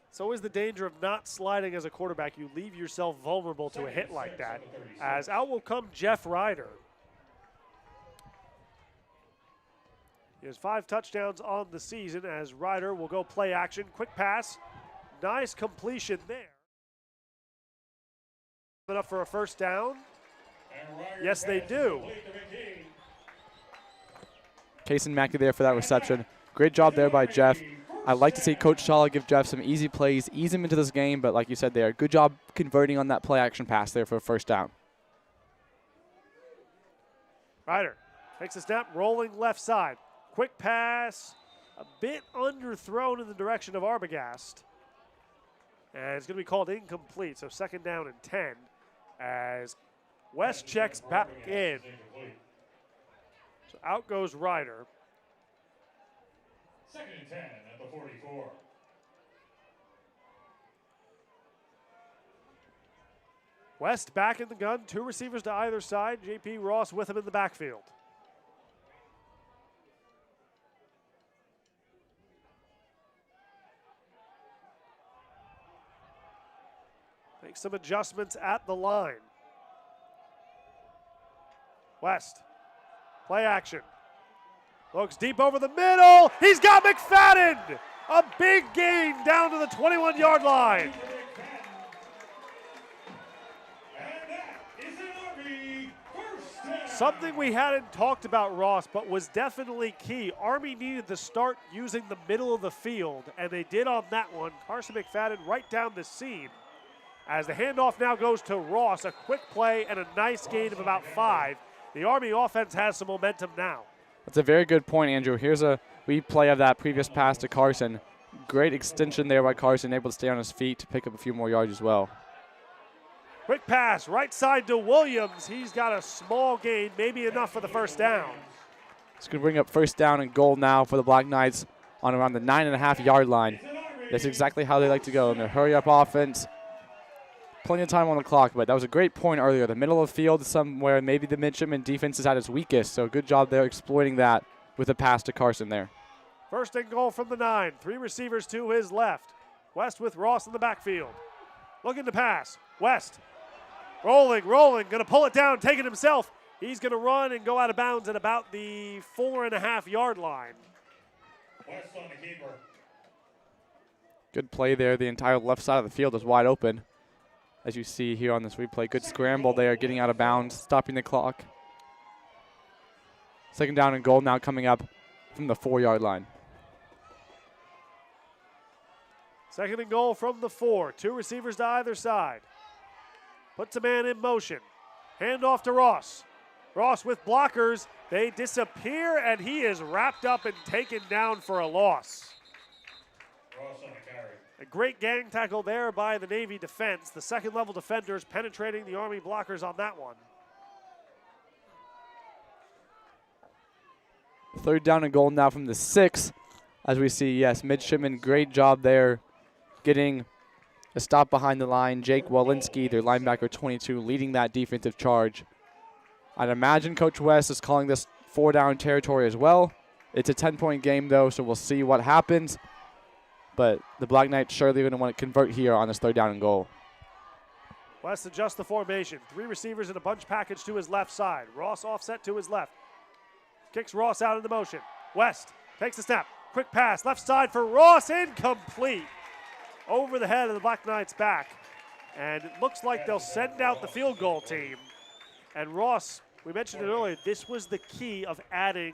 It's always the danger of not sliding as a quarterback. You leave yourself vulnerable to a hit like that. As out will come Jeff Ryder. He has 5 touchdowns on the season as Ryder will go play action. Quick pass. Nice completion there. Up for a first down. Yes, they do. Kason Mackey there for that reception. Great job there by Jeff. I like to see Coach Shala give Jeff some easy plays, ease him into this game, but like you said there, good job converting on that play action pass there for a first down. Ryder takes a snap, rolling left side. Quick pass, a bit underthrown in the direction of Arbogast. And it's going to be called incomplete, so second down and 10 as West checks back in. So out goes Ryder. Second and 10 at the 44. West back in the gun, 2 receivers to either side. JP Ross with him in the backfield. Make some adjustments at the line. West, play action. Looks deep over the middle. He's got McFadden. A big gain down to the 21-yard line. Something we hadn't talked about, Ross, but was definitely key. Army needed to start using the middle of the field, and they did on that one. Carson McFadden right down the seam. As the handoff now goes to Ross, a quick play and a nice gain of about 5. The Army offense has some momentum now. That's a very good point, Andrew. Here's a replay of that previous pass to Carson. Great extension there by Carson, able to stay on his feet to pick up a few more yards as well. Quick pass, right side to Williams. He's got a small gain, maybe enough for the first down. It's going to bring up first down and goal now for the Black Knights on around the 9.5-yard line. That's exactly how they like to go in their hurry-up offense. Plenty of time on the clock, but that was a great point earlier. The middle of the field is somewhere maybe the midshipman defense is at its weakest, so good job there exploiting that with a pass to Carson there. First and goal from the 9. 3 receivers to his left. West with Ross in the backfield. Looking to pass. West. Rolling, going to pull it down, take it himself. He's going to run and go out of bounds at about the 4.5-yard line. West on the keeper. Good play there. The entire left side of the field is wide open. As you see here on this replay, good scramble there, getting out of bounds, stopping the clock. Second down and goal now coming up from the 4-yard line. Second and goal from the 4. 2 receivers to either side. Puts a man in motion. Hand off to Ross. Ross with blockers. They disappear, and he is wrapped up and taken down for a loss. Ross on the carry. A great gang tackle there by the Navy defense. The second-level defenders penetrating the Army blockers on that one. Third down and goal now from the 6. As we see, yes, midshipman, great job there getting a stop behind the line. Jake Walensky, their linebacker 22, leading that defensive charge. I'd imagine Coach West is calling this 4-down territory as well. It's a 10-point game, though, so we'll see what happens. But the Black Knights surely going to want to convert here on this third down and goal. West adjusts the formation. 3 receivers in a bunch package to his left side. Ross offset to his left. Kicks Ross out in the motion. West takes the snap. Quick pass, left side for Ross, incomplete. Over the head of the Black Knights back. And it looks like they'll send out the field goal team. And Ross, we mentioned it earlier, this was the key of adding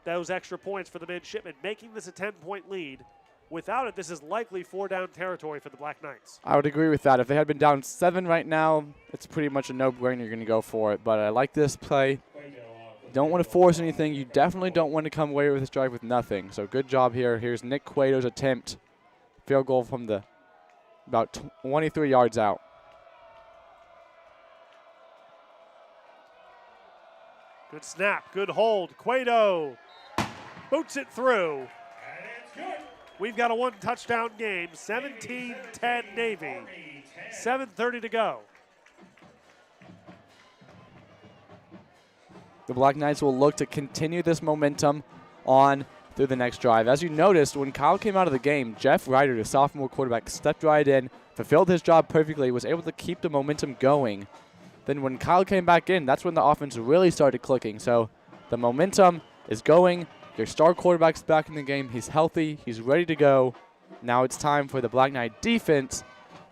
those extra points for the midshipmen, making this a 10-point lead. Without it, this is likely 4-down territory for the Black Knights. I would agree with that. If they had been down 7 right now, it's pretty much a no-brainer you're going to go for it. But I like this play. Don't want to force anything. You definitely don't want to come away with this drive with nothing. So good job here. Here's Nick Cueto's attempt. Field goal from the about 23 yards out. Good snap, good hold. Cueto boots it through. And it's good. we've got a one-touchdown game, 17-10 Navy, 7:30 to go. The Black Knights will look to continue this momentum on through the next drive. As you noticed, when Kyle came out of the game, Jeff Ryder, the sophomore quarterback, stepped right in, fulfilled his job perfectly, was able to keep the momentum going. Then when Kyle came back in, that's when the offense really started clicking. So the momentum is going. Your star quarterback's back in the game. He's healthy. He's ready to go. Now it's time for the Black Knight defense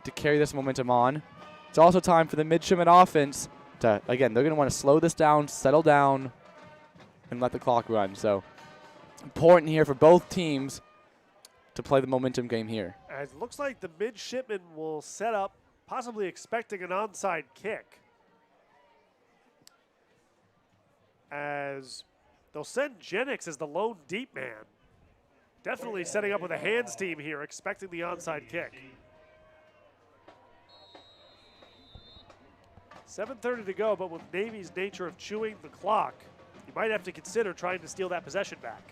to carry this momentum on. It's also time for the midshipman offense to, again, they're going to want to slow this down, settle down, and let the clock run. So important here for both teams to play the momentum game here. As it looks like the midshipmen will set up, possibly expecting an onside kick. As they'll send Jennings as the lone deep man. Definitely setting up with a hands team here, expecting the onside kick. 7:30 to go, but with Navy's nature of chewing the clock, you might have to consider trying to steal that possession back.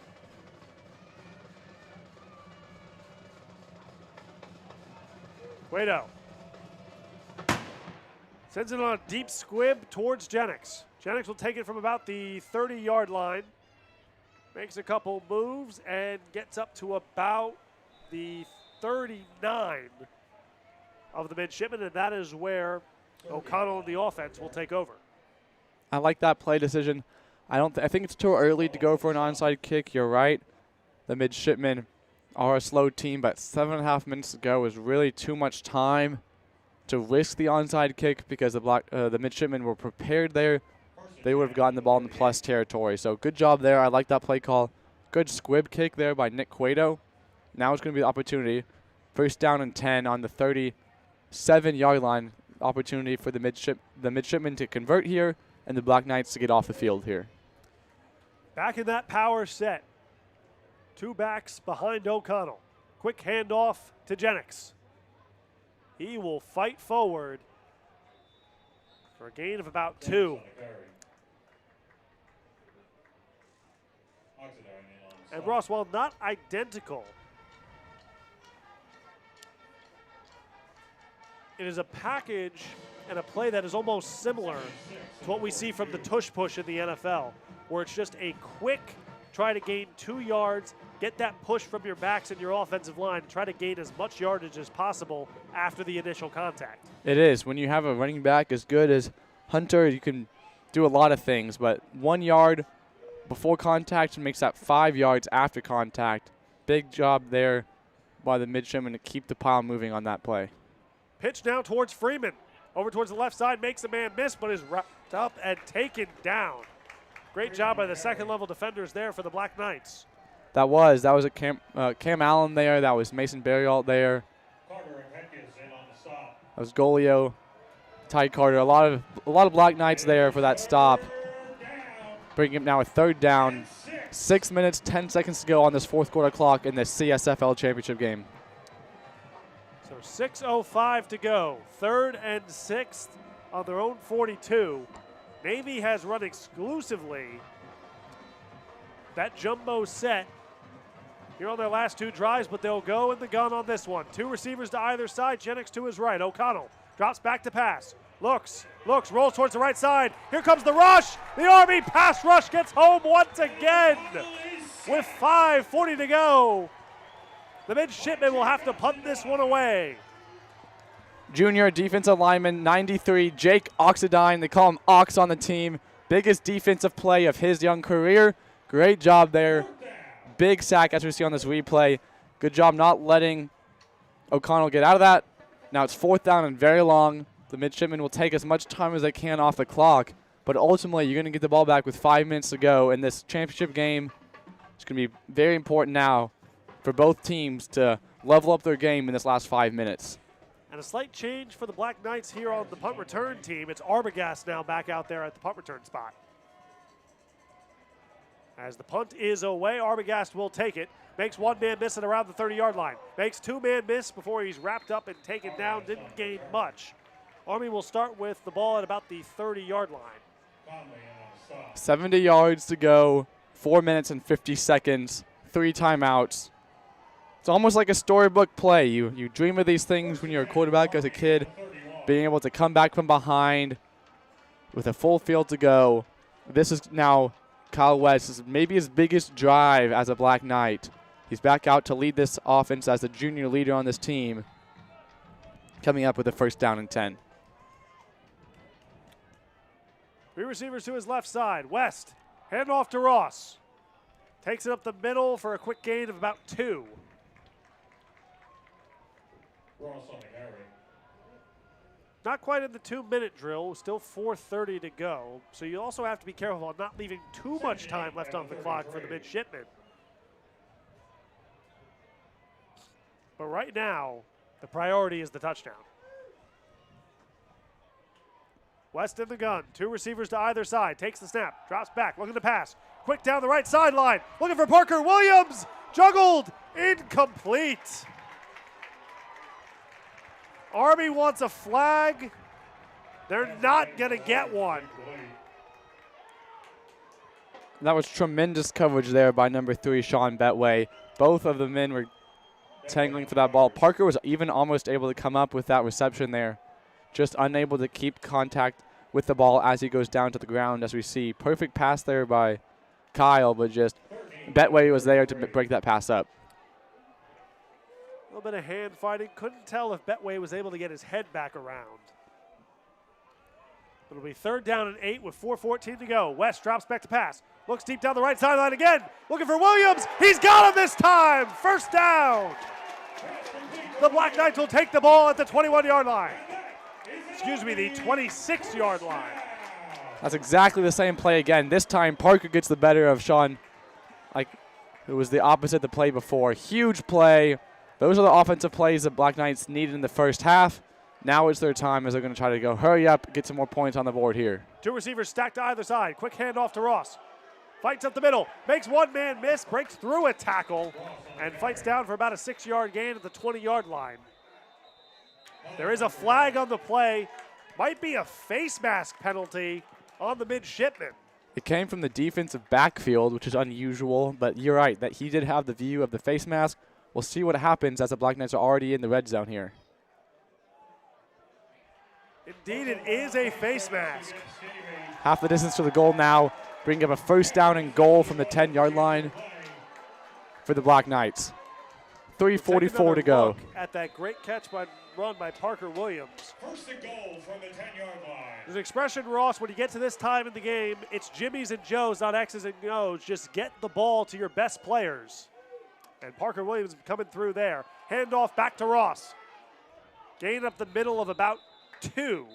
Cueto sends it on a deep squib towards Jennings. Jennings will take it from about the 30-yard line. Makes a couple moves and gets up to about the 39 of the midshipmen, and that is where O'Connell and the offense will take over. I like that play decision. I think it's too early to go for an onside kick. You're right. The midshipmen are a slow team, but 7.5 minutes to go is really too much time to risk the onside kick because the midshipmen were prepared there. They would have gotten the ball in the plus territory. So good job there. I like that play call. Good squib kick there by Nick Cueto. Now it's going to be the opportunity. First down and 10 on the 37-yard line. Opportunity for the midshipmen to convert here and the Black Knights to get off the field here. Back in that power set. Two backs behind O'Connell. Quick handoff to Jennings. He will fight forward for a gain of about 2. And Ross, while not identical, it is a package and a play that is almost similar to what we see from the tush push in the NFL, where it's just a quick try to gain 2 yards, get that push from your backs and your offensive line, try to gain as much yardage as possible after the initial contact. It is. When you have a running back as good as Hunter, you can do a lot of things, but 1 yard before contact makes that 5 yards after contact. Big job there by the midshipmen to keep the pile moving on that play. Pitch now towards Freeman. Over towards the left side, makes a man miss, but is wrapped up and taken down. Great job by the second-level defenders there for the Black Knights. That was a Cam Allen there. That was Mason Berryalt there. That was Golio, Ty Carter. A lot of Black Knights there for that stop. Bringing him now a third down. 6 minutes, 10 seconds to go on this fourth quarter clock in the CSFL championship game. So 6:05 to go. 3rd and 6th on their own 42. Navy has run exclusively that jumbo set here on their last 2 drives, but they'll go in the gun on this one. 2 receivers to either side. Jennings to his right. O'Connell drops back to pass. Looks, rolls towards the right side. Here comes the rush. The Army pass rush gets home once again with 5:40 to go. The midshipmen will have to punt this one away. Junior defensive lineman, 93, Jake Oxidine. They call him Ox on the team. Biggest defensive play of his young career. Great job there. Big sack as we see on this replay. Good job not letting O'Connell get out of that. Now it's 4th down and very long. The midshipmen will take as much time as they can off the clock, but ultimately you're going to get the ball back with 5 minutes to go in this championship game. It's going to be very important now for both teams to level up their game in this last 5 minutes. And a slight change for the Black Knights here on the punt return team. It's Arbogast now back out there at the punt return spot. As the punt is away, Arbogast will take it. Makes 1 man miss at around the 30-yard line. Makes 2 man miss before he's wrapped up and taken down. Didn't gain much. Army will start with the ball at about the 30-yard line. 70 yards to go, 4 minutes and 50 seconds, 3 timeouts. It's almost like a storybook play. You dream of these things when you're a quarterback as a kid, being able to come back from behind with a full field to go. This is now Kyle West's maybe his biggest drive as a Black Knight. He's back out to lead this offense as the junior leader on this team, coming up with a first down and 10. 3 receivers to his left side. West, hand off to Ross. Takes it up the middle for a quick gain of about 2. Ross on the carry. Not quite in the 2-minute drill, still 4:30 to go. So you also have to be careful on not leaving too much time left on the clock for the midshipmen. But right now, the priority is the touchdown. West in the gun, 2 receivers to either side, takes the snap, drops back, looking to pass. Quick down the right sideline, looking for Parker Williams, juggled, incomplete. Army wants a flag. They're not going to get one. That was tremendous coverage there by number 3, Sean Betway. Both of the men were tangling for that ball. Parker was even almost able to come up with that reception there. Just unable to keep contact with the ball as he goes down to the ground, as we see. Perfect pass there by Kyle, but just Betway was there to break that pass up. A little bit of hand fighting. Couldn't tell if Betway was able to get his head back around. It'll be 3rd down and 8 with 4:14 to go. West drops back to pass. Looks deep down the right sideline again. Looking for Williams. He's got him this time. First down. The Black Knights will take the ball at the 21-yard line. Excuse me, the 26-yard line. That's exactly the same play again. This time Parker gets the better of Sean. Like, it was the opposite the play before. Huge play. Those are the offensive plays that Black Knights needed in the first half. Now it's their time as they're going to try to go hurry up, get some more points on the board here. 2 receivers stacked to either side. Quick handoff to Ross. Fights up the middle. Makes one man miss. Breaks through a tackle. And fights down for about a 6-yard gain at the 20-yard line. There is a flag on the play. Might be a face mask penalty on the midshipman. It came from the defensive backfield, which is unusual. But you're right, that he did have the view of the face mask. We'll see what happens as the Black Knights are already in the red zone here. Indeed, it is a face mask. Half the distance to the goal now, bringing up a first down and goal from the 10-yard line for the Black Knights. 3:44 to go. Look at that great catch run by Parker Williams. First and goal from the 10-yard line. There's an expression, Ross, when you get to this time in the game, it's Jimmy's and Joe's, not X's and O's. Just get the ball to your best players. And Parker Williams coming through there. Handoff back to Ross. Gain up the middle of about 2.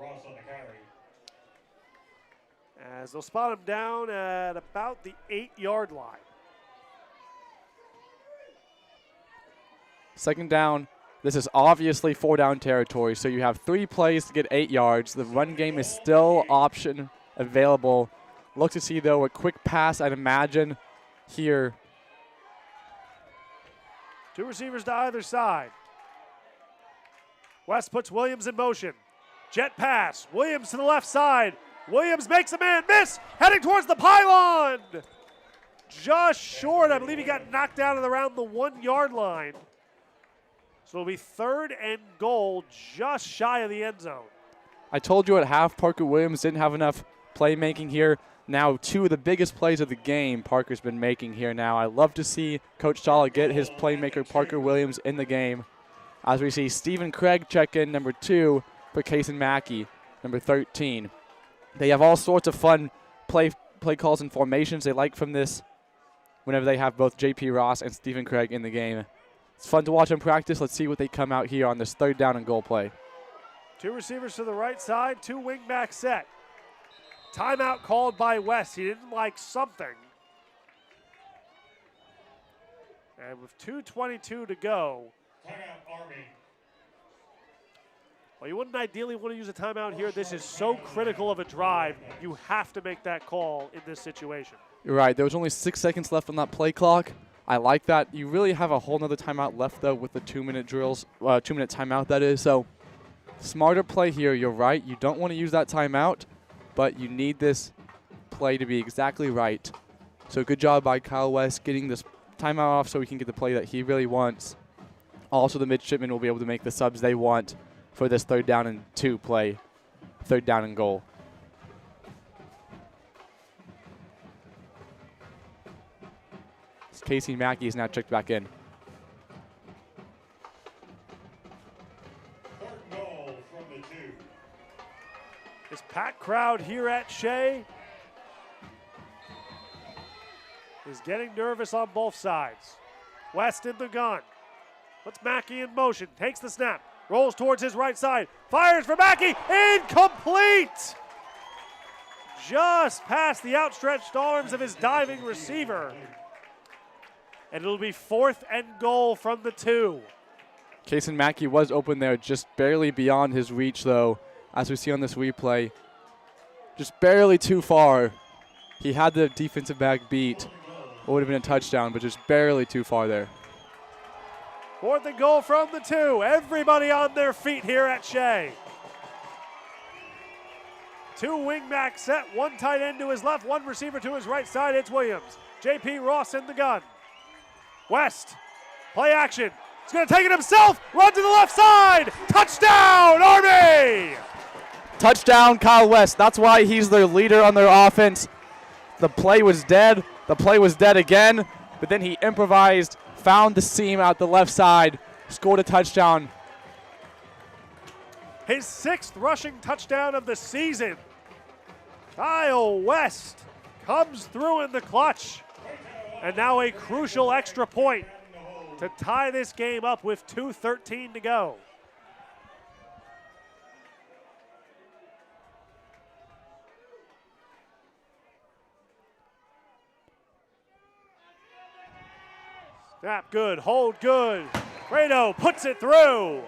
Ross on the carry. As they'll spot him down at about the 8-yard line. 2nd down. This is obviously 4-down territory, so you have 3 plays to get 8 yards. The run game is still option available. Look to see, though, a quick pass, I'd imagine, here. 2 receivers to either side. West puts Williams in motion. Jet pass. Williams to the left side. Williams makes a man miss. Heading towards the pylon. Just short. I believe he got knocked down at around the 1-yard line. So it'll be 3rd and goal, just shy of the end zone. I told you at half Parker Williams didn't have enough playmaking here. Now 2 of the biggest plays of the game Parker's been making here now. I love to see Coach Sala get his playmaker Parker Williams in the game. As we see Stephen Craig check in, number 2, for Kason Mackey, number 13. They have all sorts of fun play calls and formations they like from this whenever they have both J.P. Ross and Stephen Craig in the game. It's fun to watch them practice. Let's see what they come out here on this 3rd down and goal play. 2 receivers to the right side, 2 wing back set. Timeout called by West. He didn't like something. And with 2:22 to go. Timeout, Army. Well, you wouldn't ideally want to use a timeout here. This is so critical of a drive. You have to make that call in this situation. You're right. There was only 6 seconds left on that play clock. I like that. You really have a whole nother timeout left, though, with the 2-minute drills, 2-minute timeout, that is. So smarter play here. You're right. You don't want to use that timeout, but you need this play to be exactly right So good job by Kyle West getting this timeout off so he can get the play that he really wants. Also, the midshipmen will be able to make the subs they want for this 3rd down and 2 play, 3rd down and goal. Casey Mackey is now checked back in. Goal from the 2. This packed crowd here at Shea is getting nervous on both sides. West in the gun. Puts Mackey in motion. Takes the snap. Rolls towards his right side. Fires for Mackey. Incomplete! Just past the outstretched arms of his diving receiver. And it'll be 4th and goal from the 2. Kason Mackey was open there, just barely beyond his reach, though, as we see on this replay. Just barely too far. He had the defensive back beat. It would have been a touchdown, but just barely too far there. 4th and goal from the 2. Everybody on their feet here at Shea. 2 wingbacks set, 1 tight end to his left, 1 receiver to his right side. It's Williams. J.P. Ross in the gun. West, play action. He's going to take it himself. Run to the left side. Touchdown, Army! Touchdown, Kyle West. That's why he's their leader on their offense. The play was dead. The play was dead again. But then he improvised, found the seam out the left side, scored a touchdown. His 6th rushing touchdown of the season. Kyle West comes through in the clutch. And now a crucial extra point to tie this game up with 2:13 to go. Snap good, hold good. Grado puts it through.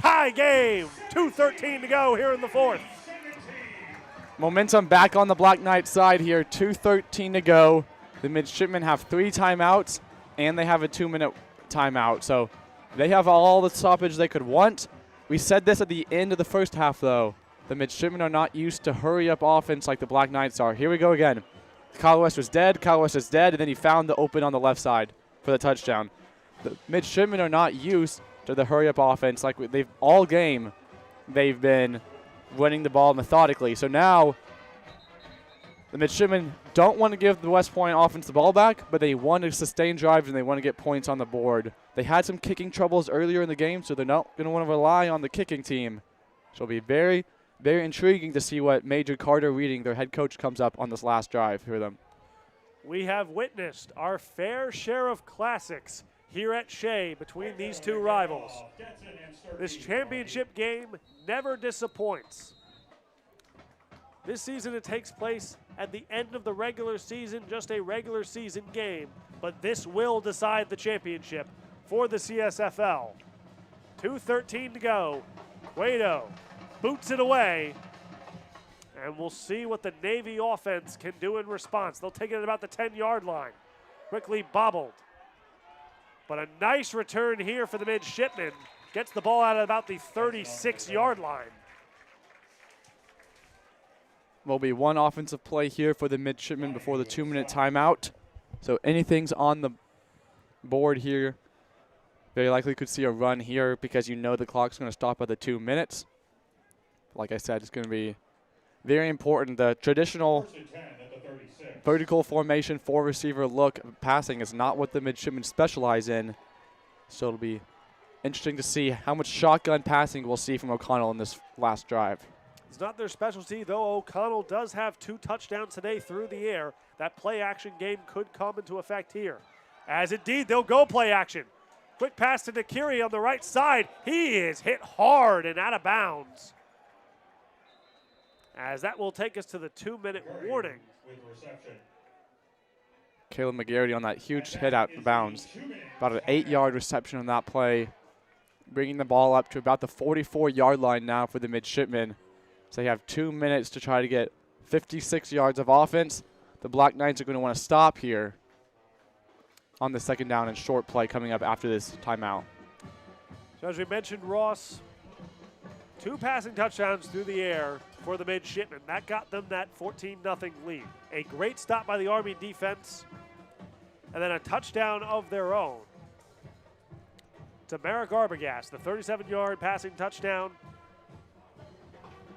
Tie game, 2:13 to go here in the 4th. Momentum back on the Black Knights side here, 2:13 to go. The midshipmen have 3 timeouts, and they have a 2-minute timeout. So they have all the stoppage they could want. We said this at the end of the first half, though. The midshipmen are not used to hurry-up offense like the Black Knights are. Here we go again. Kyle West was dead. Kyle West is dead, and then he found the open on the left side for the touchdown. The midshipmen are not used to the hurry-up offense like they've all game. They've been running the ball methodically. So now the midshipmen don't want to give the West Point offense the ball back, but they want to sustain drives and they want to get points on the board. They had some kicking troubles earlier in the game, so they're not going to want to rely on the kicking team. So it'll be very, very intriguing to see what Major Carter Reading, their head coach, comes up on this last drive for them. We have witnessed our fair share of classics here at Shea between these 2 rivals. This championship game never disappoints. This season it takes place at the end of the regular season, just a regular season game, but this will decide the championship for the CSFL. 2:13 to go. Cueto boots it away, and we'll see what the Navy offense can do in response. They'll take it at about the 10-yard line. Quickly bobbled. But a nice return here for the midshipmen. Gets the ball out at about the 36-yard line. Will be 1 offensive play here for the midshipmen before the 2-minute timeout. So anything's on the board here. Very likely could see a run here because you know the clock's going to stop at the 2 minutes. Like I said, it's going to be very important. The traditional vertical formation 4-receiver look passing is not what the midshipmen specialize in. So it'll be interesting to see how much shotgun passing we'll see from O'Connell in this last drive. It's not their specialty, though. O'Connell does have 2 touchdowns today through the air. That play action game could come into effect here. As indeed, they'll go play action. Quick pass to Nakiri on the right side. He is hit hard and out of bounds. As that will take us to the 2-minute warning. Caleb McGarity on that huge hit out of bounds. About an 8-yard reception on that play. Bringing the ball up to about the 44-yard line now for the midshipmen. So they have 2 minutes to try to get 56 yards of offense. The Black Knights are going to want to stop here on the 2nd down and short play coming up after this timeout. So as we mentioned, Ross, 2 passing touchdowns through the air for the midshipmen. That got them that 14-0 lead. A great stop by the Army defense, and then a touchdown of their own to Merrick Arbogast. The 37-yard passing touchdown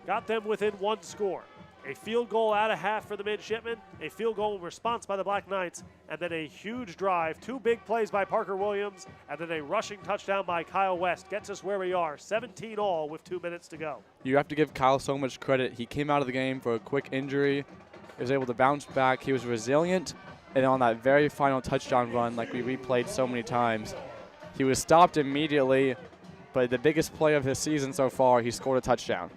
got them within one score. A field goal out of half for the midshipmen, a field goal in response by the Black Knights, and then a huge drive. 2 big plays by Parker Williams, and then a rushing touchdown by Kyle West gets us where we are, 17 all with 2 minutes to go. You have to give Kyle so much credit. He came out of the game for a quick injury. He was able to bounce back. He was resilient, and on that very final touchdown run, like we replayed so many times, he was stopped immediately, but the biggest play of his season so far, he scored a touchdown.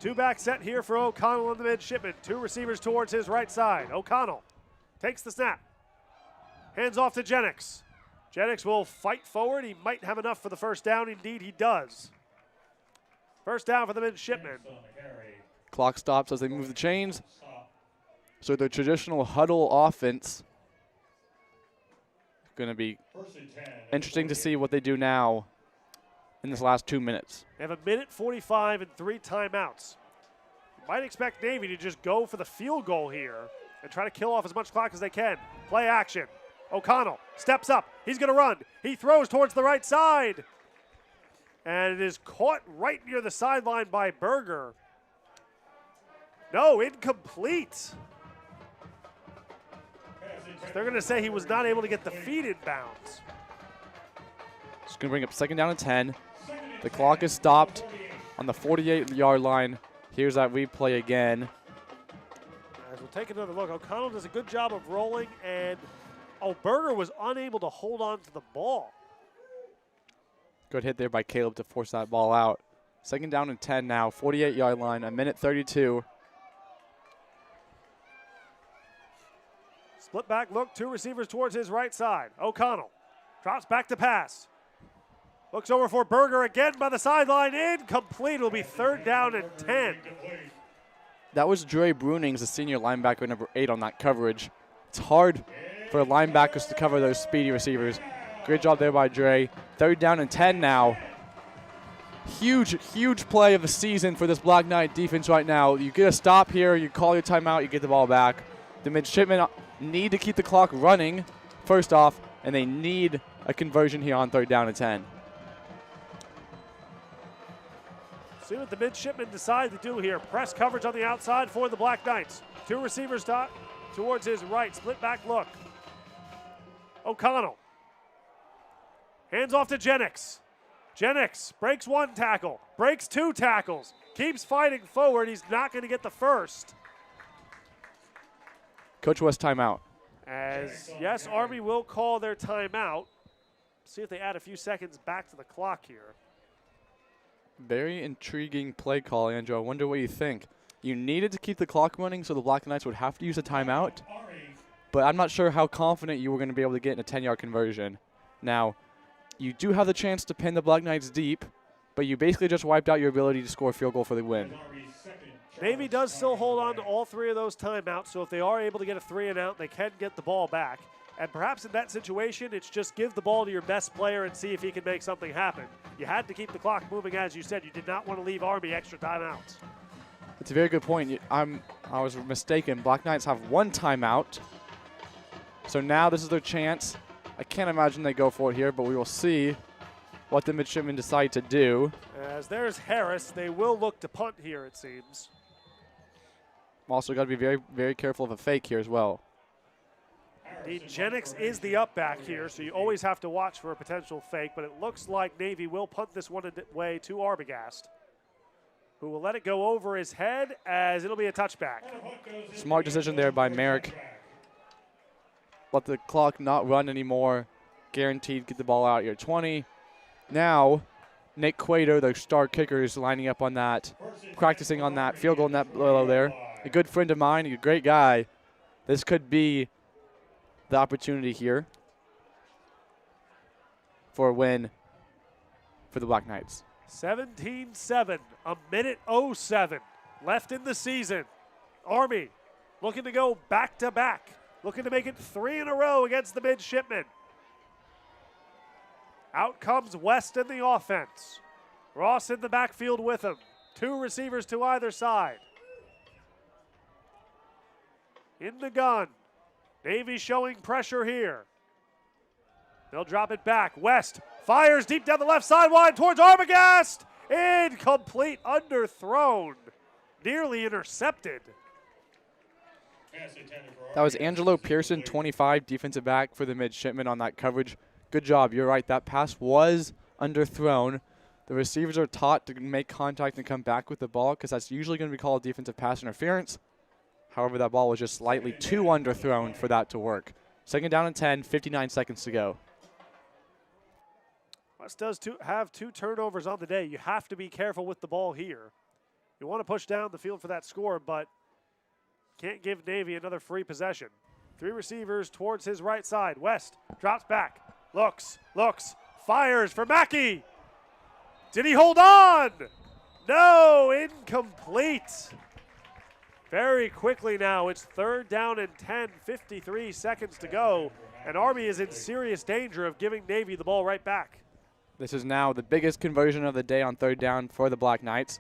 2-back set here for O'Connell and the midshipmen. 2 receivers towards his right side. O'Connell takes the snap. Hands off to Jennings. Jennings will fight forward. He might have enough for the first down. Indeed, he does. First down for the midshipmen. Clock stops as they move the chains. So the traditional huddle offense is going to be interesting to see what they do now in this last 2 minutes. They have 1:45 and 3 timeouts. You might expect Navy to just go for the field goal here and try to kill off as much clock as they can. Play action. O'Connell steps up. He's going to run. He throws towards the right side. And it is caught right near the sideline by Berger. No, incomplete. They're going to say he was not able to get the feet in bounds. It's going to bring up second down and 10. The clock is stopped on the 48-yard line. Here's that replay again. As we'll take another look, O'Connell does a good job of rolling, and Berger was unable to hold on to the ball. Good hit there by Caleb to force that ball out. Second down and 10 now, 48-yard line, 1:32. Split back look, 2 receivers towards his right side. O'Connell drops back to pass. Looks over for Berger again by the sideline. Incomplete. It'll be third down and 10. That was Dre Brunings, the senior linebacker, number 8 on that coverage. It's hard for linebackers to cover those speedy receivers. Great job there by Dre. Third down and 10 now. Huge, huge play of the season for this Black Knight defense right now. You get a stop here, you call your timeout, you get the ball back. The midshipmen need to keep the clock running, first off, and they need a conversion here on third down and 10. See what the midshipmen decide to do here. Press coverage on the outside for the Black Knights. 2 receivers towards his right. Split back look. O'Connell. Hands off to Jennings. Jennings breaks 1 tackle, breaks 2 tackles, keeps fighting forward. He's not going to get the first. Coach West timeout. As, yes, Army will call their timeout. See if they add a few seconds back to the clock here. Very intriguing play call, Andrew. I wonder what you think. You needed to keep the clock running, so the Black Knights would have to use a timeout. But I'm not sure how confident you were going to be able to get in a 10-yard conversion. Now, you do have the chance to pin the Black Knights deep, but you basically just wiped out your ability to score a field goal for the win. Navy does still hold on to all 3 of those timeouts, so if they are able to get a 3 and out, they can get the ball back. And perhaps in that situation, it's just give the ball to your best player and see if he can make something happen. You had to keep the clock moving, as you said. You did not want to leave Army extra timeouts. It's a very good point. I was mistaken. Black Knights have 1 timeout. So now this is their chance. I can't imagine they go for it here, but we will see what the midshipmen decide to do. As there's Harris, they will look to punt here, it seems. Also got to be very, very careful of a fake here as well. Indeed, Jennings is the up back here, so you always have to watch for a potential fake, but it looks like Navy will punt this one away to Arbogast, who will let it go over his head as it'll be a touchback. Smart decision there by Merrick. Let the clock not run anymore. Guaranteed get the ball out here. 20. Now, Nick Cueto, the star kicker, is lining up on that, practicing on that field goal net below there. A good friend of mine, a great guy. This could be the opportunity here for a win for the Black Knights. 17-7, 1:07 left in the season. Army looking to go back-to-back, looking to make it 3 in a row against the midshipmen. Out comes West in the offense. Ross in the backfield with him. 2 receivers to either side. in the gun. Navy showing pressure here. They'll drop it back. West fires deep down the left sideline towards Arbogast. Incomplete, underthrown, nearly intercepted. That was Angelo Pearson, 25, defensive back for the midshipmen on that coverage. Good job. You're right. That pass was underthrown. The receivers are taught to make contact and come back with the ball because that's usually going to be called defensive pass interference. However, that ball was just slightly too underthrown for that to work. Second down and 10, 59 seconds to go. West does have 2 turnovers on the day. You have to be careful with the ball here. You want to push down the field for that score, but can't give Navy another free possession. 3 receivers towards his right side. West drops back, looks, fires for Mackey. Did he hold on? No, incomplete. Very quickly now, it's 3rd down and 10, 53 seconds to go, and Army is in serious danger of giving Navy the ball right back. This is now the biggest conversion of the day on 3rd down for the Black Knights,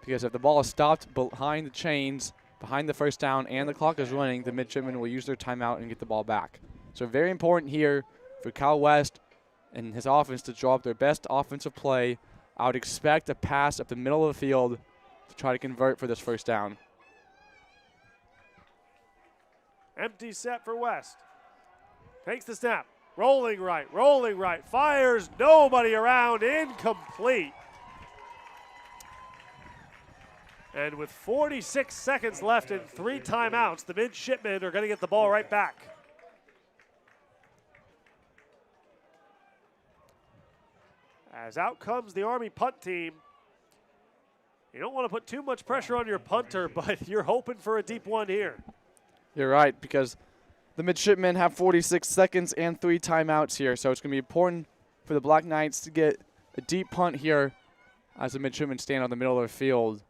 because if the ball is stopped behind the chains, behind the first down, and the clock is running, the midshipmen will use their timeout and get the ball back. So very important here for Kyle West and his offense to draw up their best offensive play. I would expect a pass up the middle of the field to try to convert for this first down. Empty set for West. Takes the snap. Rolling right. Fires, nobody around, incomplete. And with 46 seconds left and 3 timeouts, the midshipmen are going to get the ball right back. As out comes the Army punt team. You don't want to put too much pressure on your punter, but you're hoping for a deep one here. You're right, because the midshipmen have 46 seconds and 3 timeouts here, so it's going to be important for the Black Knights to get a deep punt here as the midshipmen stand on the middle of the field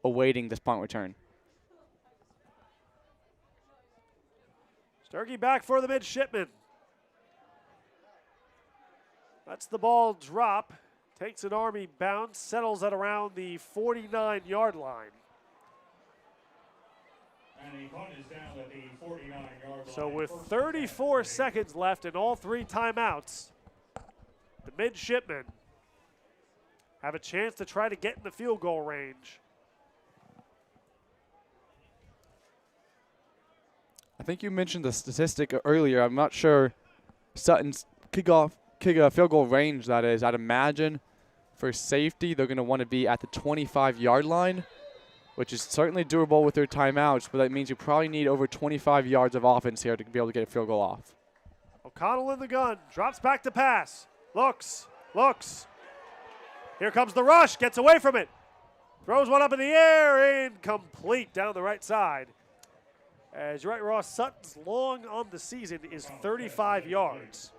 awaiting this punt return. Sturkey back for the midshipmen. Lets the ball drop, takes an Army bounce, settles at around the 49-yard line. And the punt is down at the 49-yard line. So with 34 seconds left and all 3 timeouts, the midshipmen have a chance to try to get in the field goal range. I think you mentioned the statistic earlier. I'm not sure Sutton's field goal range that is. I'd imagine for safety they're going to want to be at the 25-yard line, which is certainly doable with their timeouts, but that means you probably need over 25 yards of offense here to be able to get a field goal off. O'Connell in the gun, drops back to pass, looks. Here comes the rush, gets away from it. Throws one up in the air, incomplete down the right side. As you're right, Ross, Sutton's long on the season is 35 yards.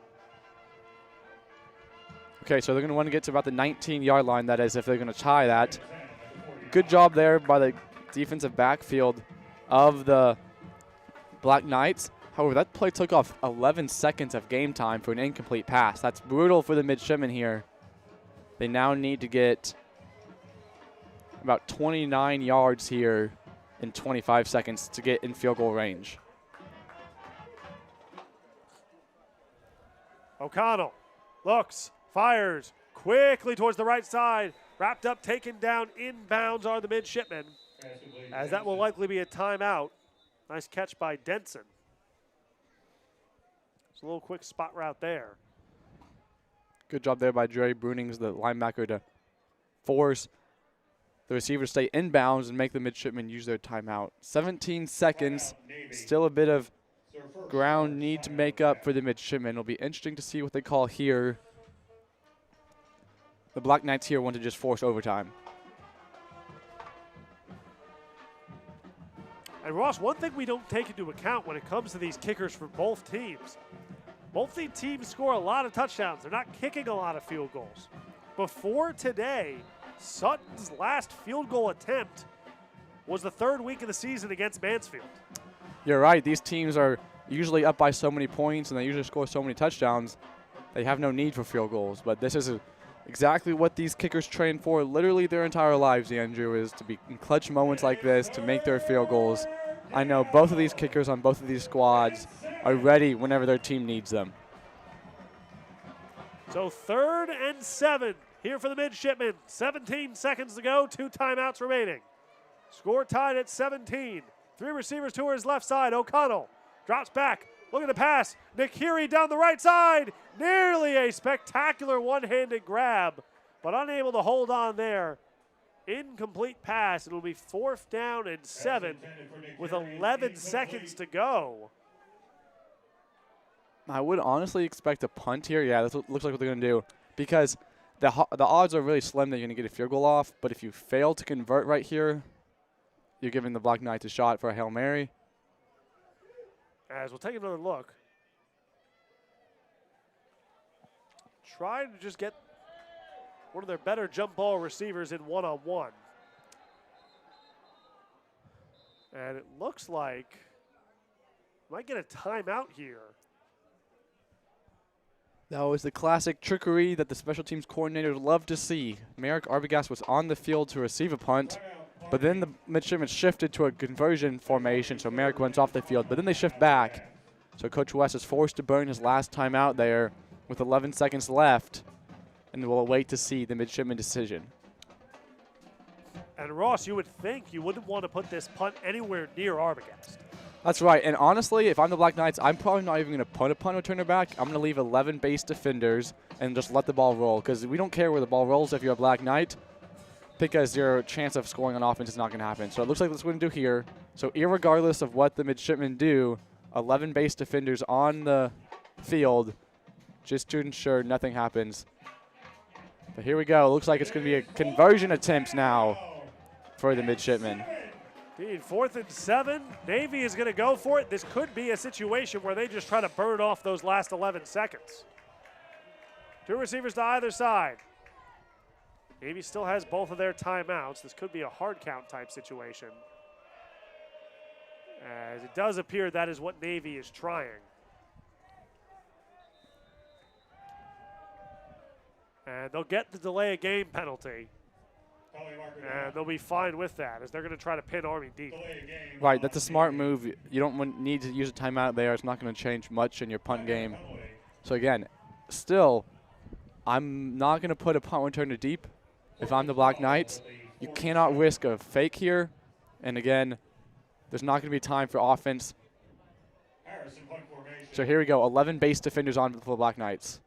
Okay, so they're going to want to get to about the 19-yard line, that is, if they're going to tie that. Good job there by the defensive backfield of the Black Knights. However, that play took off 11 seconds of game time for an incomplete pass. That's brutal for the midshipmen here. They now need to get about 29 yards here in 25 seconds to get in field goal range. O'Connell looks, fires quickly towards the right side. Wrapped up, taken down, inbounds are the midshipmen, as that will likely be a timeout. Nice catch by Denson. It's a little quick spot route there. Good job there by Dre Brunings, the linebacker, to force the receiver to stay inbounds and make the midshipmen use their timeout. 17 seconds, still a bit of ground need to make up for the midshipmen. It'll be interesting to see what they call here. The Black Knights here want to just force overtime. And Ross, one thing we don't take into account when it comes to these kickers for both teams, both the teams score a lot of touchdowns. They're not kicking a lot of field goals. Before today, Sutton's last field goal attempt was the 3rd week of the season against Mansfield. You're right. These teams are usually up by so many points and they usually score so many touchdowns. They have no need for field goals. But this is exactly what these kickers train for literally their entire lives, Andrew, is to be in clutch moments like this, to make their field goals. I know both of these kickers on both of these squads are ready whenever their team needs them. So 3rd and 7 here for the midshipmen. 17 seconds to go, 2 timeouts remaining. Score tied at 17. 3 receivers to his left side. O'Connell drops back, looking to pass. Nakiri down the right side. Nearly a spectacular one-handed grab, but unable to hold on there. Incomplete pass. It'll be 4th down and 7 with 11 seconds to go. I would honestly expect a punt here. Yeah, that looks like what they're going to do, because the odds are really slim that you're going to get a field goal off, but if you fail to convert right here, you're giving the Black Knights a shot for a Hail Mary. As we'll take another look. Trying to just get one of their better jump ball receivers in one-on-one. And it looks like might get a timeout here. That was the classic trickery that the special teams coordinators love to see. Merrick Arbogast was on the field to receive a punt, but then the midshipmen shifted to a conversion formation, so Merrick runs off the field, but then they shift back. So Coach West is forced to burn his last timeout there with 11 seconds left, and we'll wait to see the midshipmen decision. And Ross, you would think you wouldn't want to put this punt anywhere near Arbogast. That's right, and honestly, if I'm the Black Knights, I'm probably not even going to punt a punt returner back. I'm going to leave 11 base defenders and just let the ball roll, because we don't care where the ball rolls if you're a Black Knight, because your chance of scoring on offense is not going to happen. So it looks like that's what we're going to do here. So irregardless of what the midshipmen do, 11 base defenders on the field just to ensure nothing happens. But here we go. Looks like it's going to be a conversion attempt now for the midshipmen. Indeed, 4th and 7. Navy is going to go for it. This could be a situation where they just try to burn off those last 11 seconds. 2 receivers to either side. Navy still has both of their timeouts. This could be a hard count type situation, as it does appear that is what Navy is trying. And they'll get the delay of game penalty. And they'll be fine with that, as they're going to try to pin Army deep. Right, that's a smart move. You don't need to use a timeout there. It's not going to change much in your punt game. So again, still, I'm not going to put a punt returner deep if I'm the Black Knights. You cannot risk a fake here. And again, there's not going to be time for offense. So here we go, 11 base defenders on for the Black Knights.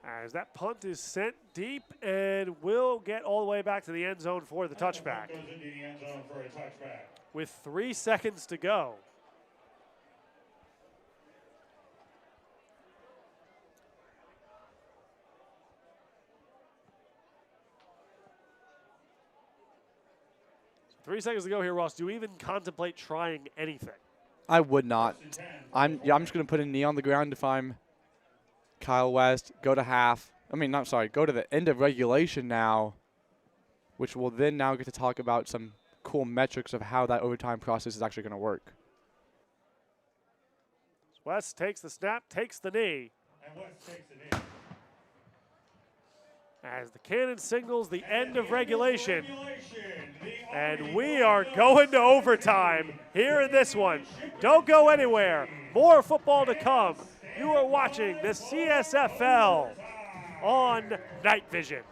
As that punt is sent deep and will get all the way back to the end zone for the touchback. With 3 seconds to go. So 3 seconds to go here, Ross. Do you even contemplate trying anything? I would not. I'm just going to put a knee on the ground if I'm Kyle West, go to half. I mean, not sorry, go to the end of regulation now, which we'll then now get to talk about some cool metrics of how that overtime process is actually going to work. West takes the snap, takes the knee. And West takes it in. As the cannon signals the end of regulation. And we are going to overtime here in this one. Don't go anywhere. More football to come. You are watching the CSFL on KnightVision.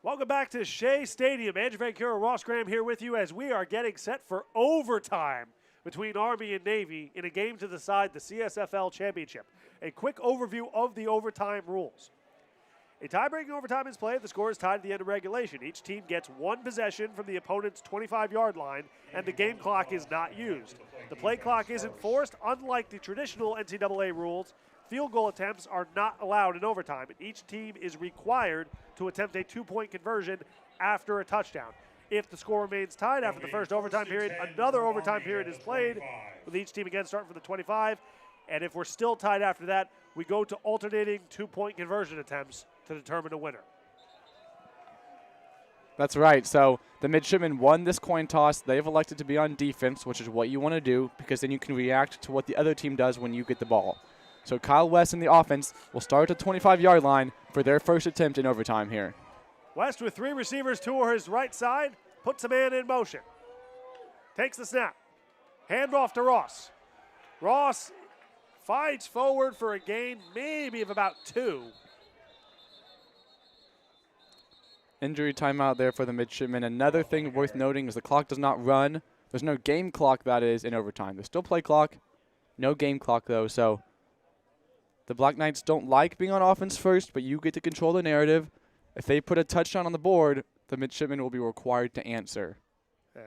Welcome back to Shea Stadium. Andrew Vancouver, Ross Graham here with you as we are getting set for overtime between Army and Navy in a game to decide the CSFL Championship. A quick overview of the overtime rules. A tie-breaking overtime is played if the score is tied at the end of regulation. Each team gets one possession from the opponent's 25-yard line, and the game clock is not used. The play clock is enforced. Unlike the traditional NCAA rules, field goal attempts are not allowed in overtime, and each team is required to attempt a two-point conversion after a touchdown. If the score remains tied after the first overtime period, another overtime period is played, with each team again starting from the 25. And if we're still tied after that, we go to alternating two-point conversion attempts to determine a winner. That's right. So the midshipmen won this coin toss. They've elected to be on defense, which is what you want to do, because then you can react to what the other team does when you get the ball. So Kyle West and the offense will start at the 25-yard line for their first attempt in overtime here. West with three receivers to his right side, puts a man in motion. Takes the snap. Hand off to Ross. Ross fights forward for a gain maybe of about 2. Injury timeout there for the midshipmen. Another thing worth noting is the clock does not run. There's no game clock, that is, in overtime. There's still play clock, no game clock, though. So the Black Knights don't like being on offense first, but you get to control the narrative. If they put a touchdown on the board, the midshipmen will be required to answer.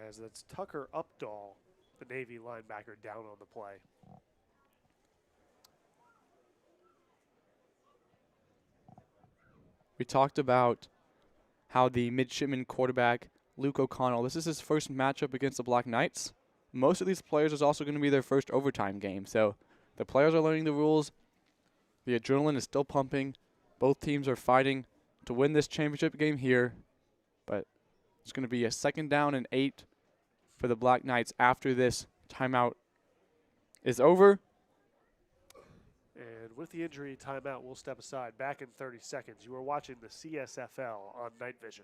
As that's Tucker Updahl, the Navy linebacker, down on the play. We talked about how the midshipman quarterback, Luke O'Connell, this is his first matchup against the Black Knights. Most of these players is also going to be their first overtime game. So the players are learning the rules. The adrenaline is still pumping. Both teams are fighting to win this championship game here. But it's going to be a 2nd down and 8 for the Black Knights after this timeout is over. And with the injury timeout, we'll step aside. Back in 30 seconds. You are watching the CSFL on KnightVision.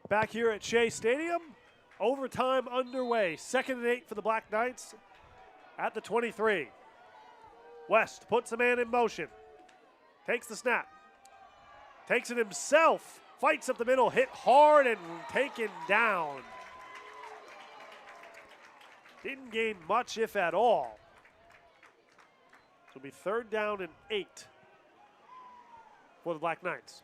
Back here at Shea Stadium, overtime underway. 2nd and 8 for the Black Knights at the 23. West puts a man in motion. Takes the snap. Takes it himself. Fights up the middle, hit hard and taken down. Didn't gain much, if at all. It'll be 3rd down and 8 for the Black Knights.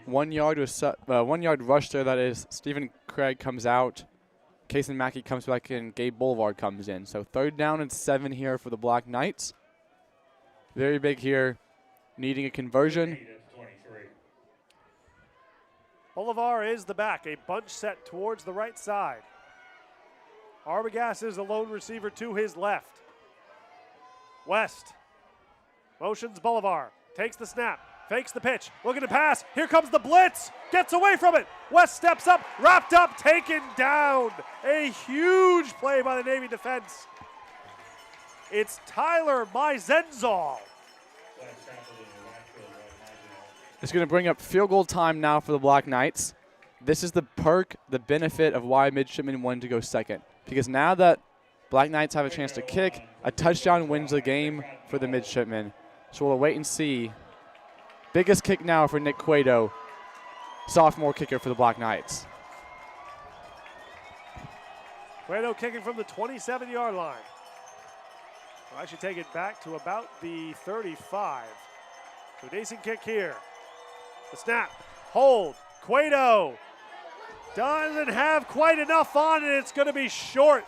1 yard was 1 yard rush there. That is, Stephen Craig comes out, Kason Mackey comes back in, Gabe Boulevard comes in. So 3rd down and 7 here for the Black Knights. Very big here, needing a conversion. Bolivar is the back, a bunch set towards the right side. Arbogast is the lone receiver to his left. West motions Bolivar, takes the snap. Fakes the pitch, looking to pass. Here comes the blitz, gets away from it. West steps up, wrapped up, taken down. A huge play by the Navy defense. It's Tyler Mizenzal. It's going to bring up field goal time now for the Black Knights. This is the perk, the benefit of why midshipmen wanted to go second. Because now that Black Knights have a chance to kick, a touchdown wins the game for the midshipmen. So we'll wait and see Biggest kick now for Nick Cueto, sophomore kicker for the Black Knights. Cueto kicking from the 27-yard line. Will actually take it back to about the 35. So decent kick here. The snap, hold, Cueto doesn't have quite enough on it. It's going to be short.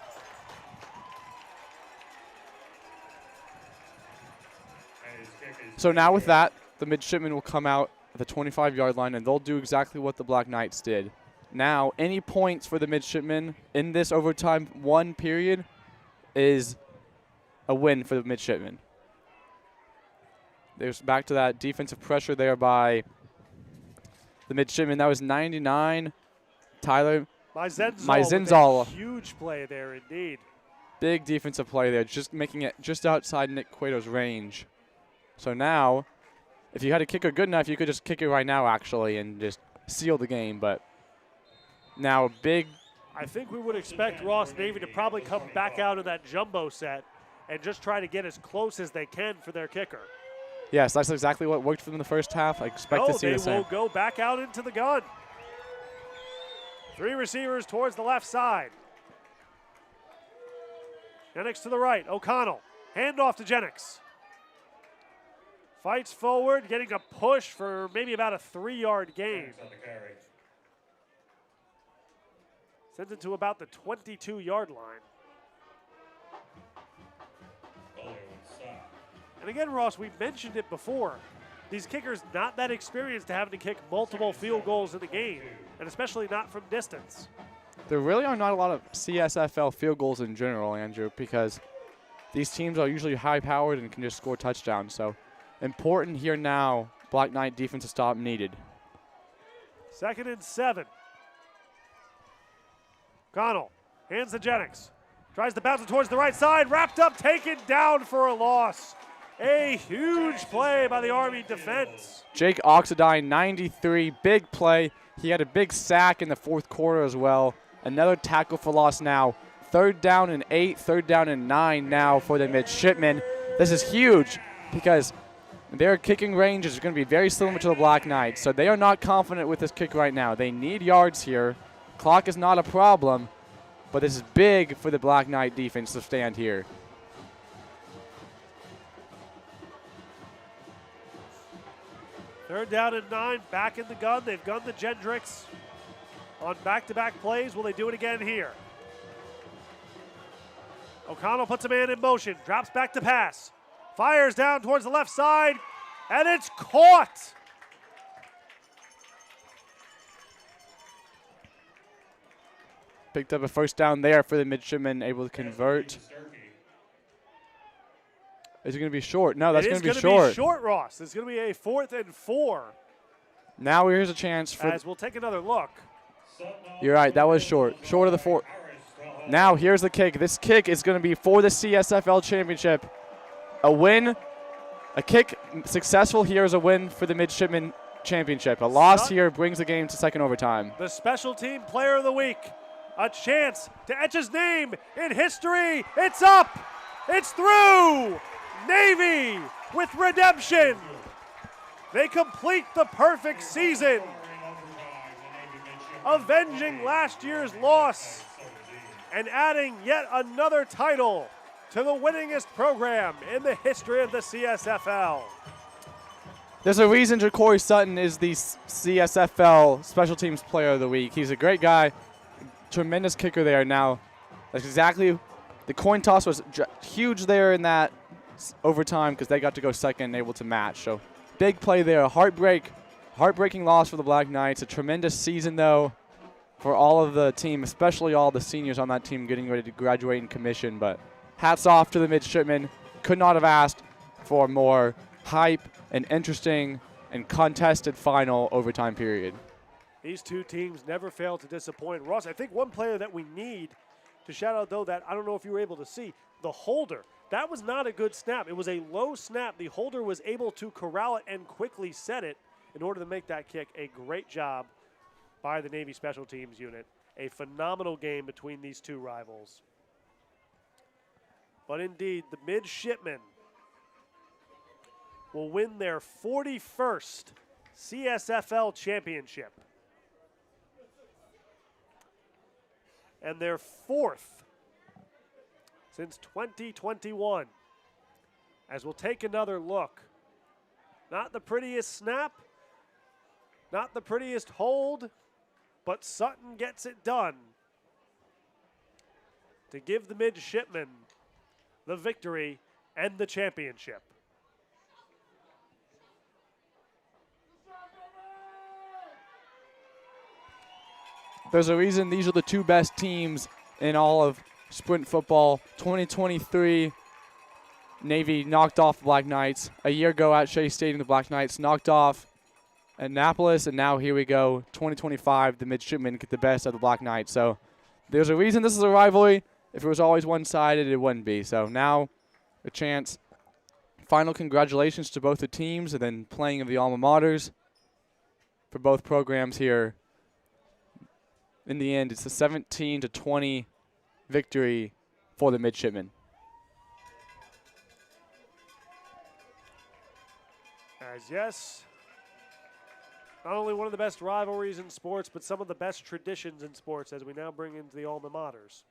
So now with that, the midshipmen will come out at the 25-yard line, and they'll do exactly what the Black Knights did. Now, any points for the midshipmen in this overtime 1 period is a win for the midshipmen. There's back to that defensive pressure there by the midshipmen. That was 99. Tyler Myzenzal. Huge play there indeed. Big defensive play there, just making it just outside Nick Cueto's range. So now, if you had a kicker good enough, you could just kick it right now, actually, and just seal the game. But now, big. I think we would expect Ross Navy to probably come back out of that jumbo set and just try to get as close as they can for their kicker. Yes, that's exactly what worked for them in the first half. I expect to see the same. They will go back out into the gun. 3 receivers towards the left side. Jennings to the right. O'Connell. Handoff to Jennings. Fights forward, getting a push for maybe about a 3-yard gain. Sends it to about the 22-yard line. And again, Ross, we mentioned it before. These kickers not that experienced to having to kick multiple field goals in the game, and especially not from distance. There really are not a lot of CSFL field goals in general, Andrew, because these teams are usually high-powered and can just score touchdowns. So important here now, Black Knight defensive stop needed. 2nd and 7. Connell hands to Jennings. Tries to bounce it towards the right side. Wrapped up, taken down for a loss. A huge play by the Army defense. Jake Oxidine, 93, big play. He had a big sack in the 4th quarter as well. Another tackle for loss now. 3rd down and 8, 3rd down and 9 now for the midshipmen. This is huge because their kicking range is going to be very similar to the Black Knights, so they are not confident with this kick right now. They need yards here. Clock is not a problem, but this is big for the Black Knight defense to stand here. Third down and 9, back in the gun. They've gunned the Gendricks on back-to-back plays. Will they do it again here? O'Connell puts a man in motion, drops back to pass, fires down towards the left side, and it's caught. Picked up a 1st down there for the midshipmen, able to convert. Is it going to be short? No, that's going to be short. It's going to be short, Ross. It's going to be a 4th and 4. Now here's a chance for. As we'll take another look. You're right, that was short. Short of the 4. Now here's the kick. This kick is going to be for the CSFL championship. A win, a kick successful here is a win for the midshipmen championship. A loss here brings the game to 2nd overtime. The special team player of the week. A chance to etch his name in history. It's up. It's through. Navy with redemption. They complete the perfect season, avenging last year's loss and adding yet another title to the winningest program in the history of the CSFL. There's a reason Ja'Cory Sutton is the CSFL Special Teams Player of the Week. He's a great guy, tremendous kicker there. Now, that's exactly, the coin toss was huge there in that overtime because they got to go 2nd and able to match. So big play there, heartbreaking loss for the Black Knights. A tremendous season though for all of the team, especially all the seniors on that team getting ready to graduate and commission. But hats off to the midshipmen. Could not have asked for more hype and interesting and contested final overtime period. These two teams never fail to disappoint. Ross, I think one player that we need to shout out though that I don't know if you were able to see, the holder. That was not a good snap. It was a low snap. The holder was able to corral it and quickly set it in order to make that kick. A great job by the Navy Special Teams unit. A phenomenal game between these two rivals. But indeed, the midshipmen will win their 41st CSFL championship and their 4th since 2021. As we'll take another look. Not the prettiest snap, not the prettiest hold, but Sutton gets it done to give the midshipmen the victory and the championship. There's a reason these are the two best teams in all of sprint football. 2023, Navy knocked off the Black Knights. A year ago at Shea Stadium, the Black Knights knocked off Annapolis, and now here we go, 2025, the midshipmen get the best of the Black Knights. So there's a reason this is a rivalry. If it was always one-sided, it wouldn't be. So now a chance. Final congratulations to both the teams, and then playing of the alma maters for both programs here. In the end, it's a 17-20 victory for the midshipmen. As yes, not only one of the best rivalries in sports, but some of the best traditions in sports as we now bring into the alma maters.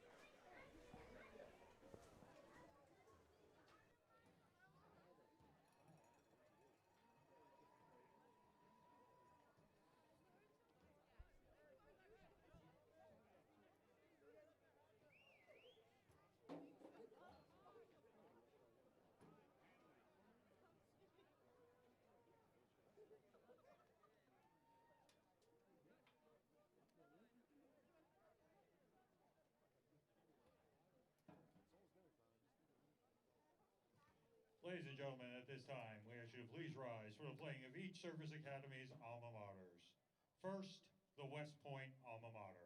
Ladies and gentlemen, at this time, we ask you to please rise for the playing of each Service Academy's alma maters. First, the West Point alma mater.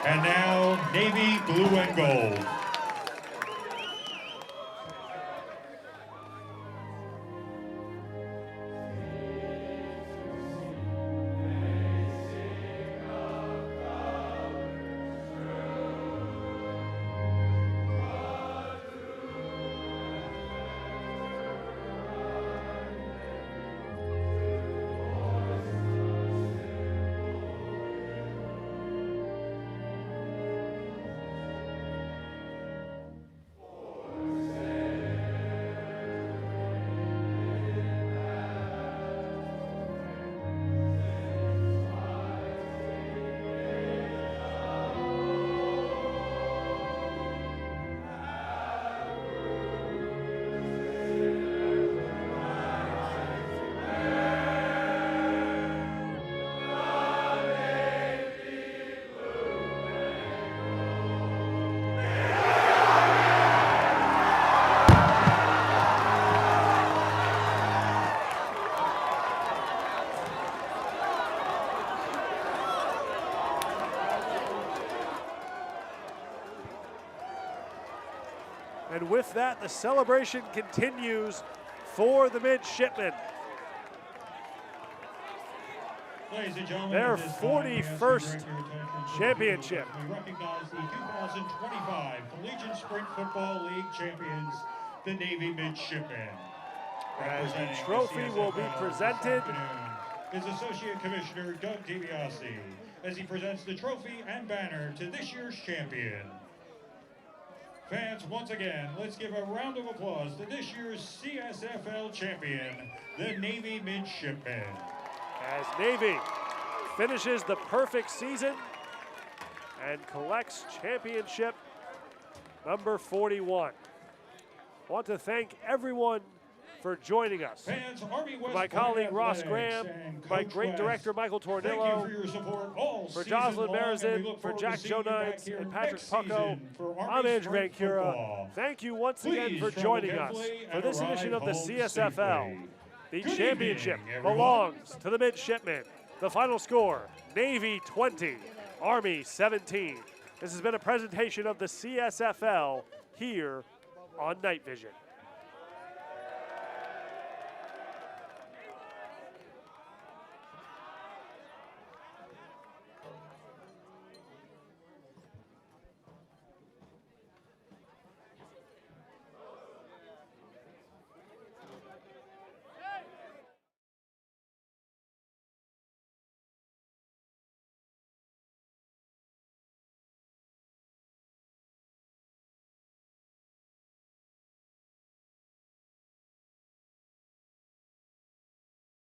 And now, Navy blue and gold. And with that, the celebration continues for the midshipmen. Ladies and gentlemen, Their at this time, 41st championship. We recognize the 2025 Collegiate Sprint Football League champions, the Navy Midshipmen. As the Representing trophy will be CSFL this presented. afternoon is Associate Commissioner Doug DiBiase as he presents the trophy and banner to this year's champion. Fans, once again, let's give a round of applause to this year's CSFL champion, the Navy Midshipmen. As Navy finishes the perfect season and collects championship number 41. I want to thank everyone for joining us. Fans, Army West My Point colleague Ross Athletics Graham, and my Coach great West, director Michael thank you Tornillo, for your support all for season Jocelyn long, and we Marizin, look for forward Jack to seeing you back Jonides, here and Patrick next Pucko, season for I'm Army Andrew Van Strength Cura. Football. Thank you once again Please for travel joining us carefully for and this arrive edition of the home CSFL. safely. The Good championship evening, everyone. belongs to the midshipmen. The final score, Navy 20, Army 17. This has been a presentation of the CSFL here on Night Vision.